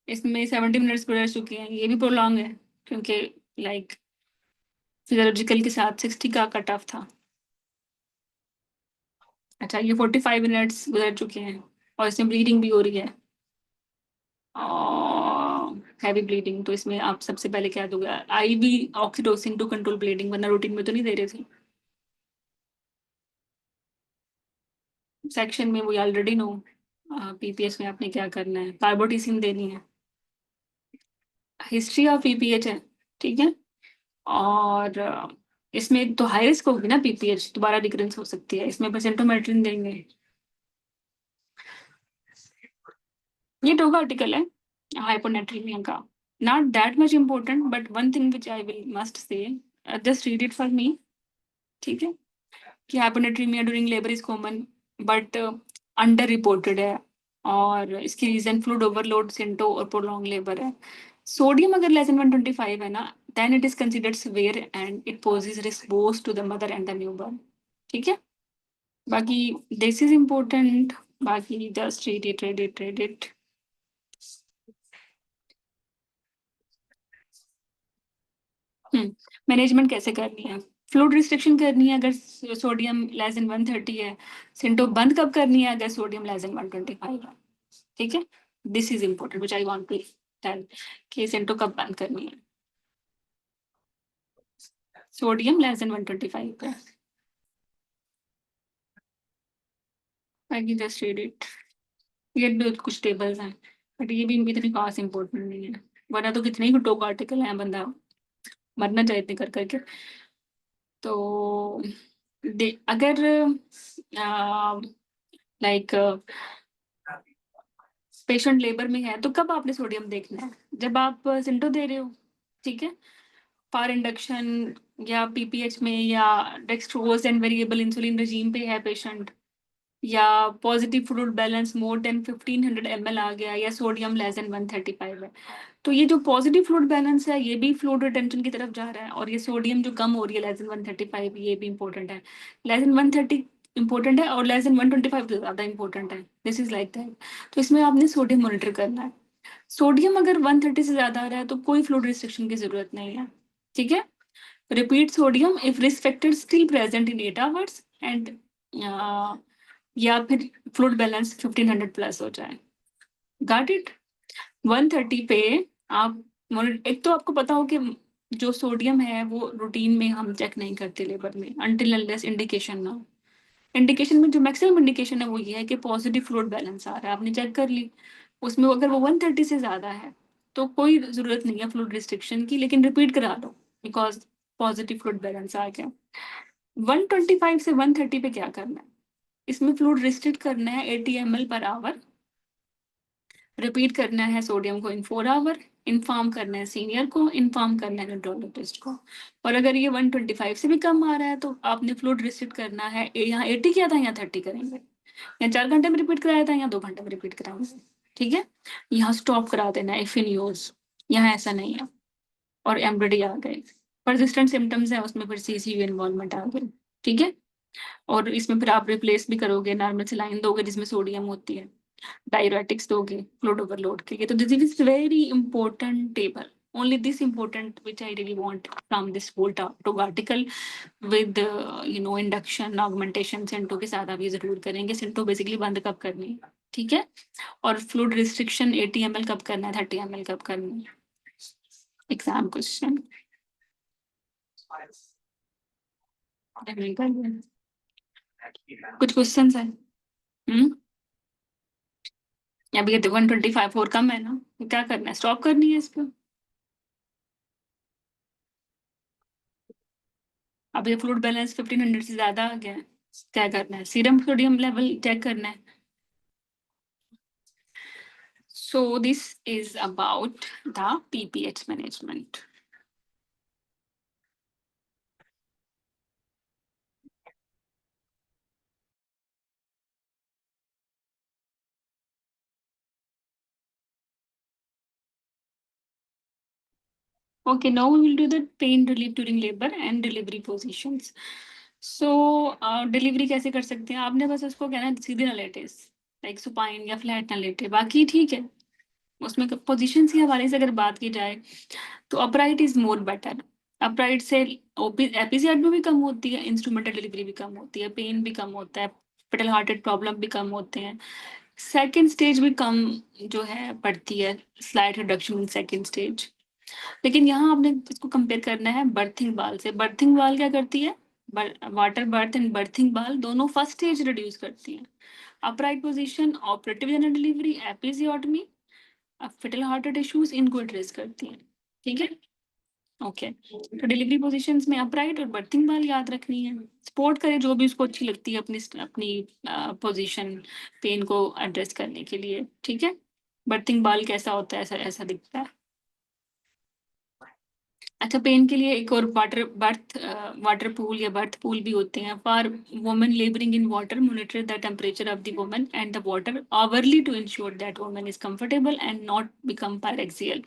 इसमें 70 मिनट्स गुजर चुके हैं, ये भी प्रोलॉन्ग है क्योंकि लाइक फिजियोलॉजिकल के साथ 60 का कट ऑफ था। अच्छा, ये 45 मिनट्स गुजर चुके हैं और इसमें ब्लीडिंग भी हो रही है और हैवी ब्लीडिंग, तो इसमें आप सबसे पहले क्या दोगे? IV oxytocin to control bleeding, वरना रूटीन में तो नहीं दे रहे थे। सेक्शन में वो ऑलरेडी नो। पीपीएच में आपने क्या करना है, कार्बोटिसिन देनी है। हिस्ट्री ऑफ पीपीएच है, ठीक है। और इसमें तो हाई रिस्क होगी ना, पीपीएच दोबारा रिकरेंस हो सकती है, इसमें पेसेंटोमेट्रिन देंगे। ये टोका आर्टिकल है हाइपोनेट्रीमिया का, not that much important, but one thing which I will must say, just read it for me, ठीक है। कि hyponatremia during labour is common, but under reported है, और इसकी रीजन फ्लूइड ओवरलोड, सिंटो और prolong labour है। Sodium अगर less than 125 है ना, then it is considered severe and it poses risk both to the mother and the newborn, ठीक है। बाकी दिस इज इम्पोर्टेंट, बाकी जस्ट रीड इट। मैनेजमेंट कैसे करनी है? फ्लूइड रिस्ट्रिक्शन करनी है अगर सोडियम लेस देन 130 है। सिंटो बंद कब करनी है? अगर सोडियम लेस देन 125 है, ठीक है। This is important which I want to tell, कि सिंटो कब बंद करनी है, सोडियम लेस देन 125 पे। बाकी जस्ट रीड इट। ये भी कुछ टेबल्स हैं, बट ये भी इतनी खास इंपॉर्टेंट नहीं है, वरना तो कितने ही टॉप आर्टिकल हैं, बंदा मरना चाहे इतने कर करके। तो अगर लाइक पेशेंट लेबर में है, तो कब आपने सोडियम देखना है? जब आप सिंटो दे रहे हो, ठीक है। फार इंडक्शन या पीपीएच में, या dextrose and variable insulin regime पे है पेशेंट, या positive fluid balance more than 1500 ml आ गया, या सोडियम लेस देन 135 है। तो ये जो पॉजिटिव फ्लूइड बैलेंस है, ये भी फ्लूइड रिटेंशन की तरफ जा रहा है, और ये सोडियम जो कम हो रही है लेस देन 135, ये भी इंपॉर्टेंट है। लेस देन 130 इंपॉर्टेंट है, और लेस देन 125 तो ज़्यादा इंपॉर्टेंट है, दिस इज लाइक दैट। तो इसमें आपने सोडियम मॉनिटर करना है। सोडियम अगर 130 से ज़्यादा आ रहा है, तो कोई फ्लूइड रिस्ट्रिक्शन की ज़रूरत नहीं है, ठीक है। Repeat sodium if risk factor still present in 8 hours and, या फिर फ्लूइड बैलेंस 1500 प्लस हो जाए। Got it? 130 पे आप एक तो आपको पता हो कि जो सोडियम है वो रूटीन में हम चेक नहीं करते लेबर में, अनटिल अनलेस इंडिकेशन ना हो। इंडिकेशन में जो मैक्सिमम इंडिकेशन है वो ये है कि पॉजिटिव फ्लूइड बैलेंस आ रहा है, आपने चेक कर ली, उसमें अगर वो 130 से ज़्यादा है, तो कोई ज़रूरत नहीं है फ्लूइड रिस्ट्रिक्शन की, लेकिन रिपीट करा लो बिकॉज पॉजिटिव फ्लूइड बैलेंस आ गया। 125 से 130 पे क्या करना है? इसमें फ्लूइड रिस्ट्रिक्ट करना है 80 ml/आवर, रिपीट करना है सोडियम को इन 4 आवर, इन्फॉर्म करना है सीनियर को, इन्फॉर्म करना है न्यूट्रोलॉजिस्ट को। और अगर ये 125 से भी कम आ रहा है, तो आपने फ्लूइड रिस्ट्रिक्ट करना है, यहाँ 80 किया था, यहाँ 30 करेंगे, या 4 घंटे में रिपीट कराया था, यहाँ 2 घंटे में रिपीट कराएंगे, ठीक है। यहाँ स्टॉप करा देना है इफ इन यूज, यहाँ ऐसा नहीं है। और एम्ब्रॉयडरी आ गए, परसिस्टेंट सिम्टम्स है उसमें, फिर सीसीयू इन्वॉल्वमेंट आ गई, ठीक है। और इसमें फिर आप रिप्लेस भी करोगे, नॉर्मल सलाइन दोगे जिसमें सोडियम होती है, डायरेटिक्स दोगे फ्लूइड ओवरलोड के लिए। तो this is very important table, only this important which I really want from this whole talk article, with induction augmentation सिंटो के साथ आप ये जरूर करेंगे। सिंटो बेसिकली बंद कब करनी है, ठीक है। और फ्लूइड रिस्ट्रिक्शन 80 ml कब करना है, 30 ml कब करनी है। एग्जाम क्वेश्चन कुछ क्वेश्चन है? हम्म। अभी ये 125 और कम है ना, तो क्या करना है, स्टॉप करनी है इसको। अब ये फ्लूइड बैलेंस 1500 से ज्यादा आ गया है, क्या करना है, सीरम सोडियम लेवल चेक करना है। So this is about the PPH management. Okay, now we will do the pain relief during labor and delivery positions. So delivery कैसे कर सकते हैं? आपने बस उसको कहना है सीधे ना लेटे, लाइक सुपाइन या फ्लैट ना लेटे, बाकी ठीक है। उसमें पोजीशन के हवाले से अगर बात की जाए, तो upright is more better. Upright से एपीसीआर में भी कम होती है, इंस्ट्रूमेंटल डिलीवरी भी कम होती है, पेन भी कम होता है, फेटल हार्ट रेट प्रॉब्लम भी कम होते हैं। सेकंड स्टेज भी कम जो है पड़ती है, slight reduction in second stage. लेकिन यहाँ आपने इसको कंपेयर करना है बर्थिंग बाल से। बर्थिंग बाल क्या करती है? वाटर बर्थ एंड बर्थिंग बाल दोनों फर्स्ट स्टेज रिड्यूस करती हैं। Upright position, operative general delivery, episiotomy, fetal heart rate issues, इनको एड्रेस करती हैं। ठीक है, ओके। तो डिलीवरी पोजीशंस में अपराइट और बर्थिंग बाल याद रखनी है। सपोर्ट करें जो भी उसको अच्छी लगती है अपनी अपनी पोजीशन पेन को एड्रेस करने के लिए। ठीक है, बर्थिंग बाल कैसा होता है, ऐसा ऐसा दिखता है। अच्छा, पेन के लिए एक और वाटर पूल या बर्थ पूल भी होते हैं। For women labouring in water, monitor the temperature of the woman and the water hourly to ensure that woman is comfortable and not become pyrexial.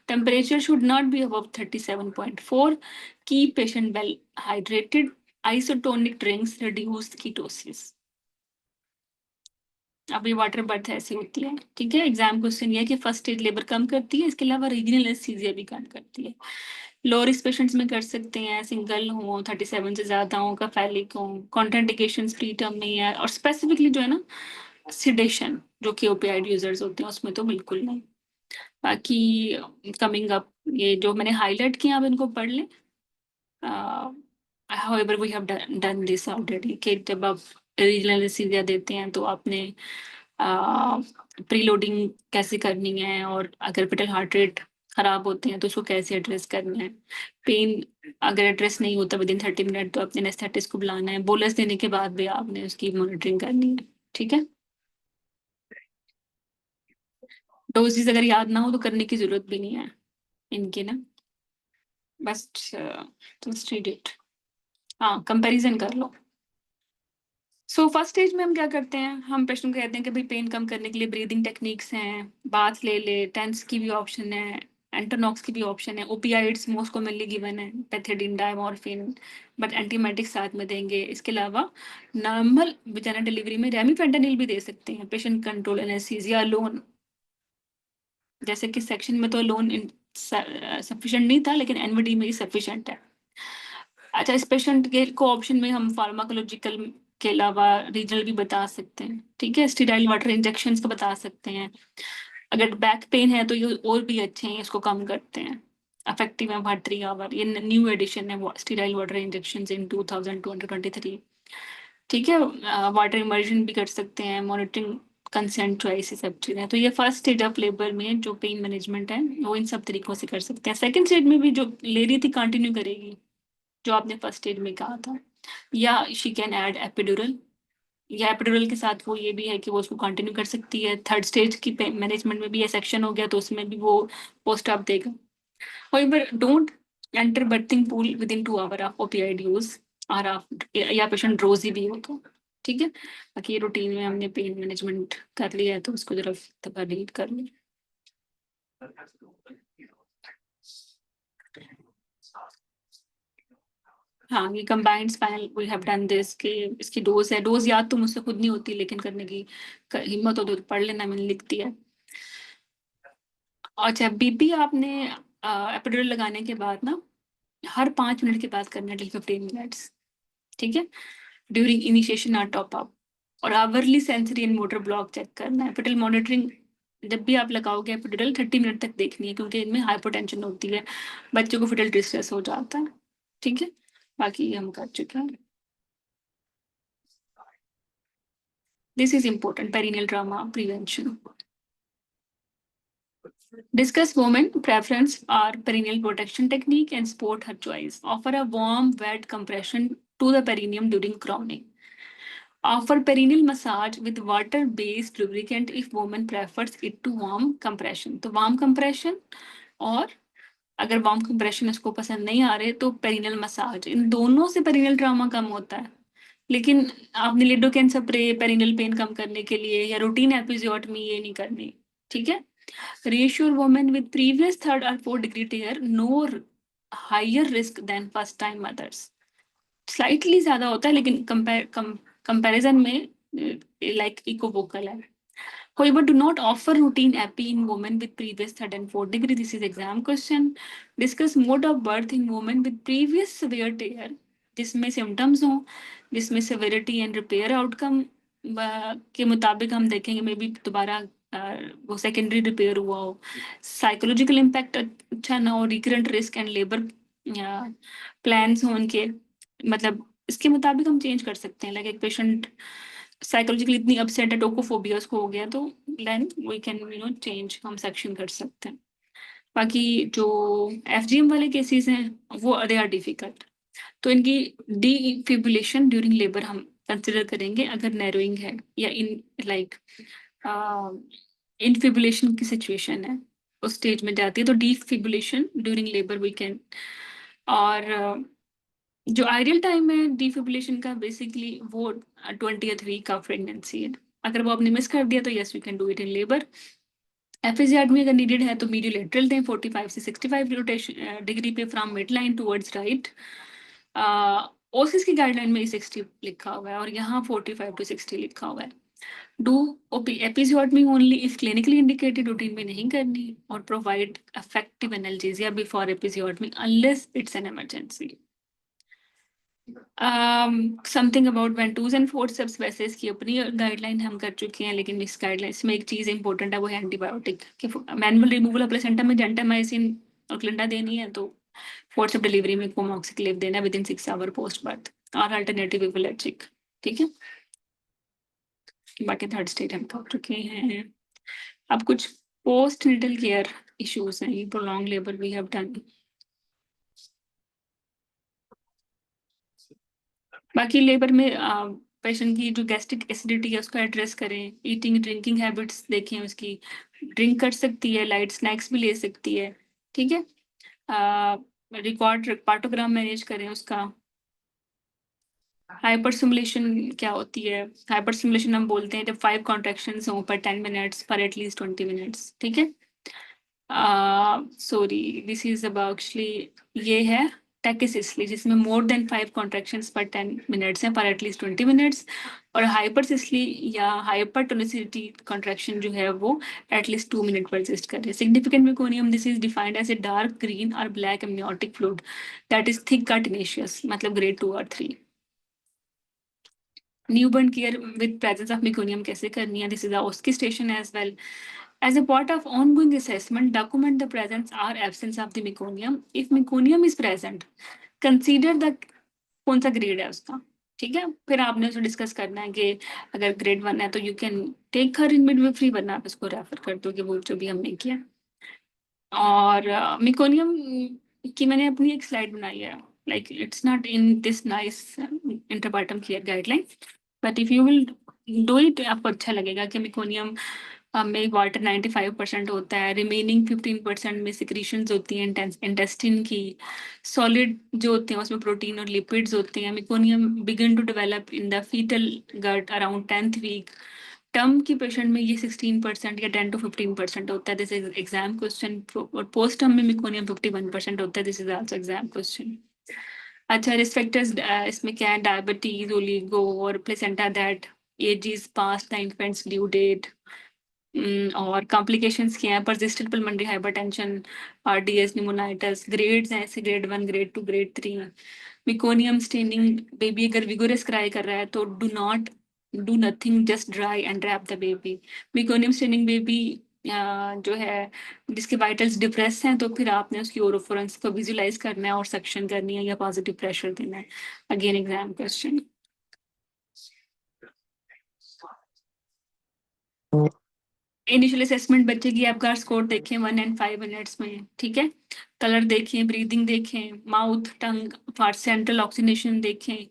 Temperature should not be above 37.4. Keep patient well hydrated. Isotonic drinks reduce ketosis. अब ये water birth ऐसी होती है। ठीक है, exam question ये है कि फर्स्ट स्टेज लेबर कम करती है, इसके अलावा रीजनल एनेस्थीसिया भी कम करती है। लो रिस्क पेशेंट्स में कर सकते हैं, सिंगल हो, 37 से ज्यादा हो, कफेलिक हो, कॉन्ट्राइंडिकेशन प्री टर्म नहीं है, और स्पेसिफिकली जो है ना सिडेशन जो कि ओपियाइड यूजर्स होते हैं उसमें तो बिल्कुल नहीं। बाकी कमिंग अप ये जो मैंने हाईलाइट किया आप इनको पढ़ लें। however we have done this already कि जब आप रीजनल एनेस्थीसिया देते हैं तो आपने प्रीलोडिंग कैसे करनी है, और अगर पेटल हार्ट रेट खराब होते हैं तो उसको कैसे एड्रेस करना है। पेन अगर एड्रेस नहीं होता विद इन 30 मिनट तो अपने एनेस्थेटिस्ट को बुलाना है। बोलस देने के बाद भी आपने उसकी मॉनिटरिंग करनी है। ठीक है, डोजेस अगर याद ना हो तो करने की जरूरत भी नहीं है इनकी ना, बस जस्ट रीड इट। हाँ, कंपैरिजन कर लो। सो फर्स्ट स्टेज में हम क्या करते हैं, हम पेशेंट को कहते हैं कि भाई पेन कम करने के लिए ब्रीदिंग टेक्निक्स हैं, बाथ ले ले, टेंस की भी ऑप्शन है, एंटोनॉक्स की भी ऑप्शन है, ओपियाइड्स मोस्ट कॉमनली गिवन है, पेथिडिन, डायमॉर्फिन, बट एंटीमाइटिक साथ में देंगे। इसके अलावा नॉर्मल विजाना डिलीवरी में रेमिफेंटानिल भी दे सकते हैं, पेशेंट कंट्रोल एनेस्थीसिया लोन, जैसे कि सेक्शन में तो लोन सफिशिएंट नहीं था लेकिन एनवीडी में ही सफिशिएंट है। अच्छा, इस पेशेंट के को ऑप्शन में हम फार्माकोलॉजिकल के अलावा रीजनल भी बता सकते हैं। ठीक है, स्टेराइल वाटर इंजेक्शंस का बता सकते हैं। अगर बैक पेन है तो ये और भी अच्छे हैं, इसको कम करते हैं। इफेक्टिव है 3 आवर, ये न्यू एडिशन है स्टेराइल वाटर इंजेक्शंस इन 2023। ठीक है, वाटर इमर्जन भी कर सकते हैं, मॉनिटरिंग, कंसेंट चॉइस, ये सब चीजें। तो ये फर्स्ट स्टेज ऑफ लेबर में जो पेन मैनेजमेंट है वो इन सब तरीकों से कर सकते हैं। सेकंड स्टेज में भी जो ले रही थी कंटिन्यू करेगी जो आपने फर्स्ट स्टेज में कहा था, या शी कैन ऐड एपिड्यूरल, या एपिड्यूरल के साथ वो ये भी है कि वो उसको कंटिन्यू कर सकती है। थर्ड स्टेज की मैनेजमेंट में भी ये सेक्शन हो गया तो उसमें भी वो पोस्ट ऑप देगा। However, don't enter birthing pool within 2 hours of opioid use, और आप या पेशेंट रोजी भी हो तो। ठीक है, बाकी रूटीन में हमने पेन मैनेजमेंट कर लिया है तो उसको जरा दफा रीड कर ली। हाँ, ये combined spinal we have done this कि इसकी डोज है, डोज याद तो मुझसे खुद नहीं होती लेकिन करने की हिम्मत हो तो पढ़ लेना, मैंने लिख दिया है। अच्छा, बीपी आपने एपिड्यूरल लगाने के बाद ना हर 5 मिनट के बाद करना है, टिल 15 मिनट्स। ठीक है, ड्यूरिंग इनिशिएशन और टॉप अप, और hourly sensory and motor block check करना है। एपिड्यूरल मॉनिटरिंग जब भी आप लगाओगे एपिड्यूरल 30 मिनट तक देखनी है क्योंकि इनमें हाइपोटेंशन होती है, बच्चों को फिटल डिस्ट्रेस हो जाता है। ठीक है, बाकी हम कर चुके हैं। This is important, perineal trauma prevention. Discuss women preference or perineal protection technique and support her choice. Offer a warm, wet compression to the perineum during crowning. Offer perineal massage with water-based lubricant if woman prefers it to warm compression. तो warm compression, और अगर warm compression इसको पसंद नहीं आ रहे तो perennial massage, इन दोनों से पेरिनियल ट्रॉमा कम होता है। लेकिन आपने लिडोकेन स्प्रे पेरिनियल पेन कम करने के लिए या रूटीन एपिजियोटमी ये नहीं करनी। ठीक है, reassure women with previous third or fourth degree tear no higher risk than first time mothers। Slightly ज्यादा होता है लेकिन कंपैरिजन में लाइक इकोवोकल है। However, do not offer routine epi in women with previous third and fourth degree. This is exam question. Discuss mode of birth in women with previous severe tear, जिसमें symptoms हो, जिसमें severity and repair outcome के मुताबिक हम देखेंगे may be दोबारा वो secondary repair हुआ हो, साइकोलॉजिकल इम्पैक्ट अच्छा ना हो, recurrent risk and labour plans हो उनके, मतलब इसके मुताबिक हम चेंज कर सकते हैं। लाइक एक पेशेंट साइकोलॉजिकली इतनी अपसेट है, टोकोफोबिया उसको हो गया, तो देन वी कैन चेंज, हम सेक्शन कर सकते हैं। बाकी जो एफजीएम वाले केसेस हैं वो दे आर डिफिकल्ट, तो इनकी डीफिब्रिलेशन ड्यूरिंग लेबर हम कंसिडर करेंगे अगर नैरोइंग है या इन लाइक इनफिब्रिलेशन की सिचुएशन है, उस स्टेज में जाती है तो defibrillation during labour we can. और जो आइडियल टाइम है डिफिब्रिलेशन का बेसिकली वो 20th वीक का प्रेगनेंसी है। अगर वो आपने मिस कर दिया तो yes we can do it in labour. FSZ में अगर नीडेड है तो मीडियो लेटरल दें 45 से 65 रोटेशन डिग्री पे from mid line towards right. Oasis की गाइडलाइन में 60 लिखा हुआ है और यहाँ 45 to 60 लिखा हुआ है। Do episiotomy only if clinically indicated, routine में नहीं करनी, और provide effective analgesia before episiotomy unless it's an emergency. Something about ventouse and forceps, वैसे इसकी अपनी गाइडलाइन हम कर चुके हैं, लेकिन इस गाइडलाइंस में एक चीज़ इंपॉर्टेंट है वो है एंटीबायोटिक कि मैनुअल रिमूवल ऑफ प्लेसेंटा में जेंटामाइसिन और क्लिंडा देनी है, तो फोर्सेप डिलीवरी में कोमोक्सिक्लिव देना within 6 hour post birth और अल्टरनेटिव इपिलेप्टिक। ठीक है, बाकी थर्ड स्टेज हम कर चुके हैं। अब कुछ पोस्ट निटल केयर इश्यूज हैं, prolong labour we have done. बाकी लेबर में पेशेंट की जो गैस्ट्रिक एसिडिटी है उसको एड्रेस करें, ईटिंग ड्रिंकिंग हैबिट्स देखें उसकी, ड्रिंक कर सकती है, लाइट स्नैक्स भी ले सकती है। ठीक है, रिकॉर्ड पार्टोग्राम मैनेज करें उसका। हाइपर सिमुलेशन क्या होती है? हाइपर सिमुलेशन हम बोलते हैं जब 5 कॉन्ट्रैक्शंस हों पर 10 मिनट्स पर एटलीस्ट 20 मिनट्स। ठीक है, sorry this is about actually ये है टैकिसिस्ली जिसमें मोर देन 5 कॉन्ट्रैक्शंस पर 10 मिनट्स हैं पर एटलीस्ट 20 मिनट्स, और हाइपरसिस्ली या हाइपरटोनिसिटी कॉन्ट्रैक्शन जो है वो एटलीस्ट 2 मिनट परसिस्ट कर रहे हैं। Significant meconium this is defined as a dark green और black amniotic fluid that is thick tenacious, मतलब ग्रेड 2 और 3। Newborn care with presence of meconium कैसे करनी है? दिस इज उसकी station as well. As a part of ongoing assessment, document the presence or absence of the meconium. If meconium is present, consider the कौन सा grade है उसका। ठीक है, फिर आपने उसको डिस्कस करना है कि अगर ग्रेड 1 है तो you can take her in midwifery, वरना आप इसको रेफर कर दो कि वो जो भी हमने किया। और मेकोनियम की मैंने अपनी एक स्लाइड बनाई है, like it's not in this NICE intrapartum care guideline, but if you will do it आपको अच्छा लगेगा कि मेकोनियम में वाटर 95% होता है, रिमेनिंग 15% में सिक्रीशंस होती हैं इंटेस्टिन की, सॉलिड जो होते हैं उसमें प्रोटीन और लिपिड्स होते हैं। Meconium begin to develop in the fetal gut around 10th week. Term की पेशेंट में ये 16% या 10 to 15% होता है, दिस इज एग्जाम क्वेश्चन। और पोस्ट टर्म में मेकोनियम 51% होता है, this is also exam question. अच्छा, रिस्क फैक्टर्स इसमें क्या है? डायबिटीज, ओलिगो और placenta that ages past the infant's due date. और कॉम्प्लिकेशंस क्या हैं? Persistent pulmonary hypertension, RDS, pneumonitis, grades हैं ऐसे grade 1, grade 2, grade 3। Meconium staining, baby अगर विगोरस क्राई कर रहा है तो do not do nothing, just dry and wrap the baby. Meconium staining baby जो है जिसके वाइटल्स डिप्रेस हैं तो फिर आपने उसकी ओरोफोरेंस को विजुलाइज करना है और सक्शन करनी है या पॉजिटिव प्रेशर देना है। Again exam question. Initial assessment बच्चे की एपगार स्कोर देखें 1 and 5 मिनट्स में। ठीक है, कलर देखें, ब्रीदिंग देखें, माउथ टंग फॉर सेंट्रल ऑक्सीनेशन देखें,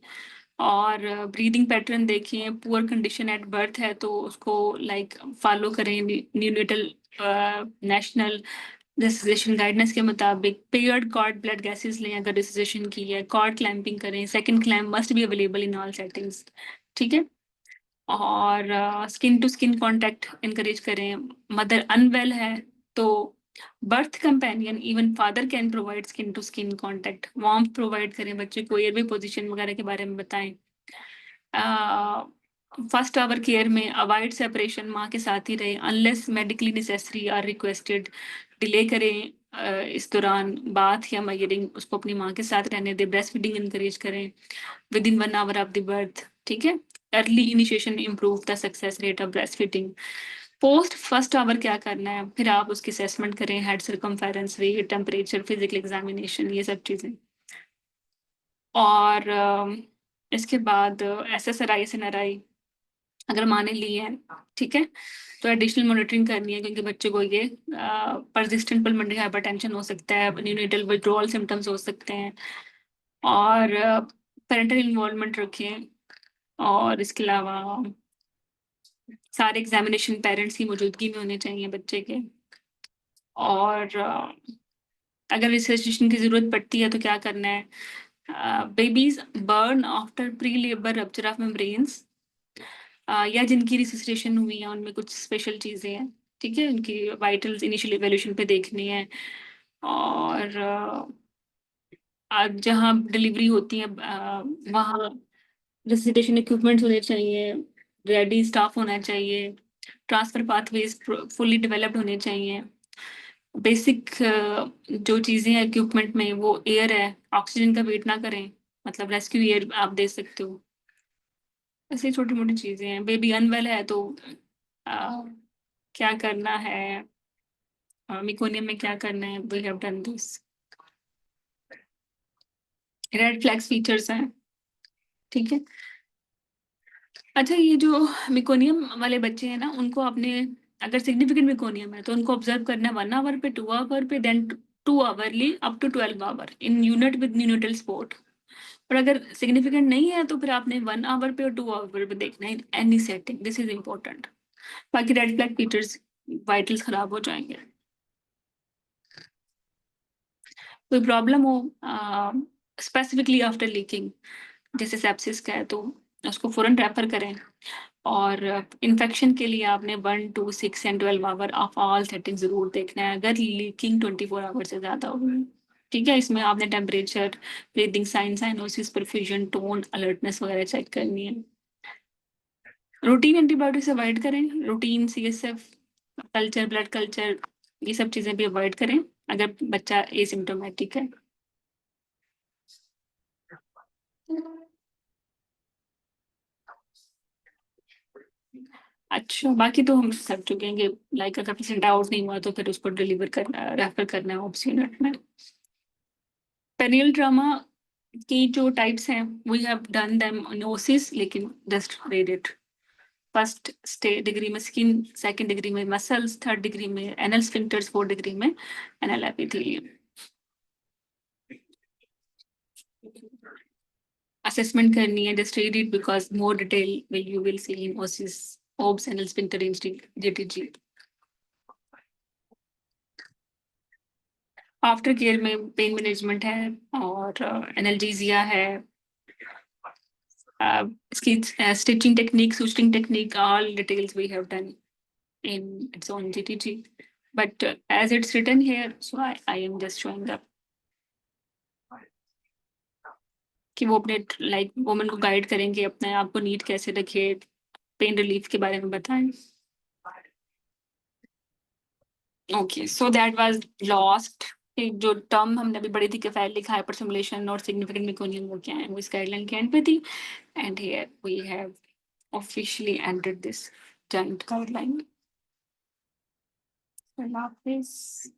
और ब्रीदिंग पैटर्न देखें। पुअर कंडीशन एट बर्थ है तो उसको लाइक फॉलो करें न्यूनेटल नेशनल रिसर्वेशन गाइडेंस के मुताबिक। पेयर्ड कॉर्ड ब्लड गैसेस लें अगर रिसर्वेशन की है, कॉर्ड क्लैंपिंग करें, second clamp must be available in all settings. ठीक है, और skin to skin contact encourage करें। मदर अनवेल है तो birth companion even father can provide skin to skin contact, warm provide करें, बच्चे को एयरवे पोजीशन वगैरह के बारे में बताएं। फर्स्ट आवर केयर में अवॉइड सेपरेशन, माँ के साथ ही रहे अनलेस मेडिकली नेसेसरी और रिक्वेस्टेड। डिले करें इस दौरान बाथ या मयरिंग, उसको अपनी माँ के साथ रहने दें। ब्रेस्ट फीडिंग इनकरेज करें within 1 hour of the birth. ठीक है, early initiation improve the success rate of breast feeding. Post first hour क्या करना है, फिर आप उसकी असेसमेंट करें, head circumference, weight, temperature, physical examination, ये सब चीज़ें। और इसके बाद SSRI SNRI अगर माने लिए हैं, ठीक है, तो एडिशनल मॉनिटरिंग करनी है, क्योंकि बच्चे को ये परसिस्टेंट पल्मोनरी हाइपरटेंशन हो सकता है, न्यूनेटल विड्रॉल सिम्टम्स हो सकते हैं, और पेरेंटल इन्वॉल्वमेंट रखें। और इसके अलावा सारे एग्जामिनेशन पेरेंट्स की मौजूदगी में होने चाहिए बच्चे के। और अगर रिसर्चेशन की ज़रूरत पड़ती है तो क्या करना है, babies burn after pre labour rupture of membranes, या जिनकी रिसर्चेशन हुई है उनमें कुछ स्पेशल चीज़ें हैं, ठीक है, उनकी वाइटल्स इनिशियल इवैल्यूएशन पे देखनी है। और जहाँ डिलीवरी होती है वहाँ रिसर्चेशन इक्विपमेंट्स होने चाहिए, रेडी स्टाफ होना चाहिए, ट्रांसफर पाथवेज फुली डेवलप्ड होने चाहिए। बेसिक जो चीज़ें हैं इक्विपमेंट में, वो एयर है, ऑक्सीजन का वेट ना करें, मतलब रेस्क्यू एयर आप दे सकते हो। ऐसी छोटी मोटी चीज़ें हैं। बेबी अनवेल है तो अ, क्या करना है, मेकोनियम में क्या करना है, we have done this. Red flags features हैं, ठीक है। अच्छा, ये जो मेकोनियम वाले बच्चे हैं ना, उनको आपने, अगर सिग्निफिकेंट मेकोनियम है तो उनको ऑब्जर्व करना है 1 आवर पे, 2 आवर पे, then 2 hourly up to 12 hour in unit with neonatal support. और अगर सिग्निफिकेंट नहीं है तो फिर आपने 1 आवर पे और 2 आवर पे देखना है, any setting, this is important. बाकी रेड फ्लैग फीचर्स, वाइटल्स खराब हो जाएंगे। कोई प्रॉब्लम हो स्पेसिफिकली आफ्टर लीकिंग, जैसे सेप्सिस का है, तो उसको फौरन रेफर करें। और इन्फेक्शन के लिए आपने 1, 2, 6 and 12 hour of all setting जरूर देखना है, अगर लीकिंग 24 आवर से ज़्यादा हो। ठीक है, इसमें आपने temperature, breathing sign, cyanosis, perfusion, tone, alertness वगैरह चेक करनी है। रूटीन एंटीबायोटिक्स अवॉइड करें, routine CSF culture, blood culture, ये सब चीज़ें भी अवॉइड करें अगर बच्चा एसिम्टोमेटिक है। अच्छा, बाकी तो हम सब चुके हैं कि लाइक अगर पेशेंट आउट नहीं हुआ तो फिर उसको डिलीवर करना, रेफर करना है ऑप्स यूनिट में। पेरियल ट्रामा की जो टाइप्स हैं, we have done them in OSCEs, लेकिन just read it. First stay degree में स्किन, सेकंड डिग्री में मसल्स, थर्ड डिग्री में एनल स्फिंक्टर्स, फोर्थ डिग्री में एनल एपिथेलियम। असेसमेंट करनी है, just read it because more detail will you will see in OSCEs, obs, anal sphincter, JTG। After care में pain management है, और analgesia है, इसकी stitching technique, suturing technique, all details we have done in its own GTG. But as it's written here, so I am just showing up कि वो अपने like woman को guide करेंगे, अपने आप को नीट कैसे रखे, पेन रिलीफ के बारे में बताएं। Okay, so that was lost. जो टर्म हमने अभी बड़ी थी कि फाइल लिखा, हाइपर सिमुलेशन और सिग्निफिकेंट मेकोनियम, वो क्या है, वो इस गाइडलाइन के एंड पे थी। And here we have officially ended this joint guideline. अल्लाह हाफिज।